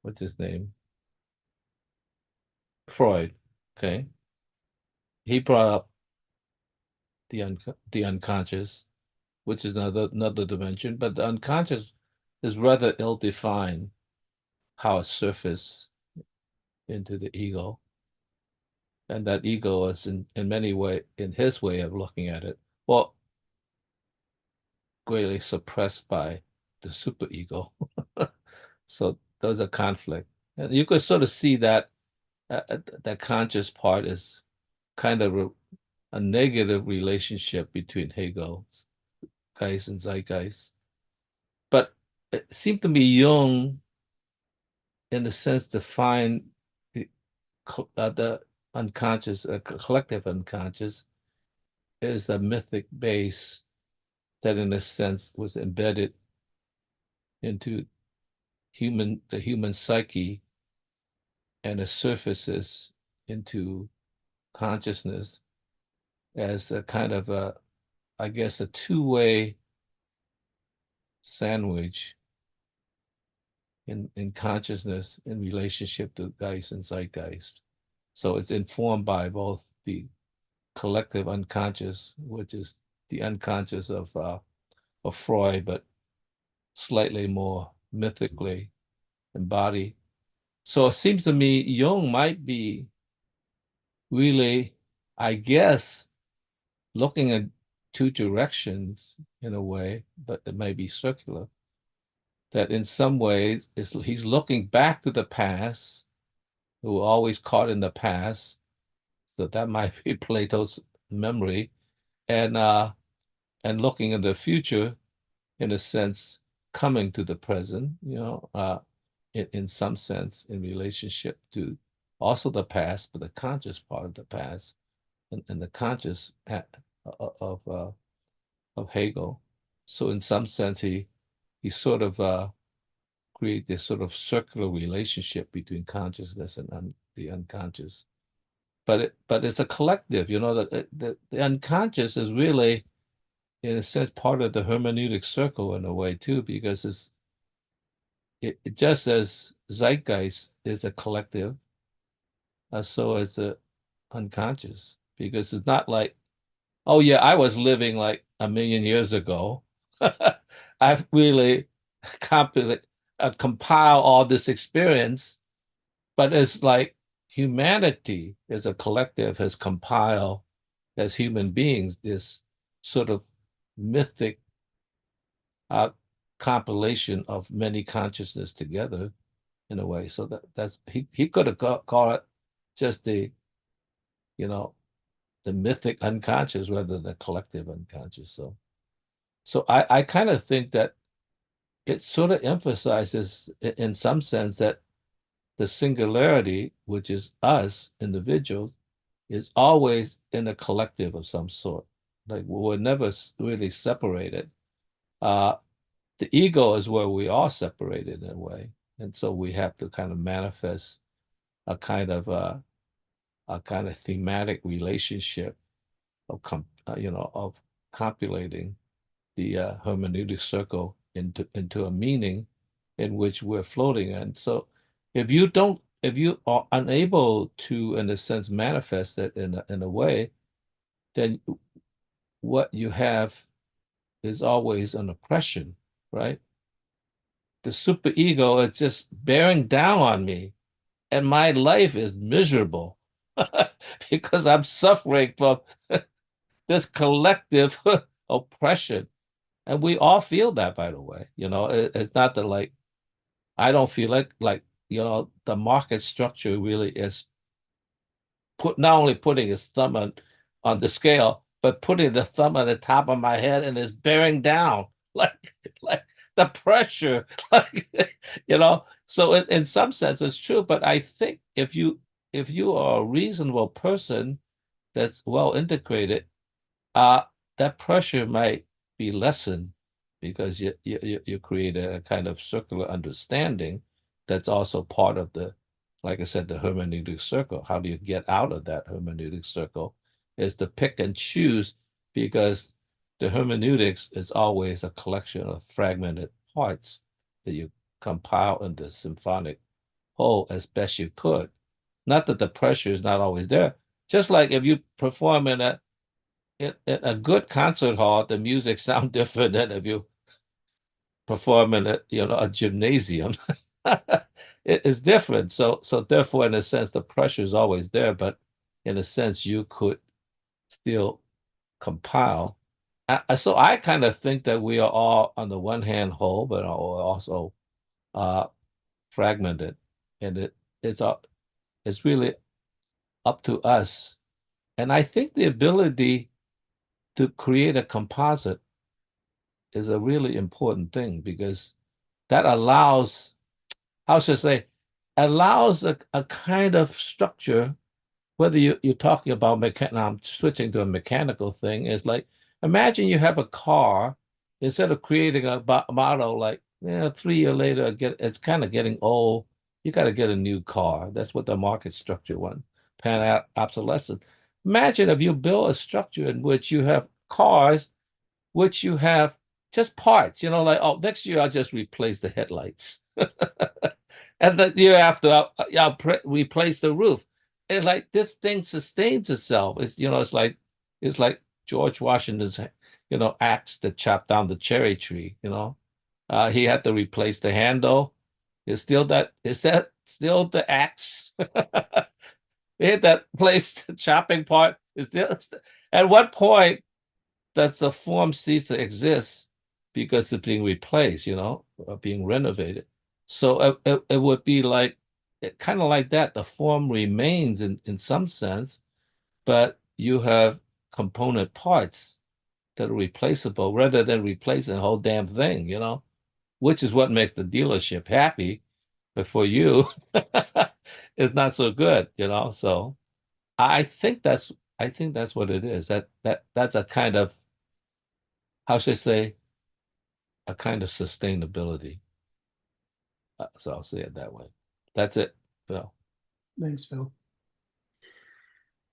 what's his name? Freud. Okay, he brought up the unconscious, which is another dimension, but the unconscious is rather ill-defined. How it surfaces into the ego, and that ego is in many ways, in his way of looking at it, well, greatly suppressed by the superego. So there's a conflict, and you could sort of see that that conscious part is kind of a negative relationship between Hegel, Geist, and Zeitgeist. But it seemed to me Jung, in a sense, defined the unconscious, collective unconscious, is the mythic base that, in a sense, was embedded into the human psyche, and it surfaces into consciousness as a kind of I guess, a two-way sandwich in consciousness in relationship to Geist and Zeitgeist. So it's informed by both the collective unconscious, which is the unconscious of Freud, but slightly more mythically embodied. So it seems to me Jung might be really, I guess, looking at two directions in a way, but it may be circular. That in some ways he's looking back to the past, who were always caught in the past. So that might be Plato's memory, and looking in the future, in a sense, coming to the present, in some sense, in relationship to also the past, but the conscious part of the past, and the conscious of Hegel. So in some sense, he sort of create this sort of circular relationship between consciousness and the unconscious. But it's a collective, the unconscious is really, in a sense, part of the hermeneutic circle in a way too, because it just as Zeitgeist is a collective, so is the unconscious, because it's not like, oh yeah, I was living like 1,000,000 years ago. I've really compile all this experience, but it's like humanity as a collective has compiled, as human beings, this sort of mythic compilation of many consciousness together in a way. So that's he could have called it just the mythic unconscious rather than the collective unconscious. So I kind of think that it sort of emphasizes, in some sense, that the singularity, which is us individuals, is always in a collective of some sort. Like we're never really separated. The ego is where we are separated in a way, and so we have to kind of manifest a kind of thematic relationship of copulating the hermeneutic circle into a meaning in which we're floating in. So if if you are unable to, in a sense, manifest it in a way, then what you have is always an oppression, right? The superego is just bearing down on me, and my life is miserable because I'm suffering from this collective oppression. And we all feel that, by the way. It's not that like I don't feel like the market structure really is not only putting his thumb on the scale, but putting the thumb on the top of my head and is bearing down like the pressure, So in some sense it's true, but I think if you are a reasonable person that's well integrated, that pressure might be lessened because you create a kind of circular understanding that's also part of the, like I said, the hermeneutic circle. How do you get out of that hermeneutic circle is to pick and choose, because the hermeneutics is always a collection of fragmented parts that you compile into symphonic whole as best you could. Not that the pressure is not always there. Just like if you perform in a good concert hall, the music sounds different than if you perform in a gymnasium. It is different. So therefore, in a sense, the pressure is always there, but in a sense, you could still compile. So I kind of think that we are all, on the one hand, whole, but also fragmented, and it's really up to us. And I think the ability to create a composite is a really important thing, because that allows, how should I say, allows a kind of structure, whether you're talking about I'm switching to a mechanical thing, is like, imagine you have a car, instead of creating a model like, 3 years later, it's kind of getting old, you got to get a new car. That's what the market structure wants, obsolescence. Imagine if you build a structure in which you have cars, which you have just parts, like, oh, next year I'll just replace the headlights. And the year after I'll replace the roof. And like this thing sustains itself. It's like George Washington's, axe that chopped down the cherry tree, he had to replace the handle. Is that still the axe? They had that place, the chopping part is still, at what point does the form cease to exist because it's being replaced, or being renovated? So it would be like, kind of like that. The form remains in some sense, but you have component parts that are replaceable rather than replacing the whole damn thing, which is what makes the dealership happy. But for you, it's not so good, So I think that's what it is. That's a kind of, how should I say, a kind of sustainability. So I'll say it that way. That's it, Phil. Thanks, Phil.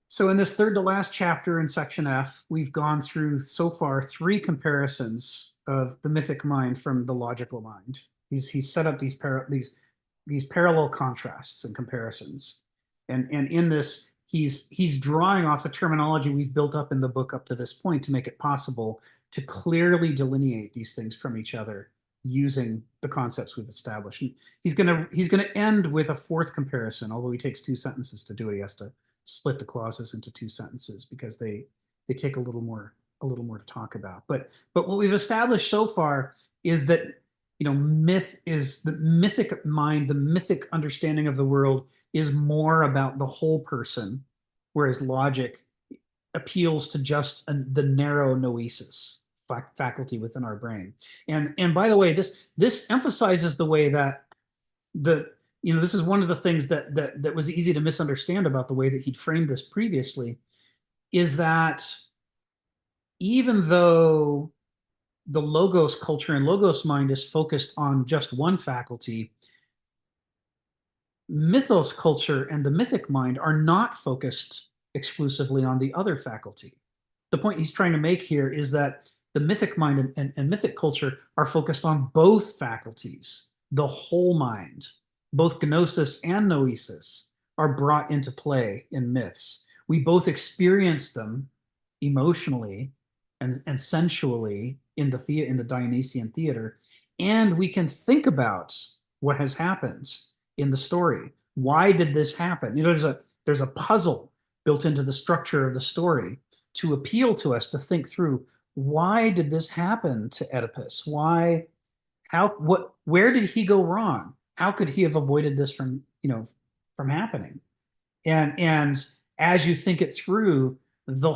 So in this third to last chapter in section F, we've gone through so far 3 comparisons of the mythic mind from the logical mind. He's set up these parallel contrasts and comparisons. And in this, he's drawing off the terminology we've built up in the book up to this point to make it possible to clearly delineate these things from each other using the concepts we've established. And he's gonna end with a 4th comparison, although he takes 2 sentences to do it. He has to split the clauses into 2 sentences because they take a little more to talk about. But what we've established so far is that myth is the mythic mind, the mythic understanding of the world is more about the whole person, whereas logic appeals to just the narrow noesis faculty within our brain. And by the way, this emphasizes the way that this is one of the things that was easy to misunderstand about the way that he'd framed this previously, is that even though the logos culture and logos mind is focused on just one faculty, mythos culture and the mythic mind are not focused exclusively on the other faculty. The point he's trying to make here is that the mythic mind and mythic culture are focused on both faculties, the whole mind, both gnosis and noesis are brought into play in myths. We both experience them emotionally and sensually in the Dionysian theater, and we can think about what has happened in the story. Why did this happen? You know, there's a puzzle built into the structure of the story to appeal to us to think through, why did this happen to Oedipus? Where did he go wrong? How could he have avoided this from happening? And as you think it through,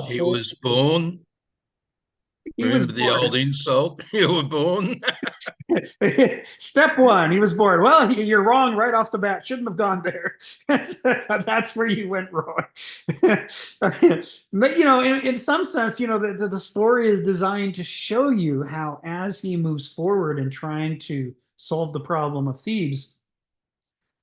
he was born. Remember the old insult? You were born. Step one, he was born. Well, you're wrong right off the bat. Shouldn't have gone there. That's where you went wrong. But in some sense, the story is designed to show you how, as he moves forward in trying to solve the problem of Thebes,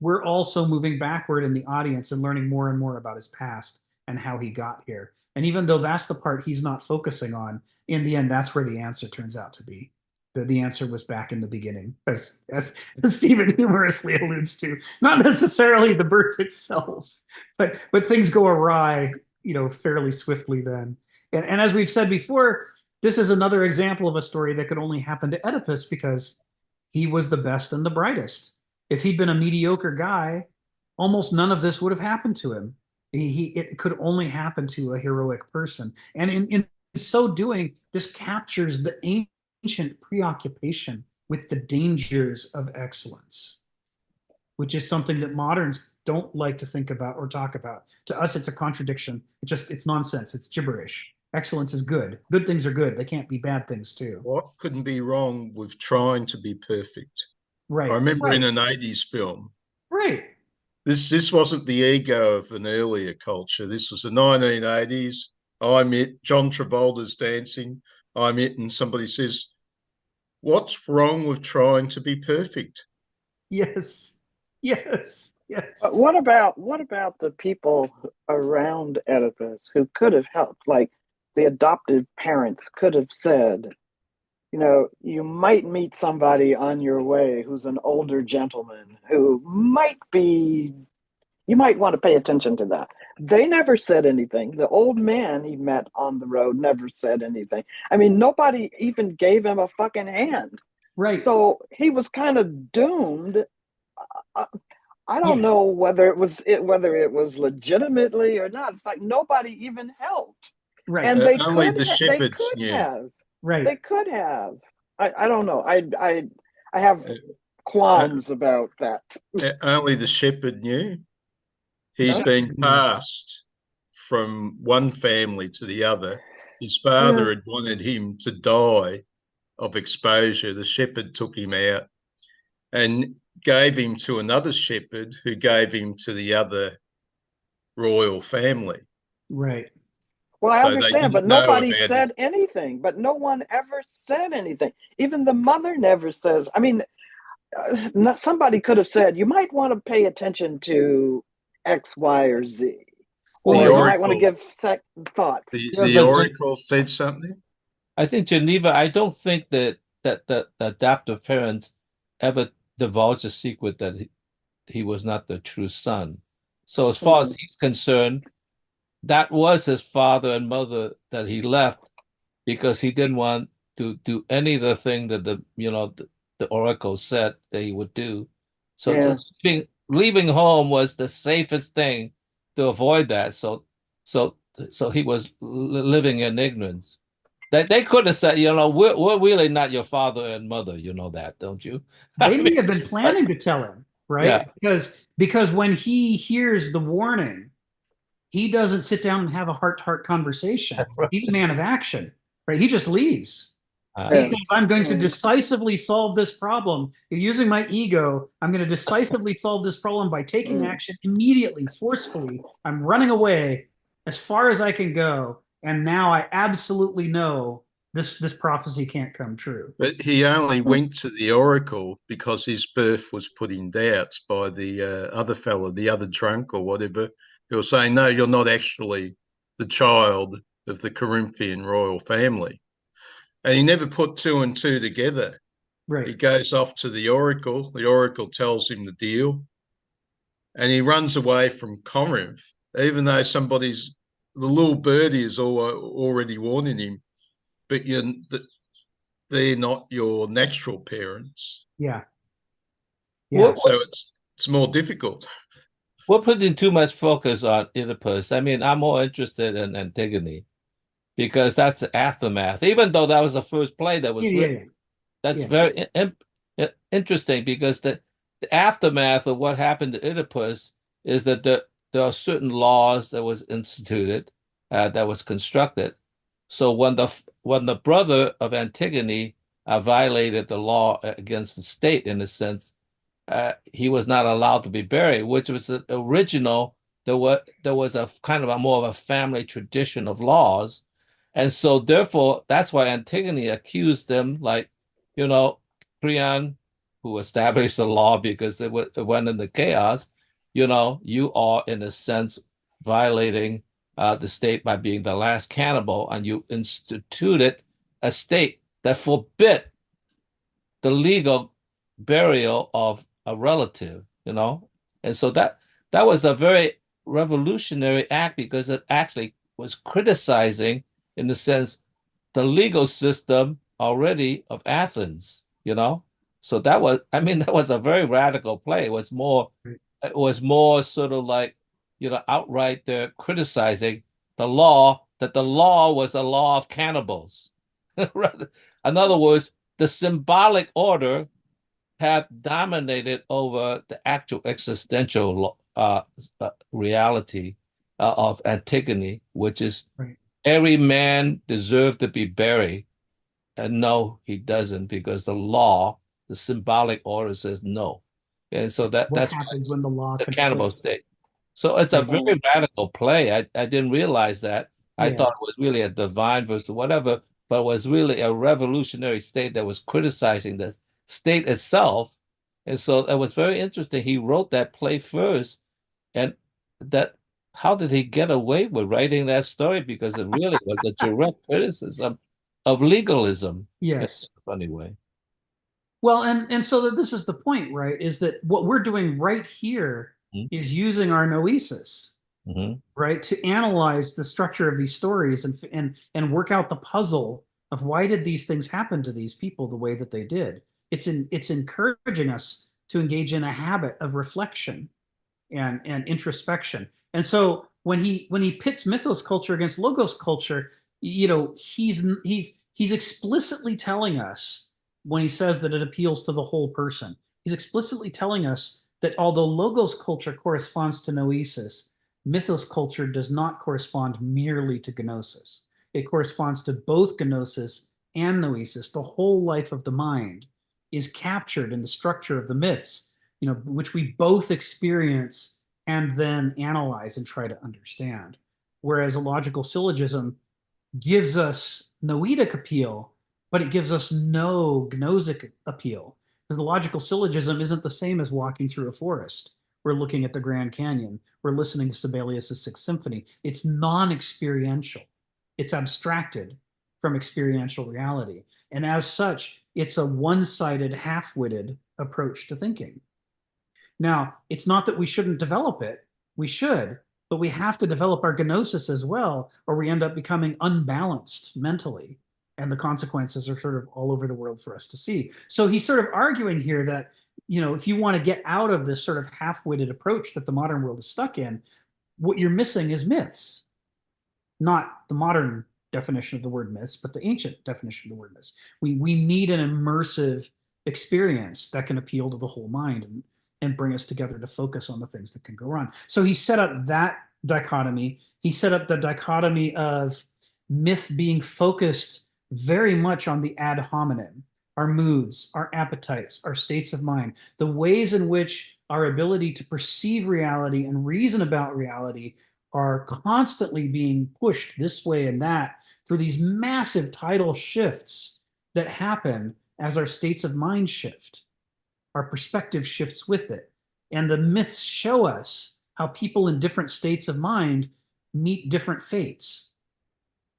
we're also moving backward in the audience and learning more and more about his past and how he got here. And even though that's the part he's not focusing on, in the end, that's where the answer turns out to be. The answer was back in the beginning, as Stephen humorously alludes to. Not necessarily the birth itself, but things go awry, fairly swiftly then. And as we've said before, this is another example of a story that could only happen to Oedipus because he was the best and the brightest. If he'd been a mediocre guy, almost none of this would have happened to him. It could only happen to a heroic person. And in so doing, this captures the ancient preoccupation with the dangers of excellence, which is something that moderns don't like to think about or talk about. To us, it's a contradiction. It's nonsense. It's gibberish. Excellence is good. Good things are good. They can't be bad things too. What couldn't be wrong with trying to be perfect? Right. I remember in an 80s film. Right. This wasn't the ego of an earlier culture. This was the 1980s. I'm it. John Travolta's dancing. I'm it. And somebody says, what's wrong with trying to be perfect? Yes. Yes. Yes. But what about the people around Oedipus who could have helped? Like the adoptive parents could have said, you might meet somebody on your way who's an older gentleman who you might want to pay attention to that. They never said anything. The old man he met on the road never said anything. I mean, nobody even gave him a fucking hand. Right. So he was kind of doomed. I don't know whether it was legitimately or not. It's like nobody even helped. Right. And they only could the shepherds knew. have. Right. They could have. I don't know. I have qualms about that. Only the shepherd knew. He's been passed from one family to the other. His father had wanted him to die of exposure. The shepherd took him out and gave him to another shepherd who gave him to the other royal family. Right. Well, I understand, but nobody said anything. But no one ever said anything. Even the mother never says. I mean, somebody could have said, you might want to pay attention to X, Y, or Z. Or you might want to give thoughts. The oracle said something? I think, Geneva, I don't think that the adoptive parents ever divulged a secret that he was not the true son. So as far as he's concerned, that was his father and mother that he left because he didn't want to do any of the thing that the oracle said that he would do. So leaving home was the safest thing to avoid that. So he was living in ignorance. They could have said, we're really not your father and mother. You know that, don't you? They may have been planning to tell him, right? Yeah. Because when he hears the warning, he doesn't sit down and have a heart-to-heart conversation. He's a man of action, right? He just leaves. He says, I'm going to decisively solve this problem. You're using my ego. I'm going to decisively solve this problem by taking action immediately, forcefully. I'm running away as far as I can go. And now I absolutely know this prophecy can't come true. But he only went to the oracle because his birth was put in doubts by the other fellow, the other drunk or whatever. He was saying, no, you're not actually the child of the Corinthian royal family. And he never put two and two together. Right. He goes off to the oracle. The oracle tells him the deal. and he runs away from Corinth, even though the little birdie is already warning him, but they're not your natural parents. Yeah. Yeah. So it's more difficult. We're putting too much focus on Oedipus. I mean, I'm more interested in Antigone because that's the aftermath. Even though that was the first play that was written, that's very interesting because the aftermath of what happened to Oedipus is that there are certain laws that was instituted, that was constructed. So when the brother of Antigone violated the law against the state, in a sense, he was not allowed to be buried, which was the original. There was a kind of a more of a family tradition of laws, and so therefore that's why Antigone accused them, like, Creon, who established the law because it went into chaos. You are in a sense violating the state by being the last cannibal, and you instituted a state that forbid the legal burial of a relative, and so that was a very revolutionary act because it actually was criticizing, in the sense, the legal system already of Athens, So that was, I mean, that was a very radical play. It was more sort of like, outright there criticizing the law, that the law was a law of cannibals. In other words, the symbolic order have dominated over the actual existential reality of Antigone, which is every man deserved to be buried. And no, he doesn't, because the law, the symbolic order says no. And so What that's happens when the law the conflicts? cannibal state. So it's a very radical play. I didn't realize that. I thought it was really a divine versus whatever, but it was really a revolutionary state that was criticizing the state itself. And so it was very interesting. He wrote that play first, and that how did he get away with writing that story? Because it really was a direct criticism of legalism. Yes. In a funny way. Well, and so that this is the point, right? Is that what we're doing right here is using our noesis, right, to analyze the structure of these stories and work out the puzzle of why did these things happen to these people the way that they did. It's encouraging us to engage in a habit of reflection and introspection. And so when he pits mythos culture against logos culture, he's explicitly telling us, when he says that it appeals to the whole person, he's explicitly telling us that although logos culture corresponds to noesis, mythos culture does not correspond merely to gnosis. It corresponds to both gnosis and noesis. The whole life of the mind is captured in the structure of the myths, which we both experience and then analyze and try to understand. Whereas a logical syllogism gives us noetic appeal, but it gives us no gnosic appeal, because the logical syllogism isn't the same as walking through a forest. We're looking at the Grand Canyon. We're listening to Sibelius's Sixth Symphony. It's non-experiential. It's abstracted from experiential reality. And as such, it's a one-sided, half-witted approach to thinking. Now, it's not that we shouldn't develop it. We should, but we have to develop our gnosis as well, or we end up becoming unbalanced mentally. And the consequences are sort of all over the world for us to see. So he's sort of arguing here that, if you want to get out of this sort of half-witted approach that the modern world is stuck in, what you're missing is myths. Not the modern definition of the word myths, but the ancient definition of the word myths. We need an immersive experience that can appeal to the whole mind and bring us together to focus on the things that can go wrong. So he set up that dichotomy. He set up the dichotomy of myth being focused very much on the ad hominem, our moods, our appetites, our states of mind, the ways in which our ability to perceive reality and reason about reality are constantly being pushed this way and that through these massive tidal shifts that happen as our states of mind shift. Our perspective shifts with it. And the myths show us how people in different states of mind meet different fates,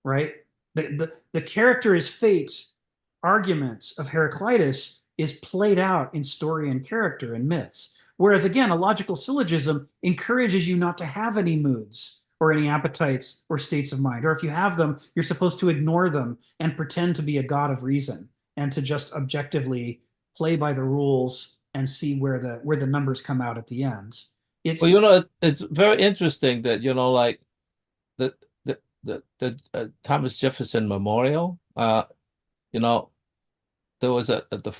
right? The character is fate argument of Heraclitus is played out in story and character in myths, Whereas again, a logical syllogism encourages you not to have any moods or any appetites or states of mind. Or if you have them, you're supposed to ignore them and pretend to be a god of reason and to just objectively play by the rules and see where the numbers come out at the end. It's Well, you know, it's very interesting that, you know, like the Thomas Jefferson Memorial, you know, there was the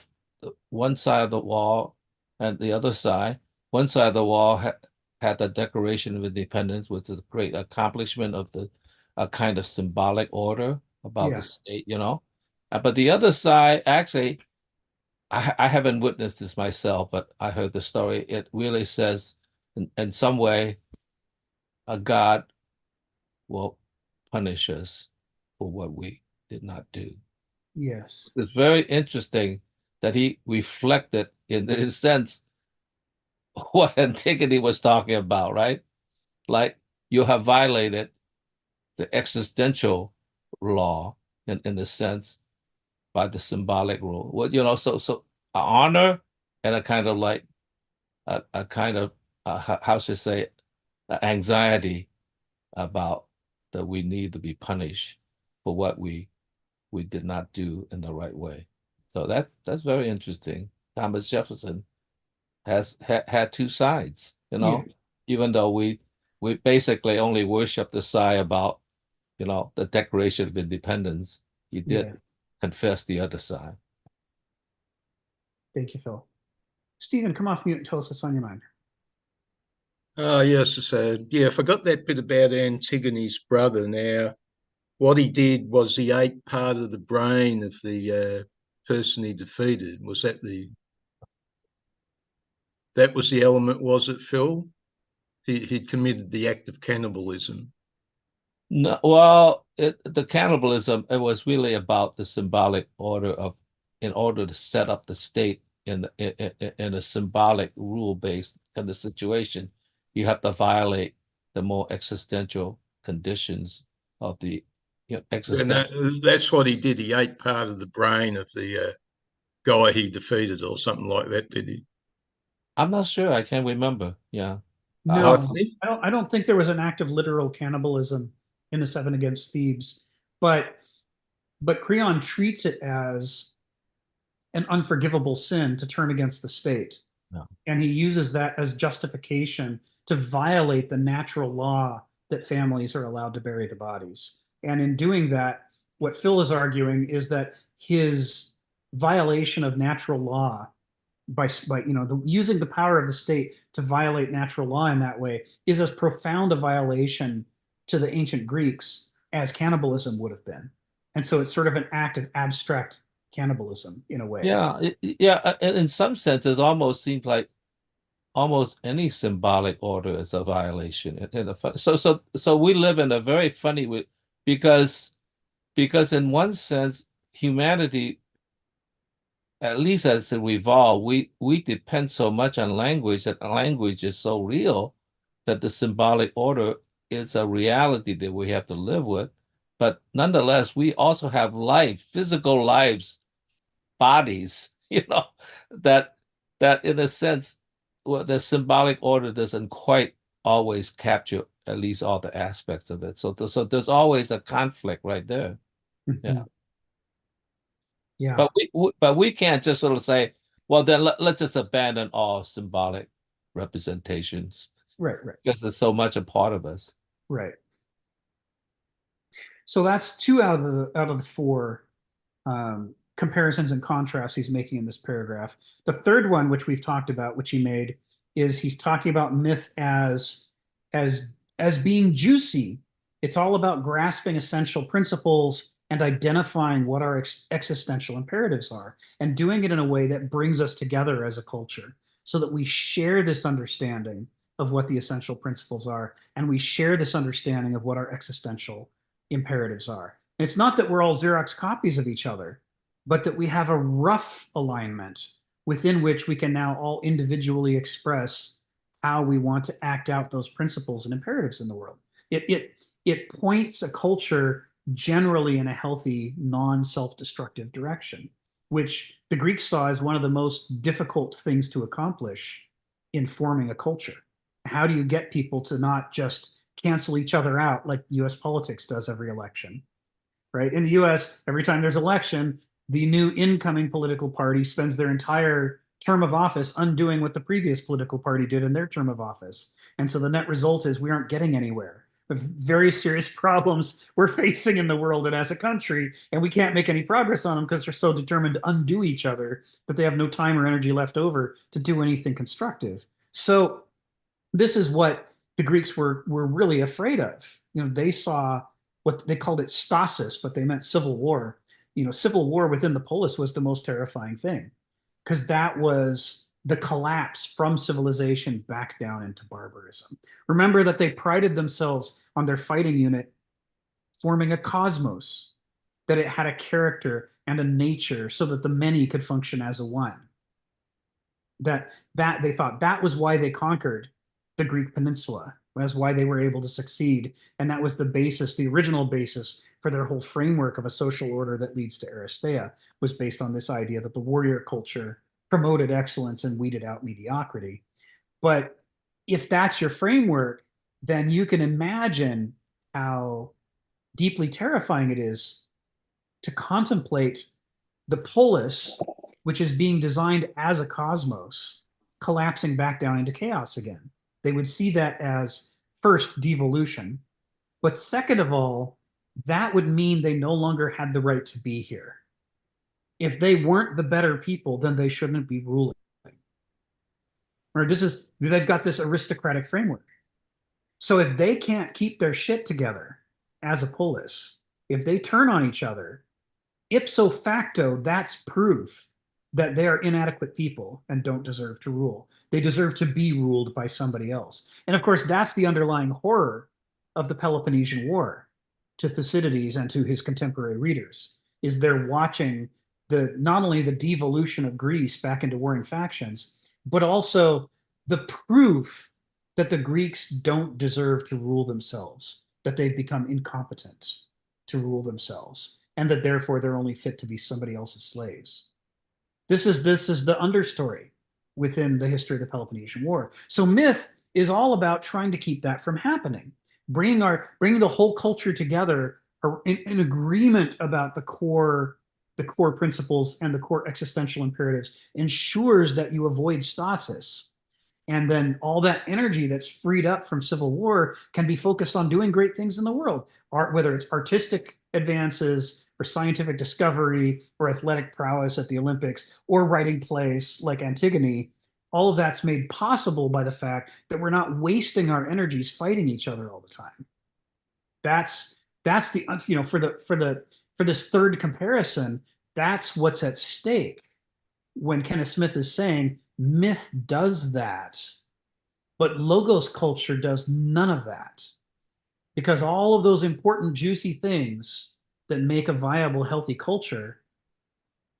one side of the wall and the other side. One side of the wall had the Declaration of Independence, which is a great accomplishment of the kind of symbolic order about Yeah. the state, you know. But the other side, actually, I haven't witnessed this myself, but I heard the story. It really says, in some way, a God will punish us for what we did not do. Yes. It's very interesting that he reflected, in his sense, what Antigone was talking about, right? Like, you have violated the existential law in a sense by the symbolic rule. Well, you know, so a honor and a kind of like a kind of how should I say it, anxiety about that we need to be punished for what we did not do in the right way. So that's very interesting. Thomas Jefferson had two sides, you know, Yeah. even though we basically only worship the side about, you know, the Declaration of Independence. He did Yes. confess the other side. Thank you, Phil. Stephen, come off mute and tell us what's on your mind. Oh, yes, so yeah, I forgot that bit about Antigone's brother. Now, what he did was he ate part of the brain of the person he defeated. Was that the element, was it, Phil? He committed the act of cannibalism. No, well, the cannibalism, it was really about the symbolic order of, in order to set up the state in a symbolic rule-based kind of situation, you have to violate the more existential conditions of the, you know, And existential. that's what he did. He ate part of the brain of the guy he defeated, or something like that, did he? I'm not sure. I can't remember. Yeah. I No, think I don't think there was an act of literal cannibalism in the Seven Against Thebes, but Creon treats it as an unforgivable sin to turn against the state. No. And he uses that as justification to violate the natural law that families are allowed to bury the bodies. And in doing that, what Phil is arguing is that his violation of natural law by using the power of the state to violate natural law in that way is as profound a violation to the ancient Greeks as cannibalism would have been. And so it's sort of an act of abstract cannibalism in a way. Yeah. In some sense, it almost seems like almost any symbolic order is a violation. So we live in a very funny way, because in one sense, humanity, at least as it evolved, we depend so much on language, that language is so real that the symbolic order is a reality that we have to live with. But nonetheless, we also have life, physical lives, bodies, you know, that in a sense, well, the symbolic order doesn't quite always capture at least all the aspects of it. So there's always a conflict right there. Yeah. Yeah. But we can't just sort of say, well, then let's just abandon all symbolic representations. Right. Because there's so much a part of us. Right. So that's two out of the four comparisons and contrasts he's making in this paragraph. The third one, which we've talked about, which he made, is he's talking about myth as being juicy. It's all about grasping essential principles and identifying what our existential imperatives are, and doing it in a way that brings us together as a culture, so that we share this understanding of what the essential principles are, and we share this understanding of what our existential imperatives are. And it's not that we're all Xerox copies of each other, but that we have a rough alignment within which we can now all individually express how we want to act out those principles and imperatives in the world. It points a culture generally in a healthy, non-self-destructive direction, which the Greeks saw as one of the most difficult things to accomplish in forming a culture? How do you get people to not just cancel each other out like US politics does every election, right? In the US, every time there's election, the new incoming political party spends their entire term of office undoing what the previous political party did in their term of office. And so the net result is we aren't getting anywhere with very serious problems we're facing in the world and as a country, and we can't make any progress on them because they're so determined to undo each other that they have no time or energy left over to do anything constructive. So this is what the Greeks were really afraid of. They saw what they called it stasis, but they meant civil war. Civil war within the polis was the most terrifying thing, because that was the collapse from civilization back down into barbarism. Remember that they prided themselves on their fighting unit forming a cosmos, that it had a character and a nature so that the many could function as a one. That they thought that was why they conquered the Greek peninsula. That's why they were able to succeed. And that was the basis, the original basis for their whole framework of a social order that leads to Aristeia, was based on this idea that the warrior culture promoted excellence and weeded out mediocrity. But if that's your framework, then you can imagine how deeply terrifying it is to contemplate the polis, which is being designed as a cosmos, collapsing back down into chaos again. They would see that as, first, devolution, but second of all, that would mean they no longer had the right to be here. If they weren't the better people, then they shouldn't be ruling. Or they've got this aristocratic framework. So if they can't keep their shit together as a polis, if they turn on each other, ipso facto, that's proof that they are inadequate people and don't deserve to rule. They deserve to be ruled by somebody else. And of course, that's the underlying horror of the Peloponnesian War to Thucydides and to his contemporary readers, is they're watching not only the devolution of Greece back into warring factions, but also the proof that the Greeks don't deserve to rule themselves, that they've become incompetent to rule themselves, and that therefore they're only fit to be somebody else's slaves. This is the understory within the history of the Peloponnesian War. So myth is all about trying to keep that from happening, bringing the whole culture together in agreement about the core principles and the core existential imperatives ensures that you avoid stasis. And then all that energy that's freed up from civil war can be focused on doing great things in the world, whether it's artistic advances or scientific discovery or athletic prowess at the Olympics or writing plays like Antigone. All of that's made possible by the fact that we're not wasting our energies fighting each other all the time. That's the, for this third comparison, that's what's at stake when Kenneth Smith is saying myth does that, but logos culture does none of that, because all of those important juicy things that make a viable healthy culture,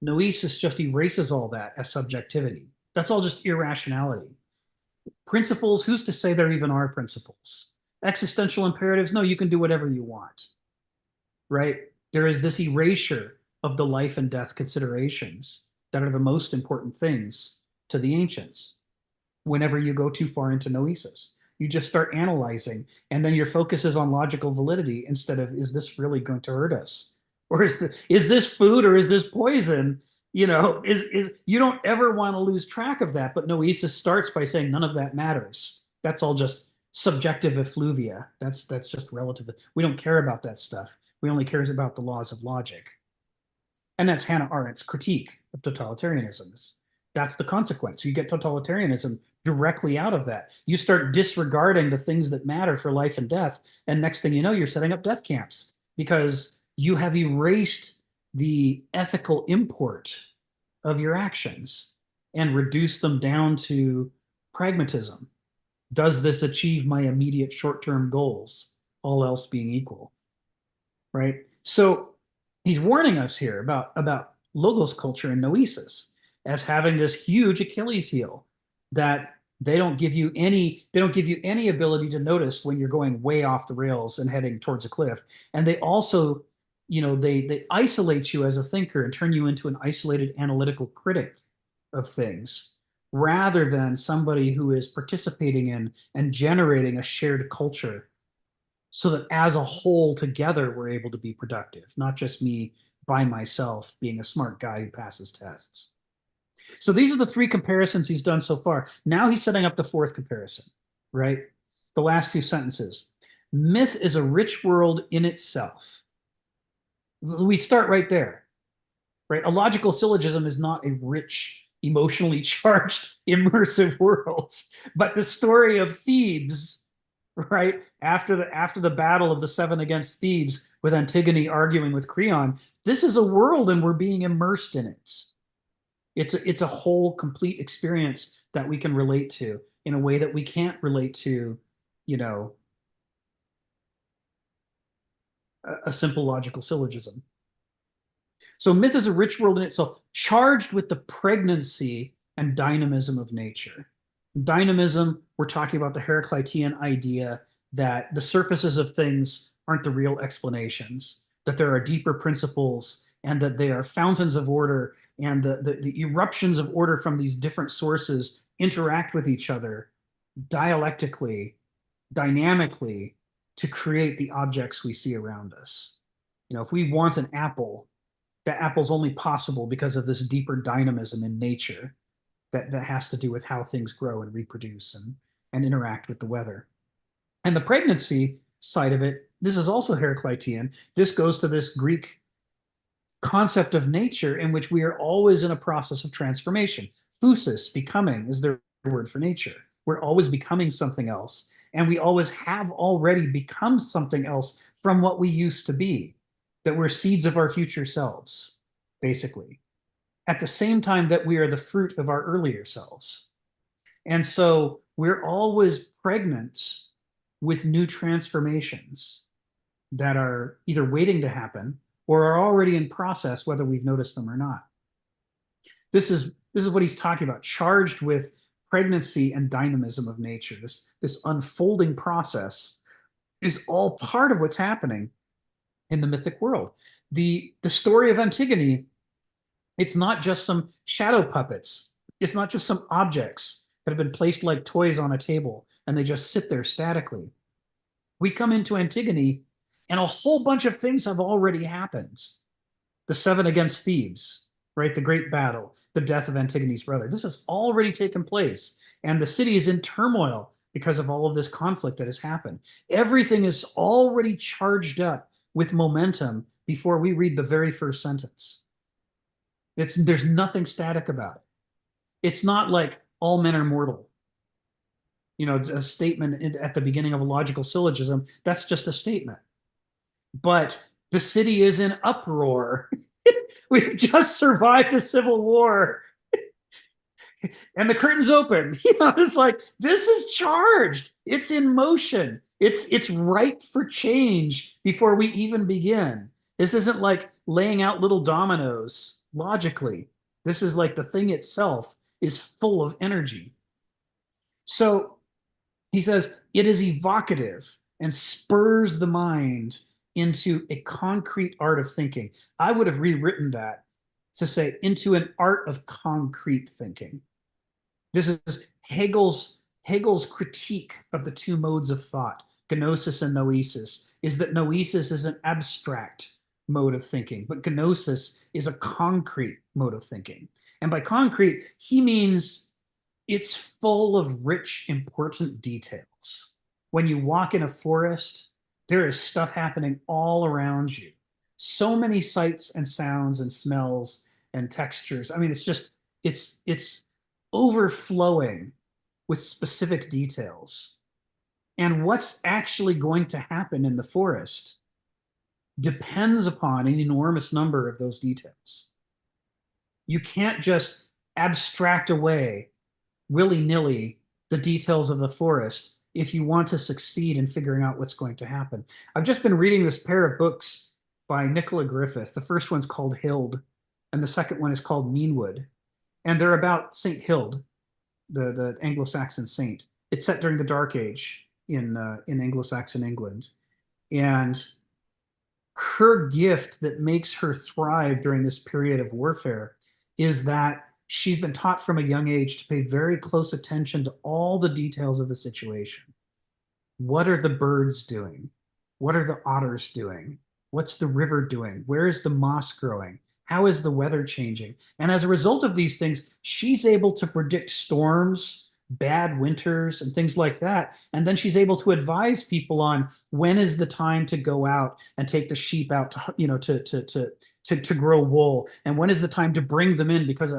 noesis just erases all that as subjectivity. That's all just irrationality. Principles, who's to say there even are principles? Existential imperatives, no, you can do whatever you want, right? There is this erasure of the life and death considerations that are the most important things to the ancients. Whenever you go too far into noesis, you just start analyzing, and then your focus is on logical validity instead of, is this really going to hurt us? Or is this food or is this poison? You don't ever want to lose track of that, but noesis starts by saying none of that matters. That's all just subjective effluvia. That's just relative. We don't care about that stuff. We only care about the laws of logic. And that's Hannah Arendt's critique of totalitarianism. That's the consequence. You get totalitarianism directly out of that. You start disregarding the things that matter for life and death, and next thing you know, you're setting up death camps because you have erased the ethical import of your actions and reduced them down to pragmatism. Does this achieve my immediate short-term goals, all else being equal? Right? So he's warning us here about logos culture and noesis as having this huge Achilles heel that they don't give you any ability to notice when you're going way off the rails and heading towards a cliff. And they also, they isolate you as a thinker and turn you into an isolated analytical critic of things, rather than somebody who is participating in and generating a shared culture so that as a whole together we're able to be productive, not just me by myself being a smart guy who passes tests. So these are the three comparisons he's done so far. Now he's setting up the fourth comparison, right? The last two sentences. Myth is a rich world in itself. We start right there, right? A logical syllogism is not a rich, emotionally charged, immersive world, but the story of Thebes, right? After the battle of the seven against Thebes, with Antigone arguing with Creon, this is a world and we're being immersed in it. It's a whole complete experience that we can relate to in a way that we can't relate to, you know, a simple logical syllogism. So myth is a rich world in itself, charged with the pregnancy and dynamism of nature. Dynamism, we're talking about the Heraclitean idea that the surfaces of things aren't the real explanations, that there are deeper principles, and that they are fountains of order, and the eruptions of order from these different sources interact with each other dialectically, dynamically, to create the objects we see around us. You know, if we want an apple, that apple's only possible because of this deeper dynamism in nature that has to do with how things grow and reproduce and interact with the weather. And the pregnancy side of it, this is also Heraclitean. This goes to this Greek concept of nature in which we are always in a process of transformation. Phusis, becoming, is their word for nature. We're always becoming something else. And we always have already become something else from what we used to be, that we're seeds of our future selves, basically, at the same time that we are the fruit of our earlier selves. And so we're always pregnant with new transformations that are either waiting to happen or are already in process, whether we've noticed them or not. This is what he's talking about, charged with pregnancy and dynamism of nature. This unfolding process is all part of what's happening in the mythic world. The story of Antigone, it's not just some shadow puppets. It's not just some objects that have been placed like toys on a table and they just sit there statically. We come into Antigone and a whole bunch of things have already happened. The seven against Thebes, right? The great battle, the death of Antigone's brother. This has already taken place. And the city is in turmoil because of all of this conflict that has happened. Everything is already charged up with momentum before we read the very first sentence. There's nothing static about it. It's not like all men are mortal. You know, a statement at the beginning of a logical syllogism, that's just a statement. But the city is in uproar. We've just survived a civil war. And the curtain's open. You know, it's like, this is charged. It's in motion. It's ripe for change before we even begin. This isn't like laying out little dominoes logically. This is like the thing itself is full of energy. So he says it is evocative and spurs the mind into a concrete art of thinking. I would have rewritten that to say into an art of concrete thinking. This is Hegel's critique of the two modes of thought, gnosis and noesis, is that noesis is an abstract mode of thinking, but gnosis is a concrete mode of thinking. And by concrete, he means it's full of rich, important details. When you walk in a forest, there is stuff happening all around you. So many sights and sounds and smells and textures. I mean, it's overflowing with specific details. And what's actually going to happen in the forest depends upon an enormous number of those details. You can't just abstract away willy-nilly the details of the forest if you want to succeed in figuring out what's going to happen. I've just been reading this pair of books by Nicola Griffith. The first one's called Hild, and the second one is called Meanwood. And they're about St. Hild, the Anglo-Saxon saint. It's set during the Dark Age in Anglo-Saxon England. And her gift that makes her thrive during this period of warfare is that she's been taught from a young age to pay very close attention to all the details of the situation. What are the birds doing? What are the otters doing? What's the river doing? Where is the moss growing? How is the weather changing? And as a result of these things, she's able to predict storms, bad winters, and things like that. And then she's able to advise people on when is the time to go out and take the sheep out to, to grow wool, and when is the time to bring them in because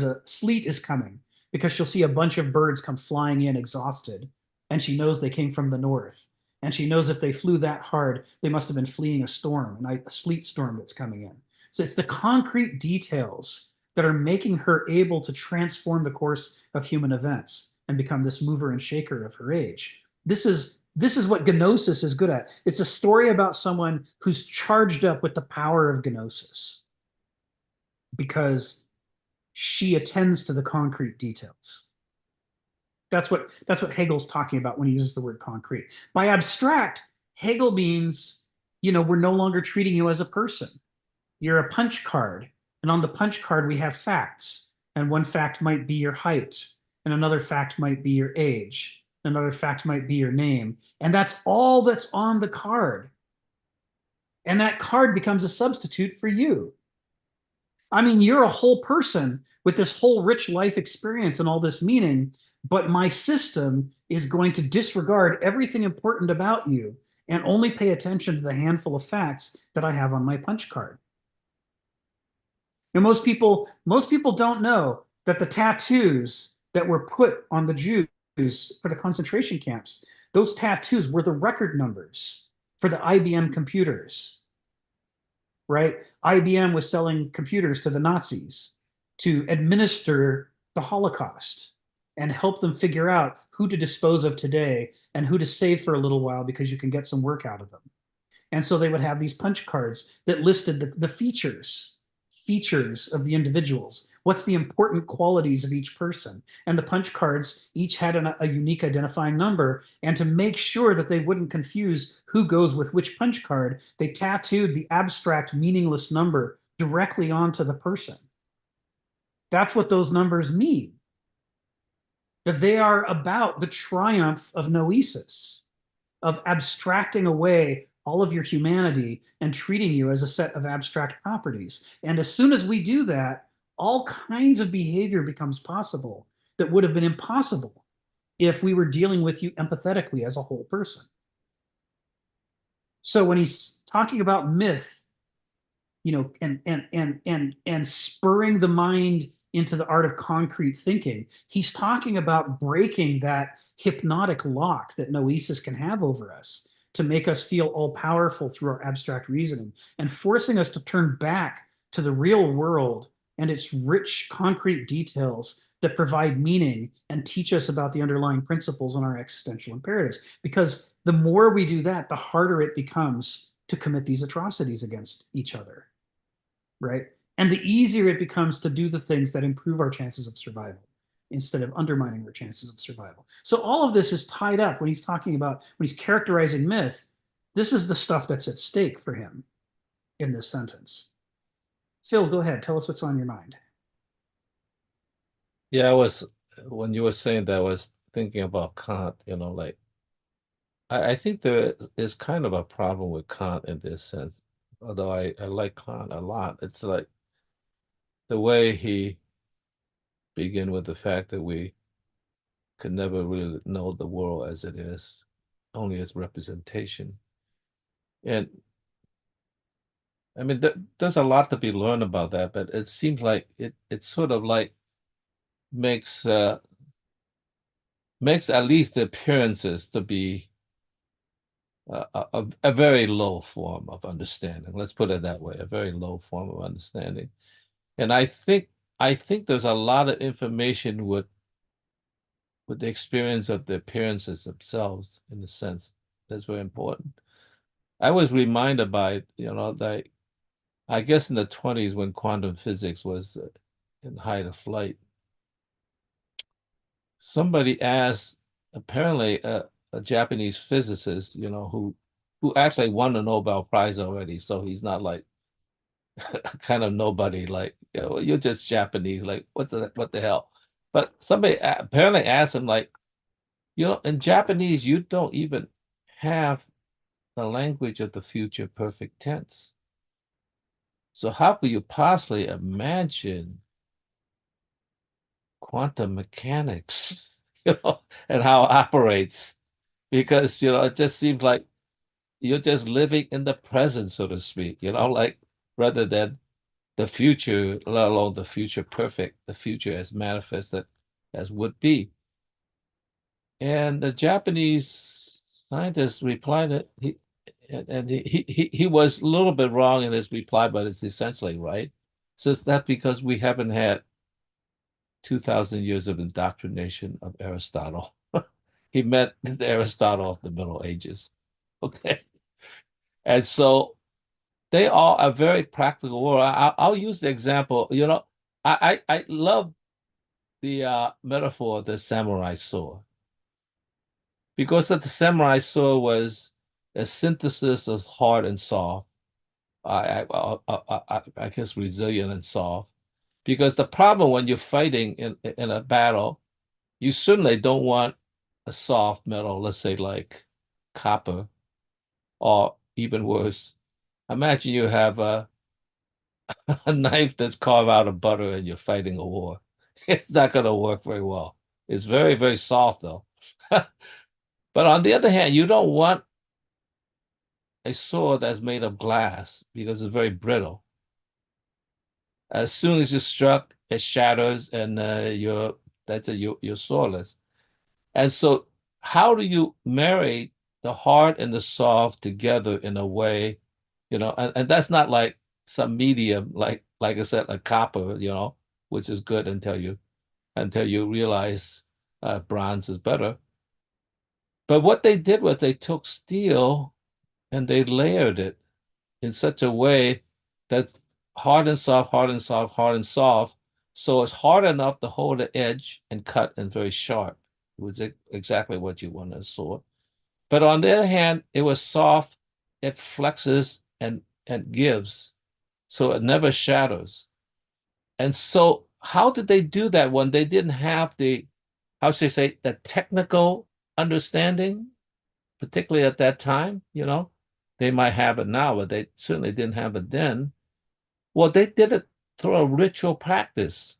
a sleet is coming, because she'll see a bunch of birds come flying in exhausted, and she knows they came from the north. And she knows if they flew that hard, they must have been fleeing a storm, a sleet storm that's coming in. So it's the concrete details that are making her able to transform the course of human events and become this mover and shaker of her age. This is what gnosis is good at. It's a story about someone who's charged up with the power of gnosis because she attends to the concrete details. That's what Hegel's talking about when he uses the word concrete. By abstract, Hegel means, we're no longer treating you as a person. You're a punch card. And on the punch card, we have facts. And one fact might be your height. And another fact might be your age. Another fact might be your name. And that's all that's on the card. And that card becomes a substitute for you. I mean, you're a whole person with this whole rich life experience and all this meaning, but my system is going to disregard everything important about you and only pay attention to the handful of facts that I have on my punch card. And most people don't know that the tattoos that were put on the Jews for the concentration camps, those tattoos were the record numbers for the IBM computers. Right? IBM was selling computers to the Nazis to administer the Holocaust and help them figure out who to dispose of today and who to save for a little while because you can get some work out of them. And so they would have these punch cards that listed the features of the individuals. What's the important qualities of each person? And the punch cards each had a unique identifying number. And to make sure that they wouldn't confuse who goes with which punch card, they tattooed the abstract, meaningless number directly onto the person. That's what those numbers mean. That they are about the triumph of noesis, of abstracting away all of your humanity and treating you as a set of abstract properties. And as soon as we do that, all kinds of behavior becomes possible that would have been impossible if we were dealing with you empathetically as a whole person. So when he's talking about myth, and spurring the mind into the art of concrete thinking, he's talking about breaking that hypnotic lock that noesis can have over us to make us feel all-powerful through our abstract reasoning and forcing us to turn back to the real world and its rich concrete details that provide meaning and teach us about the underlying principles and our existential imperatives. Because the more we do that, the harder it becomes to commit these atrocities against each other, right? And the easier it becomes to do the things that improve our chances of survival instead of undermining our chances of survival. So all of this is tied up when he's talking about, when he's characterizing myth. This is the stuff that's at stake for him in this sentence. Phil, go ahead. Tell us what's on your mind. Yeah, when you were saying that, I was thinking about Kant, I think there is kind of a problem with Kant in this sense, although I like Kant a lot. It's like the way he began with the fact that we could never really know the world as it is, only as representation. And I mean, there's a lot to be learned about that, but it seems like it sort of like makes at least the appearances to be a very low form of understanding. Let's put it that way, a very low form of understanding. And I think there's a lot of information with the experience of the appearances themselves, in a sense, that's very important. I was reminded by, that I guess in the 20s when quantum physics was in height of flight, somebody asked, apparently a Japanese physicist, who actually won the Nobel Prize already, so he's not like kind of nobody, like, you're just Japanese, like, what the hell? But somebody apparently asked him, like, in Japanese, you don't even have the language of the future perfect tense. So how could you possibly imagine quantum mechanics, and how it operates? Because, it just seems like you're just living in the present, so to speak, like, rather than the future, let alone the future perfect, the future as manifested as would be. And the Japanese scientist replied that he was a little bit wrong in his reply, but it's essentially right. So it's that because we haven't had 2,000 years of indoctrination of Aristotle. He meant the Aristotle of the Middle Ages. Okay. And so they are a very practical world. I'll use the example, I love the metaphor of the samurai sword, because the samurai sword was a synthesis of hard and soft. I guess resilient and soft. Because the problem when you're fighting in a battle, you certainly don't want a soft metal, let's say like copper, or even worse. Imagine you have a knife that's carved out of butter and you're fighting a war. It's not going to work very well. It's very, very soft though. But on the other hand, you don't want a sword that's made of glass because it's very brittle. As soon as you're struck, it shatters and you're swordless. And so how do you marry the hard and the soft together in a way, and that's not like some medium, like I said, like copper, which is good until you realize bronze is better. But what they did was they took steel and they layered it in such a way that hard and soft, hard and soft, hard and soft. So it's hard enough to hold the edge and cut and very sharp, which is exactly what you want in a sword. But on the other hand, it was soft, it flexes and gives, so it never shatters. And so how did they do that when they didn't have how should I say, the technical understanding, particularly at that time, They might have it now, but they certainly didn't have it then. Well, they did it through a ritual practice.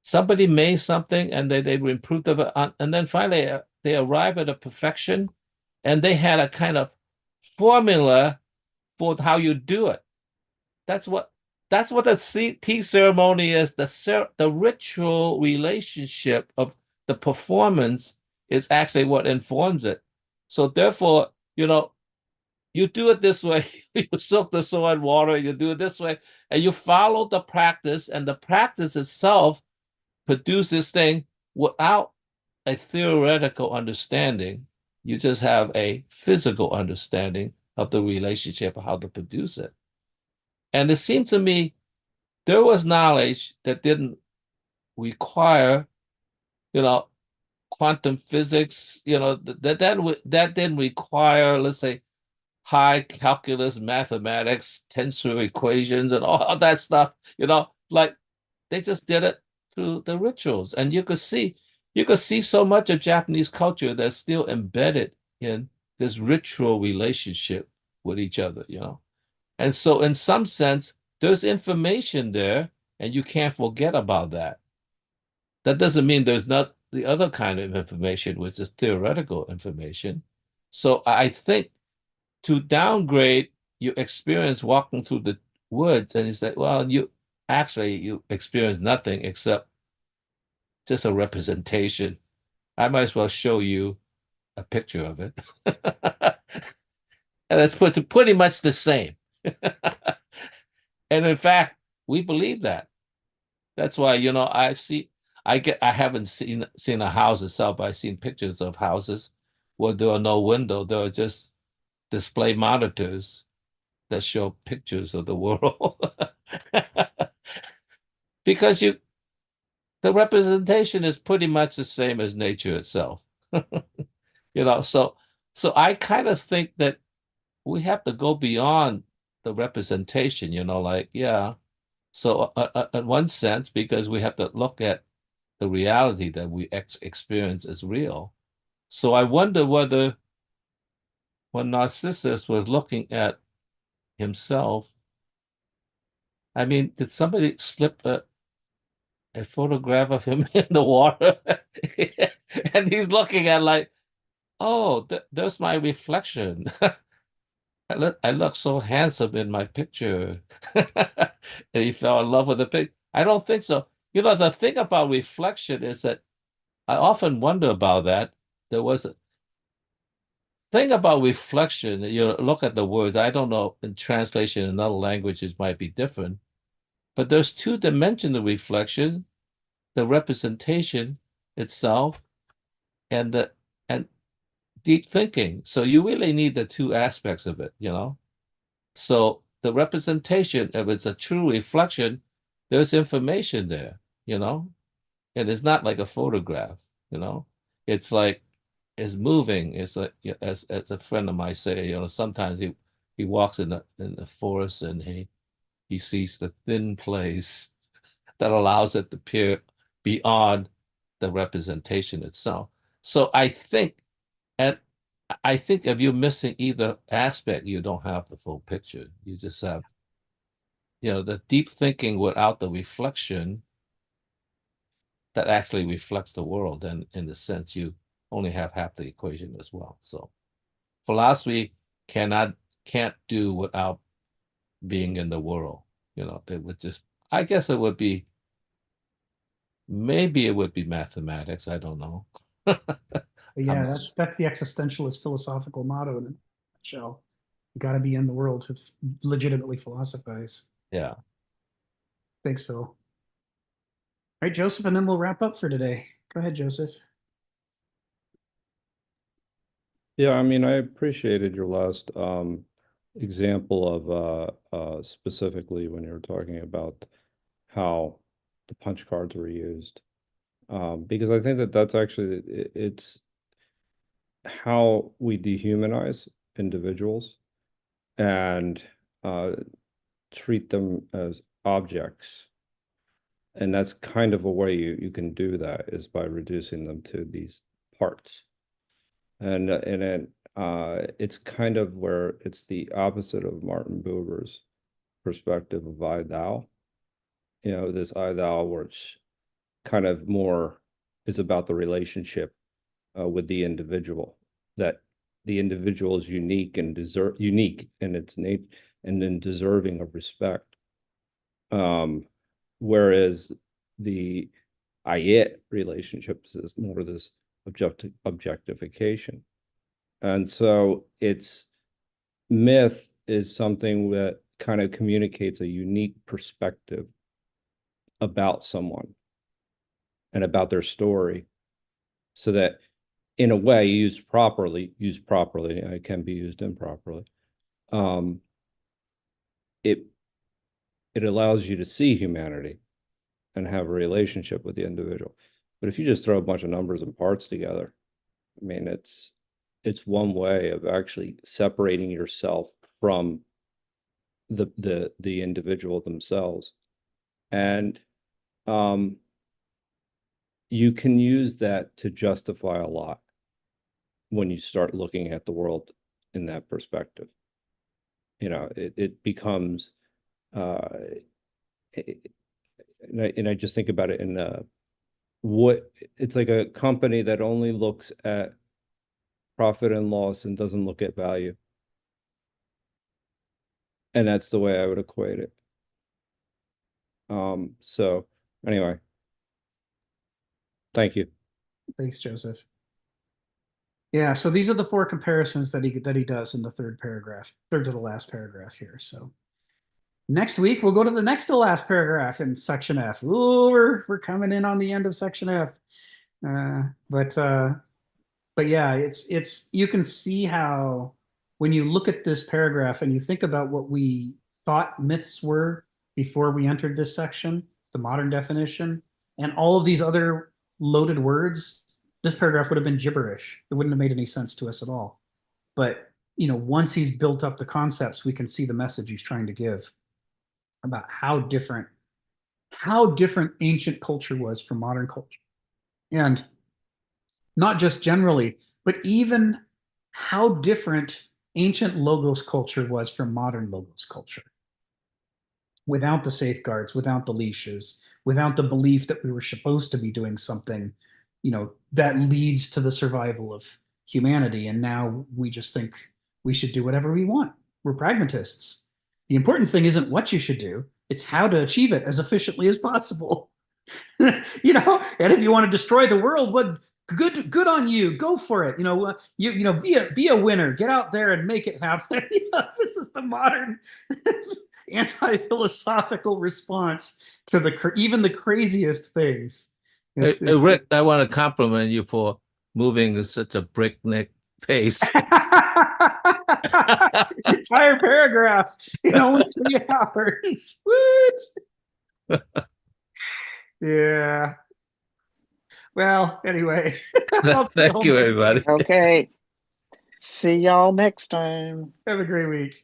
Somebody made something and they improved it, and then finally they arrived at a perfection, and they had a kind of formula for how you do it. That's what the tea ceremony is. The ritual relationship of the performance is actually what informs it. So therefore, you do it this way. You soak the sword in water. You do it this way, and you follow the practice, and the practice itself produces this thing without a theoretical understanding. You just have a physical understanding of the relationship of how to produce it. And it seemed to me there was knowledge that didn't require, quantum physics, that didn't require, let's say, high calculus mathematics, tensor equations, and all that stuff, like they just did it through the rituals. And you could see so much of Japanese culture that's still embedded in this ritual relationship with each other, And so in some sense, there's information there, and you can't forget about that. That doesn't mean there's not the other kind of information, which is theoretical information. So I think to downgrade your experience walking through the woods, and you say, well, you experience nothing except just a representation. I might as well show you a picture of it. And it's pretty much the same. And in fact, we believe that. That's why, I haven't seen a house itself, but I've seen pictures of houses where there are no window. There are just display monitors that show pictures of the world. Because the representation is pretty much the same as nature itself. So I kind of think that we have to go beyond the representation, like, yeah. So in one sense, because we have to look at the reality that we experience as real. So I wonder whether when Narcissus was looking at himself, I mean, did somebody slip a photograph of him in the water? And he's looking at like, oh, there's my reflection. I look so handsome in my picture. And he fell in love with the picture. I don't think so. The thing about reflection is that I often wonder about that. There was a thing about reflection, look at the words. I don't know, in translation in other languages might be different, but there's two dimensions of reflection, the representation itself and deep thinking. So you really need the two aspects of it. So the representation, if it's a true reflection, there's information there, and it's not like a photograph, it's like it's moving. It's like, as a friend of mine say, sometimes he walks in the forest and he sees the thin place that allows it to peer beyond the representation itself. So and I think if you're missing either aspect, you don't have the full picture. You just have, the deep thinking without the reflection that actually reflects the world. And in the sense, you only have half the equation as well. So philosophy can't do without being in the world. It would just, I guess it would be, maybe it would be mathematics. I don't know. But yeah, that's the existentialist philosophical motto in a nutshell. You got to be in the world to legitimately philosophize. Yeah. Thanks, Phil. All right, Joseph, and then we'll wrap up for today. Go ahead, Joseph. Yeah, I mean, I appreciated your last example of specifically when you were talking about how the punch cards were used. Because I think that's actually, it's how we dehumanize individuals and treat them as objects. And that's kind of a way you can do that, is by reducing them to these parts. And it's kind of where it's the opposite of Martin Buber's perspective of I thou. This I thou, which kind of more is about the relationship with the individual, that the individual is unique and unique in its nature and then deserving of respect. Whereas the I-it relationships is more this objectification. And so myth is something that kind of communicates a unique perspective about someone and about their story, so that in a way, used properly, it can be used improperly. It allows you to see humanity and have a relationship with the individual. But if you just throw a bunch of numbers and parts together, I mean, it's one way of actually separating yourself from the individual themselves. And you can use that to justify a lot when you start looking at the world in that perspective. It becomes and I just think about it in it's like a company that only looks at profit and loss and doesn't look at value. And that's the way I would equate it. So anyway, thank you. Thanks, Joseph. Yeah, so these are the four comparisons that he does in the third to the last paragraph here. So next week we'll go to the next to last paragraph in section F. Ooh, we're coming in on the end of section F. But yeah, it's you can see how when you look at this paragraph and you think about what we thought myths were before we entered this section, the modern definition, and all of these other loaded words, this paragraph would have been gibberish. It wouldn't have made any sense to us at all. But once he's built up the concepts, we can see the message he's trying to give about how different ancient culture was from modern culture. And not just generally, but even how different ancient logos culture was from modern logos culture. Without the safeguards, without the leashes, without the belief that we were supposed to be doing something, that leads to the survival of humanity. And now we just think we should do whatever we want. We're pragmatists. The important thing isn't what you should do, it's how to achieve it as efficiently as possible. And if you want to destroy the world, what good on you, go for it. Be a winner, get out there and make it happen. This is the modern anti-philosophical response to even the craziest things. Rick, I want to compliment you for moving at such a breakneck pace. Entire paragraph in only 3 hours. Woot! Yeah. Well, anyway. Thank you, everybody. Okay. See y'all next time. Have a great week.